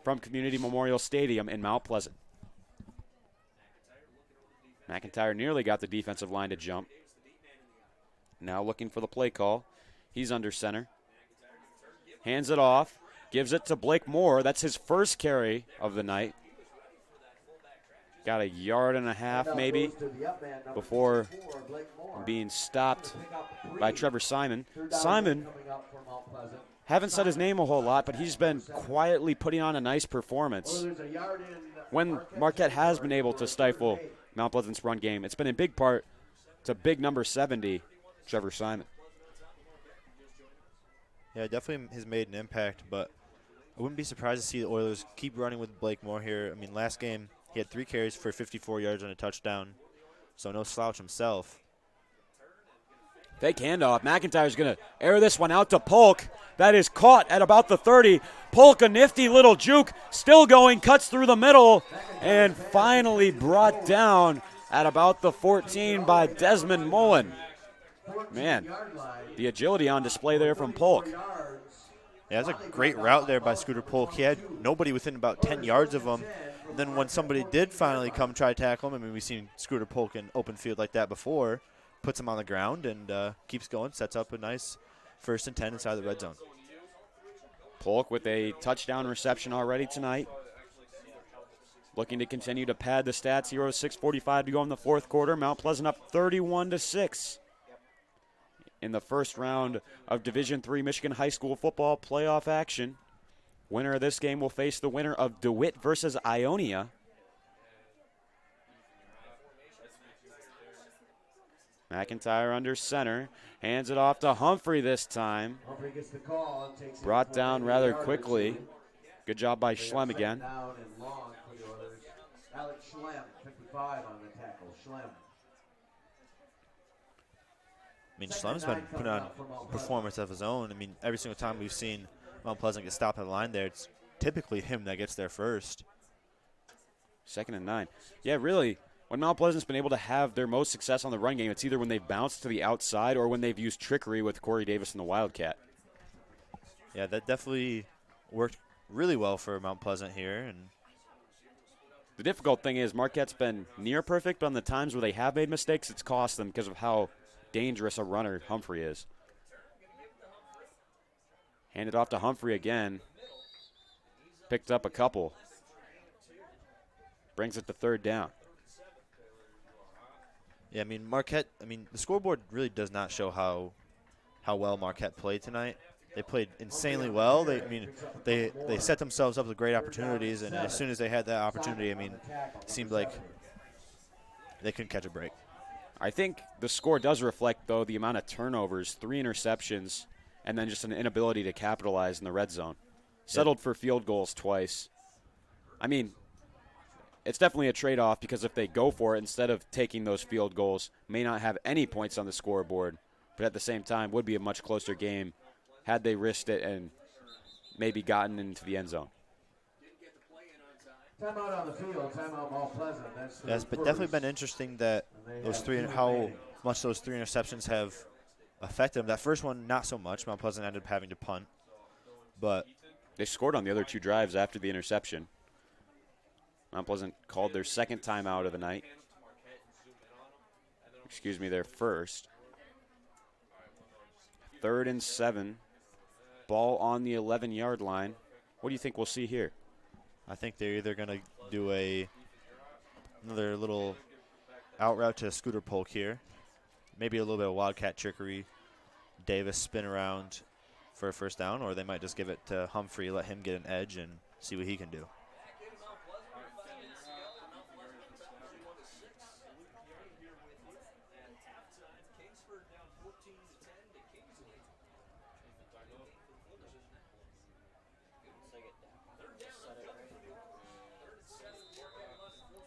from Community Memorial Stadium in Mount Pleasant. McIntyre nearly got the defensive line to jump. Now looking for the play call. He's under center. Hands it off. Gives it to Blake Moore. That's his first carry of the night. Got a yard and a half maybe before being stopped by Trevor Simon. Simon, haven't said his name a whole lot, but he's been quietly putting on a nice performance. When Marquette has been able to stifle Mount Pleasant's run game, it's been in big part to big number 70, Trevor Simon. Yeah, definitely has made an impact, but I wouldn't be surprised to see the Oilers keep running with Blake Moore here. I mean, last game he had 3 carries for 54 yards and a touchdown, so no slouch himself. Fake handoff. McIntyre's going to air this one out to Polk. That is caught at about the 30. Polk, a nifty little juke, still going, cuts through the middle, and finally brought down at about the 14 by Desmond Mullen. Man, the agility on display there from Polk. Yeah, that's a great route there by Scooter Polk. He had nobody within about 10 yards of him. And then when somebody did finally come try to tackle him, I mean, we've seen Scooter Polk in open field like that before, puts him on the ground and keeps going, sets up a nice 1st and 10 inside the red zone. Polk with a touchdown reception already tonight. Looking to continue to pad the stats. 6:45 to go in the 4th quarter. Mount Pleasant up 31-6 in the first round of Division III Michigan High School football playoff action. Winner of this game will face the winner of DeWitt versus Ionia. McIntyre under center. Hands it off to Humphrey this time. Humphrey gets the call and takes Brought down rather quickly. Good job by Schlem again. Down and long for the Oilers. Alex Schlem, 55 on the tackle. Schlem. I mean, Schlem's been putting on performance of his own. I mean, every single time we've seen Mount Pleasant get stopped at the line there, it's typically him that gets there first. 2nd and 9. Yeah, really, when Mount Pleasant's been able to have their most success on the run game, it's either when they've bounced to the outside or when they've used trickery with Corey Davis and the Wildcat. Yeah, that definitely worked really well for Mount Pleasant here. And the difficult thing is Marquette's been near perfect, but on the times where they have made mistakes, it's cost them because of how dangerous a runner Humphrey is. Handed off to Humphrey again. Picked up a couple. Brings it to 3rd down. Yeah, I mean, Marquette, the scoreboard really does not show how well Marquette played tonight. They played insanely well. They set themselves up with great opportunities, and as soon as they had that opportunity, it seemed like they couldn't catch a break. I think the score does reflect, though, the amount of turnovers, 3 interceptions, and then just an inability to capitalize in the red zone. Settled for field goals twice. I mean, it's definitely a trade-off because if they go for it instead of taking those field goals, may not have any points on the scoreboard, but at the same time would be a much closer game had they risked it and maybe gotten into the end zone. Timeout on the field, timeout Mount Pleasant. Yes, but definitely been interesting that how much those 3 interceptions have affected them. That first one, not so much. Mount Pleasant ended up having to punt, but they scored on the other 2 drives after the interception. Mount Pleasant called their 2nd timeout of the night. Excuse me, their first. 3rd and 7. Ball on the 11-yard line. What do you think we'll see here? I think they're either going to do another little out route to Scooter Polk here. Maybe a little bit of Wildcat trickery. Davis spin around for a 1st down, or they might just give it to Humphrey, let him get an edge and see what he can do.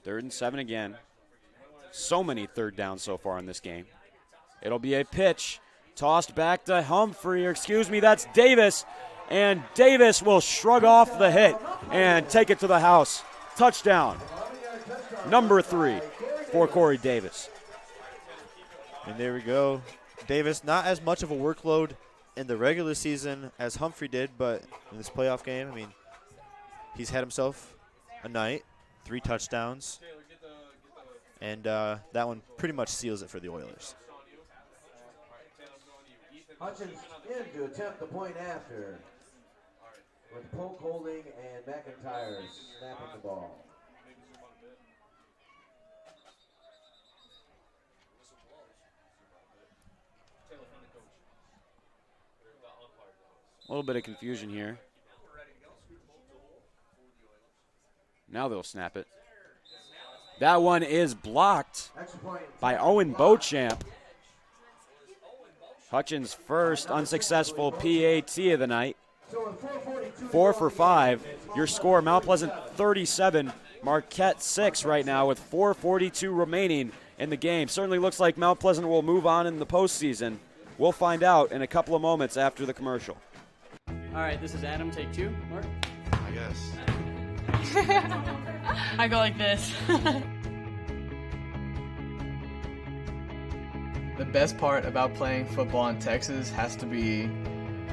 Third and 7 again. so many third downs so far in this game. It'll be a pitch tossed back to Humphrey, or excuse me, that's Davis. And Davis will shrug off the hit and take it to the house. Touchdown. Number 3 for Corey Davis. And there we go. Davis, not as much of a workload in the regular season as Humphrey did, but in this playoff game, I mean, he's had himself a night, 3 touchdowns, and that one pretty much seals it for the Oilers. Hutchins in to attempt the point after, with Polk holding and McIntyre snapping the ball. A little bit of confusion here. Now they'll snap it. That one is blocked by Owen Beauchamp. Hutchins' first unsuccessful PAT of the night. 4 for 5. Your score, Mount Pleasant 37, Marquette 6 right now with 4:42 remaining in the game. Certainly looks like Mount Pleasant will move on in the postseason. We'll find out in a couple of moments after the commercial. All right, this is Adam. Take 2. Mark? I guess. I go like this. The best part about playing football in Texas has to be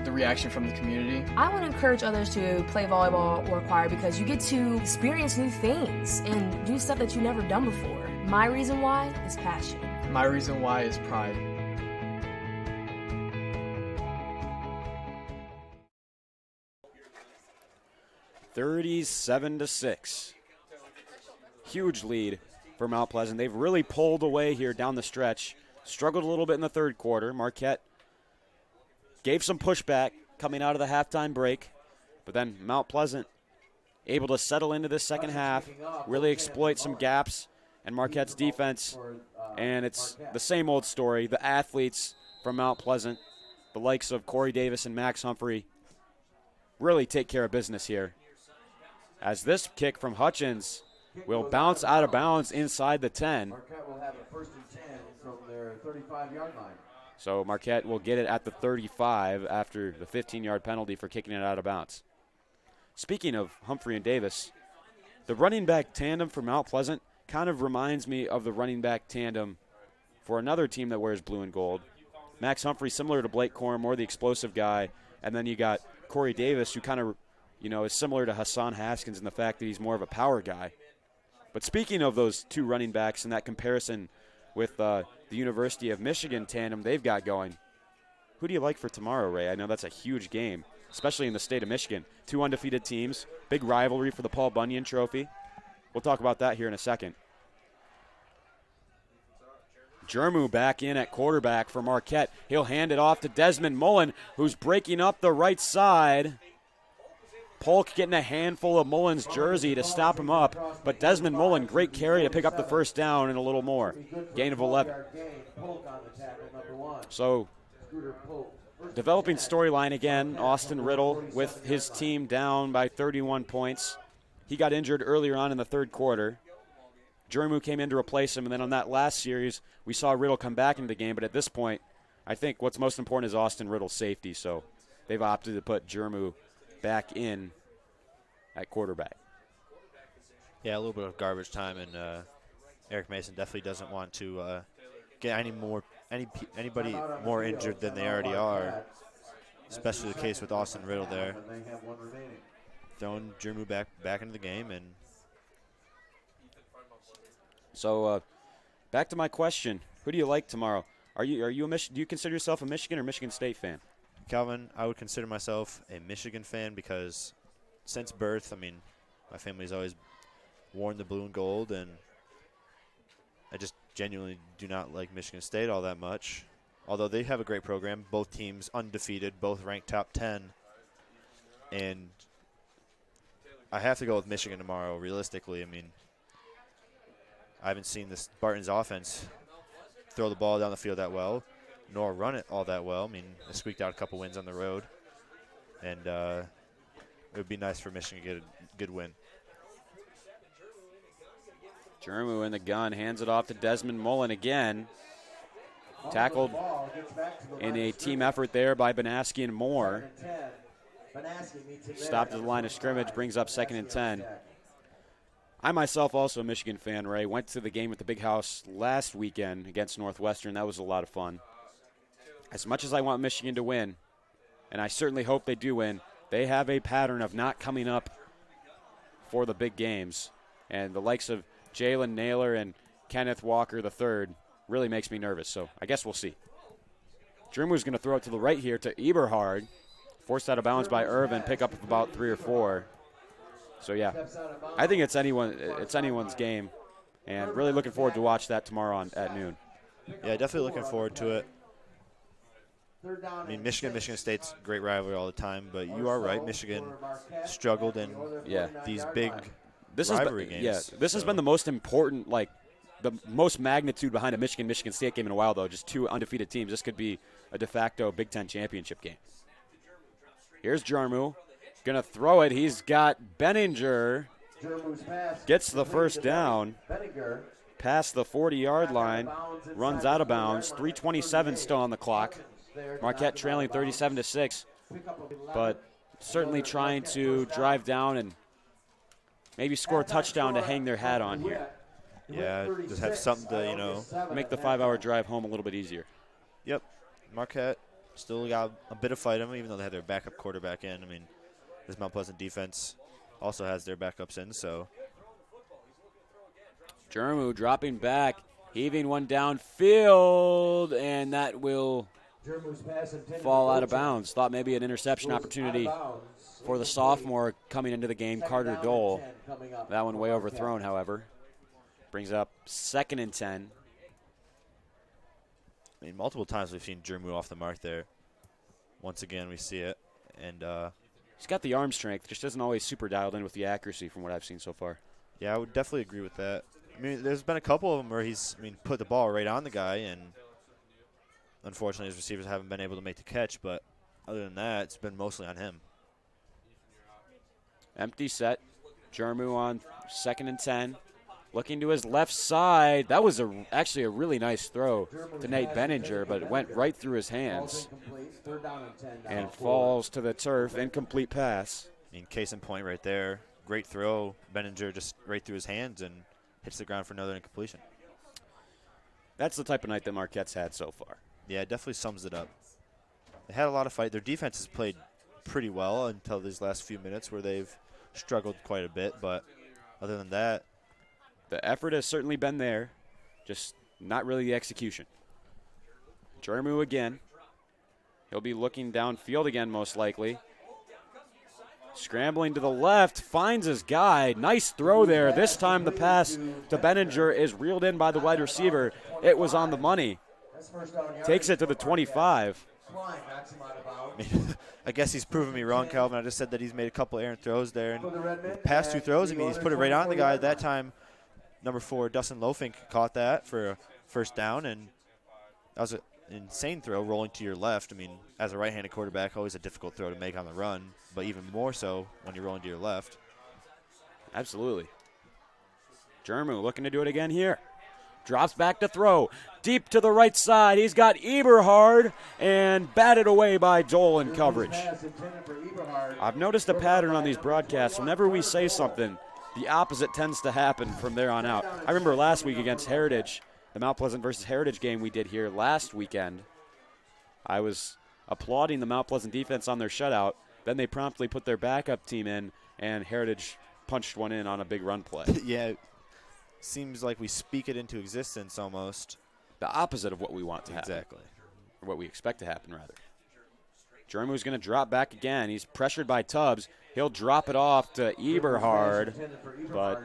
the reaction from the community. I want to encourage others to play volleyball or choir because you get to experience new things and do stuff that you've never done before. My reason why is passion. My reason why is pride. (37-6). Huge lead for Mount Pleasant. They've really pulled away here down the stretch. Struggled a little bit in the third quarter. Marquette gave some pushback coming out of the halftime break, but then Mount Pleasant able to settle into this second half, really exploit some gaps in Marquette's defense, and it's the same old story. The athletes from Mount Pleasant, the likes of Corey Davis and Max Humphrey, really take care of business here. As this kick from Hutchins will bounce out of bounds inside the 10. Marquette will have a 1st and 10 from their 35-yard line. So Marquette will get it at the 35 after the 15-yard penalty for kicking it out of bounds. Speaking of Humphrey and Davis, the running back tandem for Mount Pleasant kind of reminds me of the running back tandem for another team that wears blue and gold. Max Humphrey, similar to Blake Corum, more the explosive guy, and then you got Corey Davis, who kind of, is similar to Hassan Haskins in the fact that he's more of a power guy. But speaking of those two running backs and that comparison with the University of Michigan tandem they've got going, who do you like for tomorrow, Ray? I know that's a huge game, especially in the state of Michigan. 2 undefeated teams, big rivalry for the Paul Bunyan Trophy. We'll talk about that here in a second. Jermu back in at quarterback for Marquette. He'll hand it off to Desmond Mullen, who's breaking up the right side. Polk getting a handful of Mullen's jersey to stop him up, but Desmond Mullen, great carry to pick up the first down and a little more. Gain of 11. So, developing storyline again, Austin Riddle with his team down by 31 points. He got injured earlier on in the third quarter. Jermu came in to replace him, and then on that last series, we saw Riddle come back into the game, but at this point, I think what's most important is Austin Riddle's safety, so they've opted to put Jermu back in at quarterback. Yeah, a little bit of garbage time, and Eric Mason definitely doesn't want to get anybody more injured than they already are, especially the case with Austin Riddle there. Throwing Jermu back into the game. And so back to my question, who do you like tomorrow? Do you consider yourself a Michigan or Michigan State fan? Calvin, I would consider myself a Michigan fan because since birth, my family's always worn the blue and gold, and I just genuinely do not like Michigan State all that much. Although they have a great program, both teams undefeated, both ranked top 10. And I have to go with Michigan tomorrow, realistically. I haven't seen the Spartans offense throw the ball down the field that well, nor run it all that well. They squeaked out a couple wins on the road, and it would be nice for Michigan to get a good win. Jermu in the gun, hands it off to Desmond Mullen again. Tackled in a team effort there by Banaski and Moore. Stopped at the line of scrimmage, brings up 2nd and 10. I myself also a Michigan fan, Ray. Went to the game at the Big House last weekend against Northwestern. That was a lot of fun. As much as I want Michigan to win, and I certainly hope they do win, they have a pattern of not coming up for the big games. And the likes of Jalen Naylor and Kenneth Walker III really makes me nervous. So I guess we'll see. Jermu's going to throw it to the right here to Eberhard. Forced out of bounds by Irvin, pick up of about 3 or 4. So, yeah, I think it's anyone's game, and really looking forward to watch that tomorrow at noon. Yeah, definitely looking forward to it. I mean, Michigan State's a great rivalry all the time, but you are right. Michigan struggled in these big rivalry games. Yeah, this has been the most important, the most magnitude behind a Michigan State game in a while, though. Just 2 undefeated teams. This could be a de facto Big Ten championship game. Here's Jarmu. Going to throw it. He's got Benninger. Gets the first down. Past the 40-yard line. Runs out of bounds. 3:27 still on the clock. Marquette trailing 37-6. But certainly trying to drive down and maybe score a touchdown to hang their hat on here. Yeah, just have something to, make the 5-hour drive home a little bit easier. Yep. Marquette still got a bit of fight in them, even though they had their backup quarterback in. I mean, this Mount Pleasant defense also has their backups in, so. Jermu dropping back, heaving one downfield, and that will fall out of bounds. Thought maybe an interception opportunity for the sophomore coming into the game, Carter Dole. That one way overthrown, however. Brings up 2nd and 10. I mean, multiple times we've seen Jermu off the mark there. Once again, we see it. And he's got the arm strength, just isn't always super dialed in with the accuracy from what I've seen so far. Yeah, I would definitely agree with that. I mean, there's been a couple of them where he's put the ball right on the guy, and unfortunately his receivers haven't been able to make the catch. But other than that, it's been mostly on him. Empty set. Jermu on 2nd and 10. Looking to his left side. That was actually a really nice throw to Nate Benninger, but it went right through his hands and falls to the turf. Incomplete pass. I mean, case in point right there. Great throw. Benninger just right through his hands and hits the ground for another incompletion. That's the type of night that Marquette's had so far. Yeah, it definitely sums it up. They had a lot of fight. Their defense has played pretty well until these last few minutes where they've struggled quite a bit, but other than that, the effort has certainly been there, just not really the execution. Jermu again. He'll be looking downfield again, most likely. Scrambling to the left, finds his guy. Nice throw there. This time the pass to Benninger is reeled in by the wide receiver. It was on the money. Takes it to the 25. I guess he's proven me wrong, Calvin. I just said that he's made a couple errant throws there. And the past 2 throws, he's put it right on the guy. That time, number 4, Dustin Lofink, caught that for a first down, and that was an insane throw rolling to your left. I mean, as a right-handed quarterback, always a difficult throw to make on the run, but even more so when you're rolling to your left. Absolutely. Jermu looking to do it again here. Drops back to throw. Deep to the right side. He's got Eberhard and batted away by Dole in coverage. I've noticed a pattern on these broadcasts. Whenever we say something, the opposite tends to happen from there on out. I remember last week against Heritage, the Mount Pleasant versus Heritage game we did here last weekend. I was applauding the Mount Pleasant defense on their shutout. Then they promptly put their backup team in, and Heritage punched one in on a big run play. Yeah, seems like we speak it into existence almost. The opposite of what we want to happen. Exactly. Or what we expect to happen, rather. Jermu's going to drop back again. He's pressured by Tubbs. He'll drop it off to Eberhard, but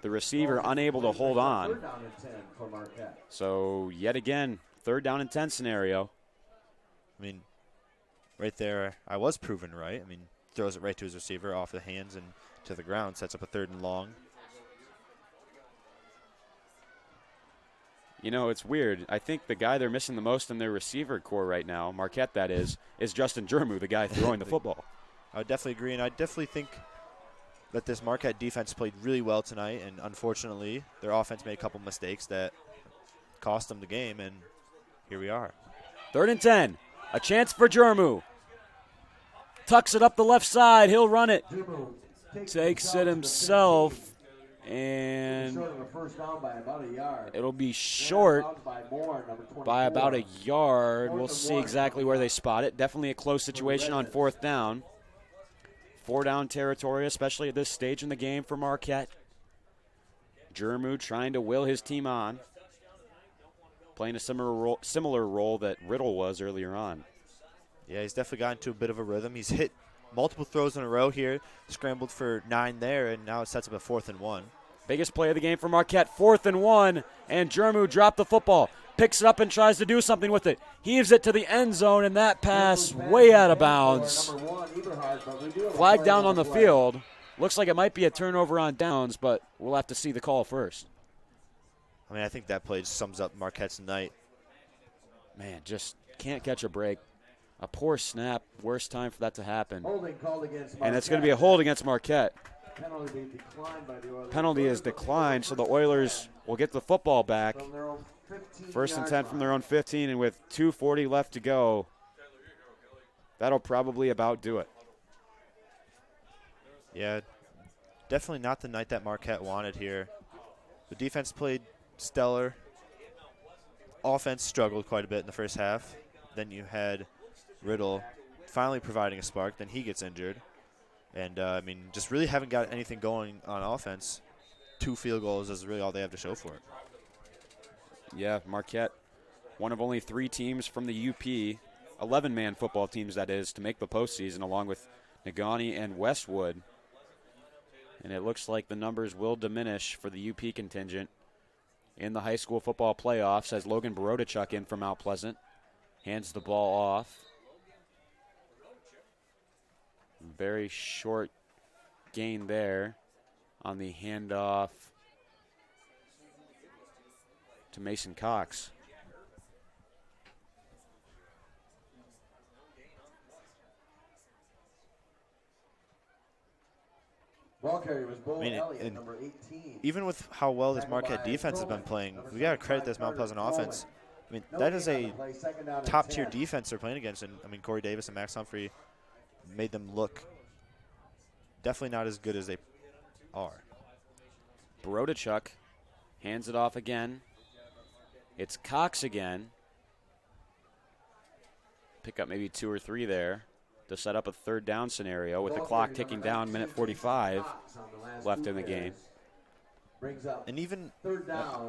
the receiver unable to hold on. So, yet again, 3rd down and 10 scenario. I mean, right there, I was proven right. I mean, throws it right to his receiver off the hands and to the ground, sets up a 3rd and long. You know, it's weird. I think the guy they're missing the most in their receiver core right now, Marquette that is Justin Jermu, the guy throwing the football. I would definitely agree, and I definitely think that this Marquette defense played really well tonight, and unfortunately, their offense made a couple mistakes that cost them the game, and here we are. 3rd and 10. A chance for Jermu. Tucks it up the left side. He'll run it. Takes it himself, and it'll be short by about a yard. We'll see exactly where they spot it. Definitely a close situation on 4th down. 4-down territory, especially at this stage in the game for Marquette. Jermu trying to will his team on, playing a similar role that Riddle was earlier on. Yeah, he's definitely gotten into a bit of a rhythm. He's hit multiple throws in a row here, scrambled for 9 there, and now it sets up a 4th and 1. Biggest play of the game for Marquette, 4th and 1, and Jermu dropped the football, picks it up and tries to do something with it. Heaves it to the end zone, and that pass way out of bounds. Flag down on the field. Looks like it might be a turnover on downs, but we'll have to see the call first. I mean, I think that play sums up Marquette's night. Man, just can't catch a break. A poor snap, worst time for that to happen. And it's going to be a hold against Marquette. Penalty is declined, so the Oilers will get the football back. 1st and 10 from their own 15, and with 2:40 left to go, that'll probably about do it. Yeah, definitely not the night that Marquette wanted here. The defense played stellar. Offense struggled quite a bit in the first half. Then you had Riddle finally providing a spark. Then he gets injured. And, I mean, just really haven't got anything going on offense. 2 field goals is really all they have to show for it. Yeah, Marquette, one of only 3 teams from the UP, 11-man football teams, that is, to make the postseason, along with Negaunee and Westwood. And it looks like the numbers will diminish for the UP contingent in the high school football playoffs as Logan Borodachuk in from Mount Pleasant hands the ball off. Very short gain there on the handoff to Mason Cox. Ball carrier was Bo I mean, Elliott, number 18. Even with how well this Marquette defense has been playing, we got to credit this Mount Pleasant offense. I mean, that is a top-tier defense they're playing against. And, I mean, Corey Davis and Max Humphrey made them look definitely not as good as they are. Borodachuk hands it off again. It's Cox again. Pick up maybe 2 or 3 there to set up a 3rd down scenario with the clock ticking down, minute 45 left in the game. And even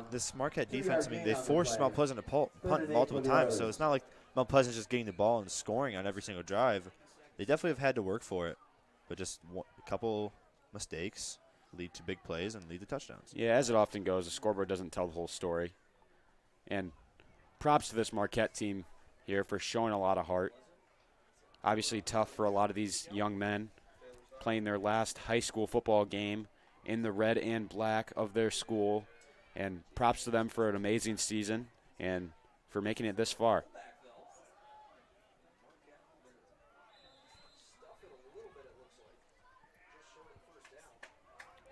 this Marquette defense, I mean, they forced Mount Pleasant to punt multiple times, so it's not like Mount Pleasant's just getting the ball and scoring on every single drive. They definitely have had to work for it, but just a couple mistakes lead to big plays and lead to touchdowns. Yeah, as it often goes, the scoreboard doesn't tell the whole story. And props to this Marquette team here for showing a lot of heart. Obviously tough for a lot of these young men playing their last high school football game in the red and black of their school. And props to them for an amazing season and for making it this far.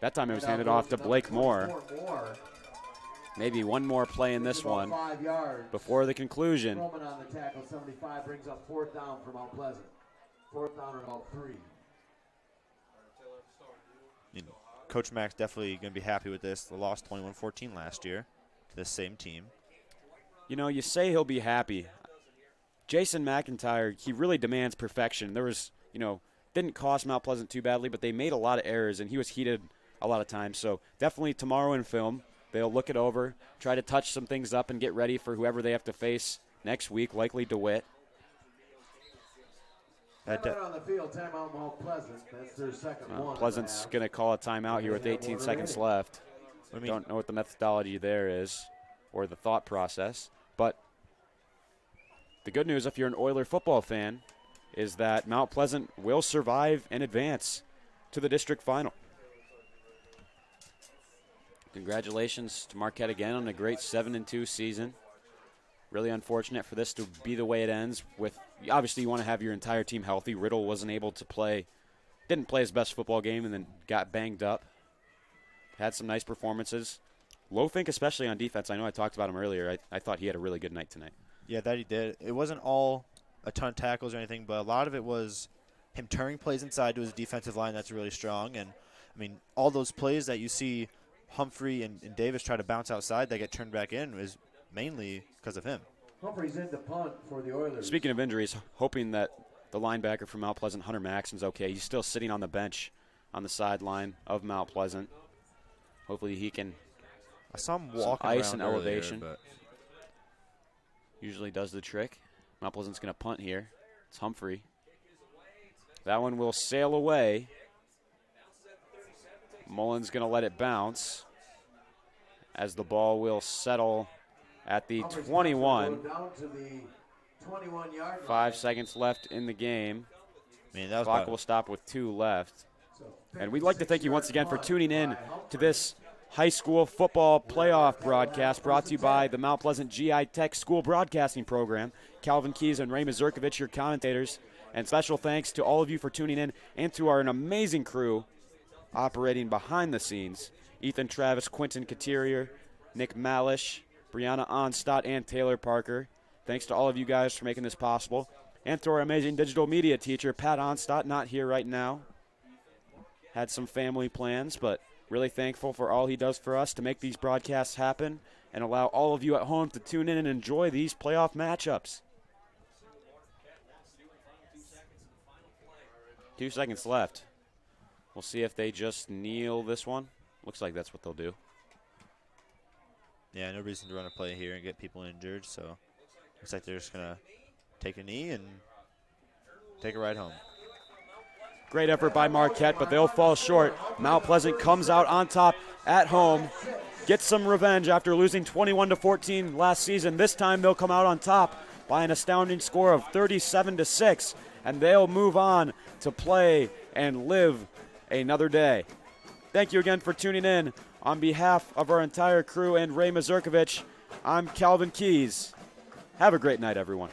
That time it was handed off to Blake Moore. Maybe one more play in this one before the conclusion. Roman on the tackle, 75, brings up 4th down for Mount Pleasant. 4th down and about 3. Coach Mack's definitely going to be happy with this. They lost 21-14 last year to the same team. You know, you say he'll be happy. Jason McIntyre, he really demands perfection. There was, didn't cost Mount Pleasant too badly, but they made a lot of errors, and he was heated a lot of times. So definitely tomorrow in film, they'll look it over, try to touch some things up, and get ready for whoever they have to face next week, likely DeWitt. On the field, timeout Mount Pleasant. That's their second one. Pleasant's going to call a timeout here with 18 seconds left. Don't know what the methodology there is or the thought process. But the good news, if you're an Oiler football fan, is that Mount Pleasant will survive and advance to the district final. Congratulations to Marquette again on a great 7-2 season. Really unfortunate for this to be the way it ends. With obviously, you want to have your entire team healthy. Riddle wasn't able to play didn't play his best football game and then got banged up. Had some nice performances. Lofink, especially on defense, I know I talked about him earlier. I thought he had a really good night tonight. Yeah, that he did. It wasn't all a ton of tackles or anything, but a lot of it was him turning plays inside to his defensive line that's really strong. And, I mean, all those plays that you see Humphrey and Davis try to bounce outside that get turned back in is mainly because of him. Humphrey's in the punt for the Oilers. Speaking of injuries, hoping that the linebacker from Mount Pleasant, Hunter Maxon's okay. He's still sitting on the bench on the sideline of Mount Pleasant. Hopefully he can I saw him walking ice around and elevation. Earlier, usually does the trick. Mount Pleasant's going to punt here. It's Humphrey. That one will sail away. Mullen's going to let it bounce as the ball will settle at the 21. 5 seconds left in the game. Clock will stop with 2 left. And we'd like to thank you once again for tuning in to this high school football playoff broadcast brought to you by the Mount Pleasant GI Tech School Broadcasting Program. Calvin Keys and Ray Mazurkovich, your commentators. And special thanks to all of you for tuning in and to our amazing crew operating behind the scenes. Ethan Travis, Quentin Coterier, Nick Malish, Brianna Onstott, and Taylor Parker. Thanks to all of you guys for making this possible. And to our amazing digital media teacher, Pat Onstott, not here right now. Had some family plans, but really thankful for all he does for us to make these broadcasts happen and allow all of you at home to tune in and enjoy these playoff matchups. 2 seconds left. We'll see if they just kneel this one. Looks like that's what they'll do. Yeah, no reason to run a play here and get people injured, so looks like they're just going to take a knee and take a ride home. Great effort by Marquette, but they'll fall short. Mount Pleasant comes out on top at home, gets some revenge after losing 21-14 last season. This time they'll come out on top by an astounding score of 37-6, and they'll move on to play and live another day. Thank you again for tuning in. On behalf of our entire crew and Ray Mazurkovich, I'm Calvin Keys. Have a great night, everyone.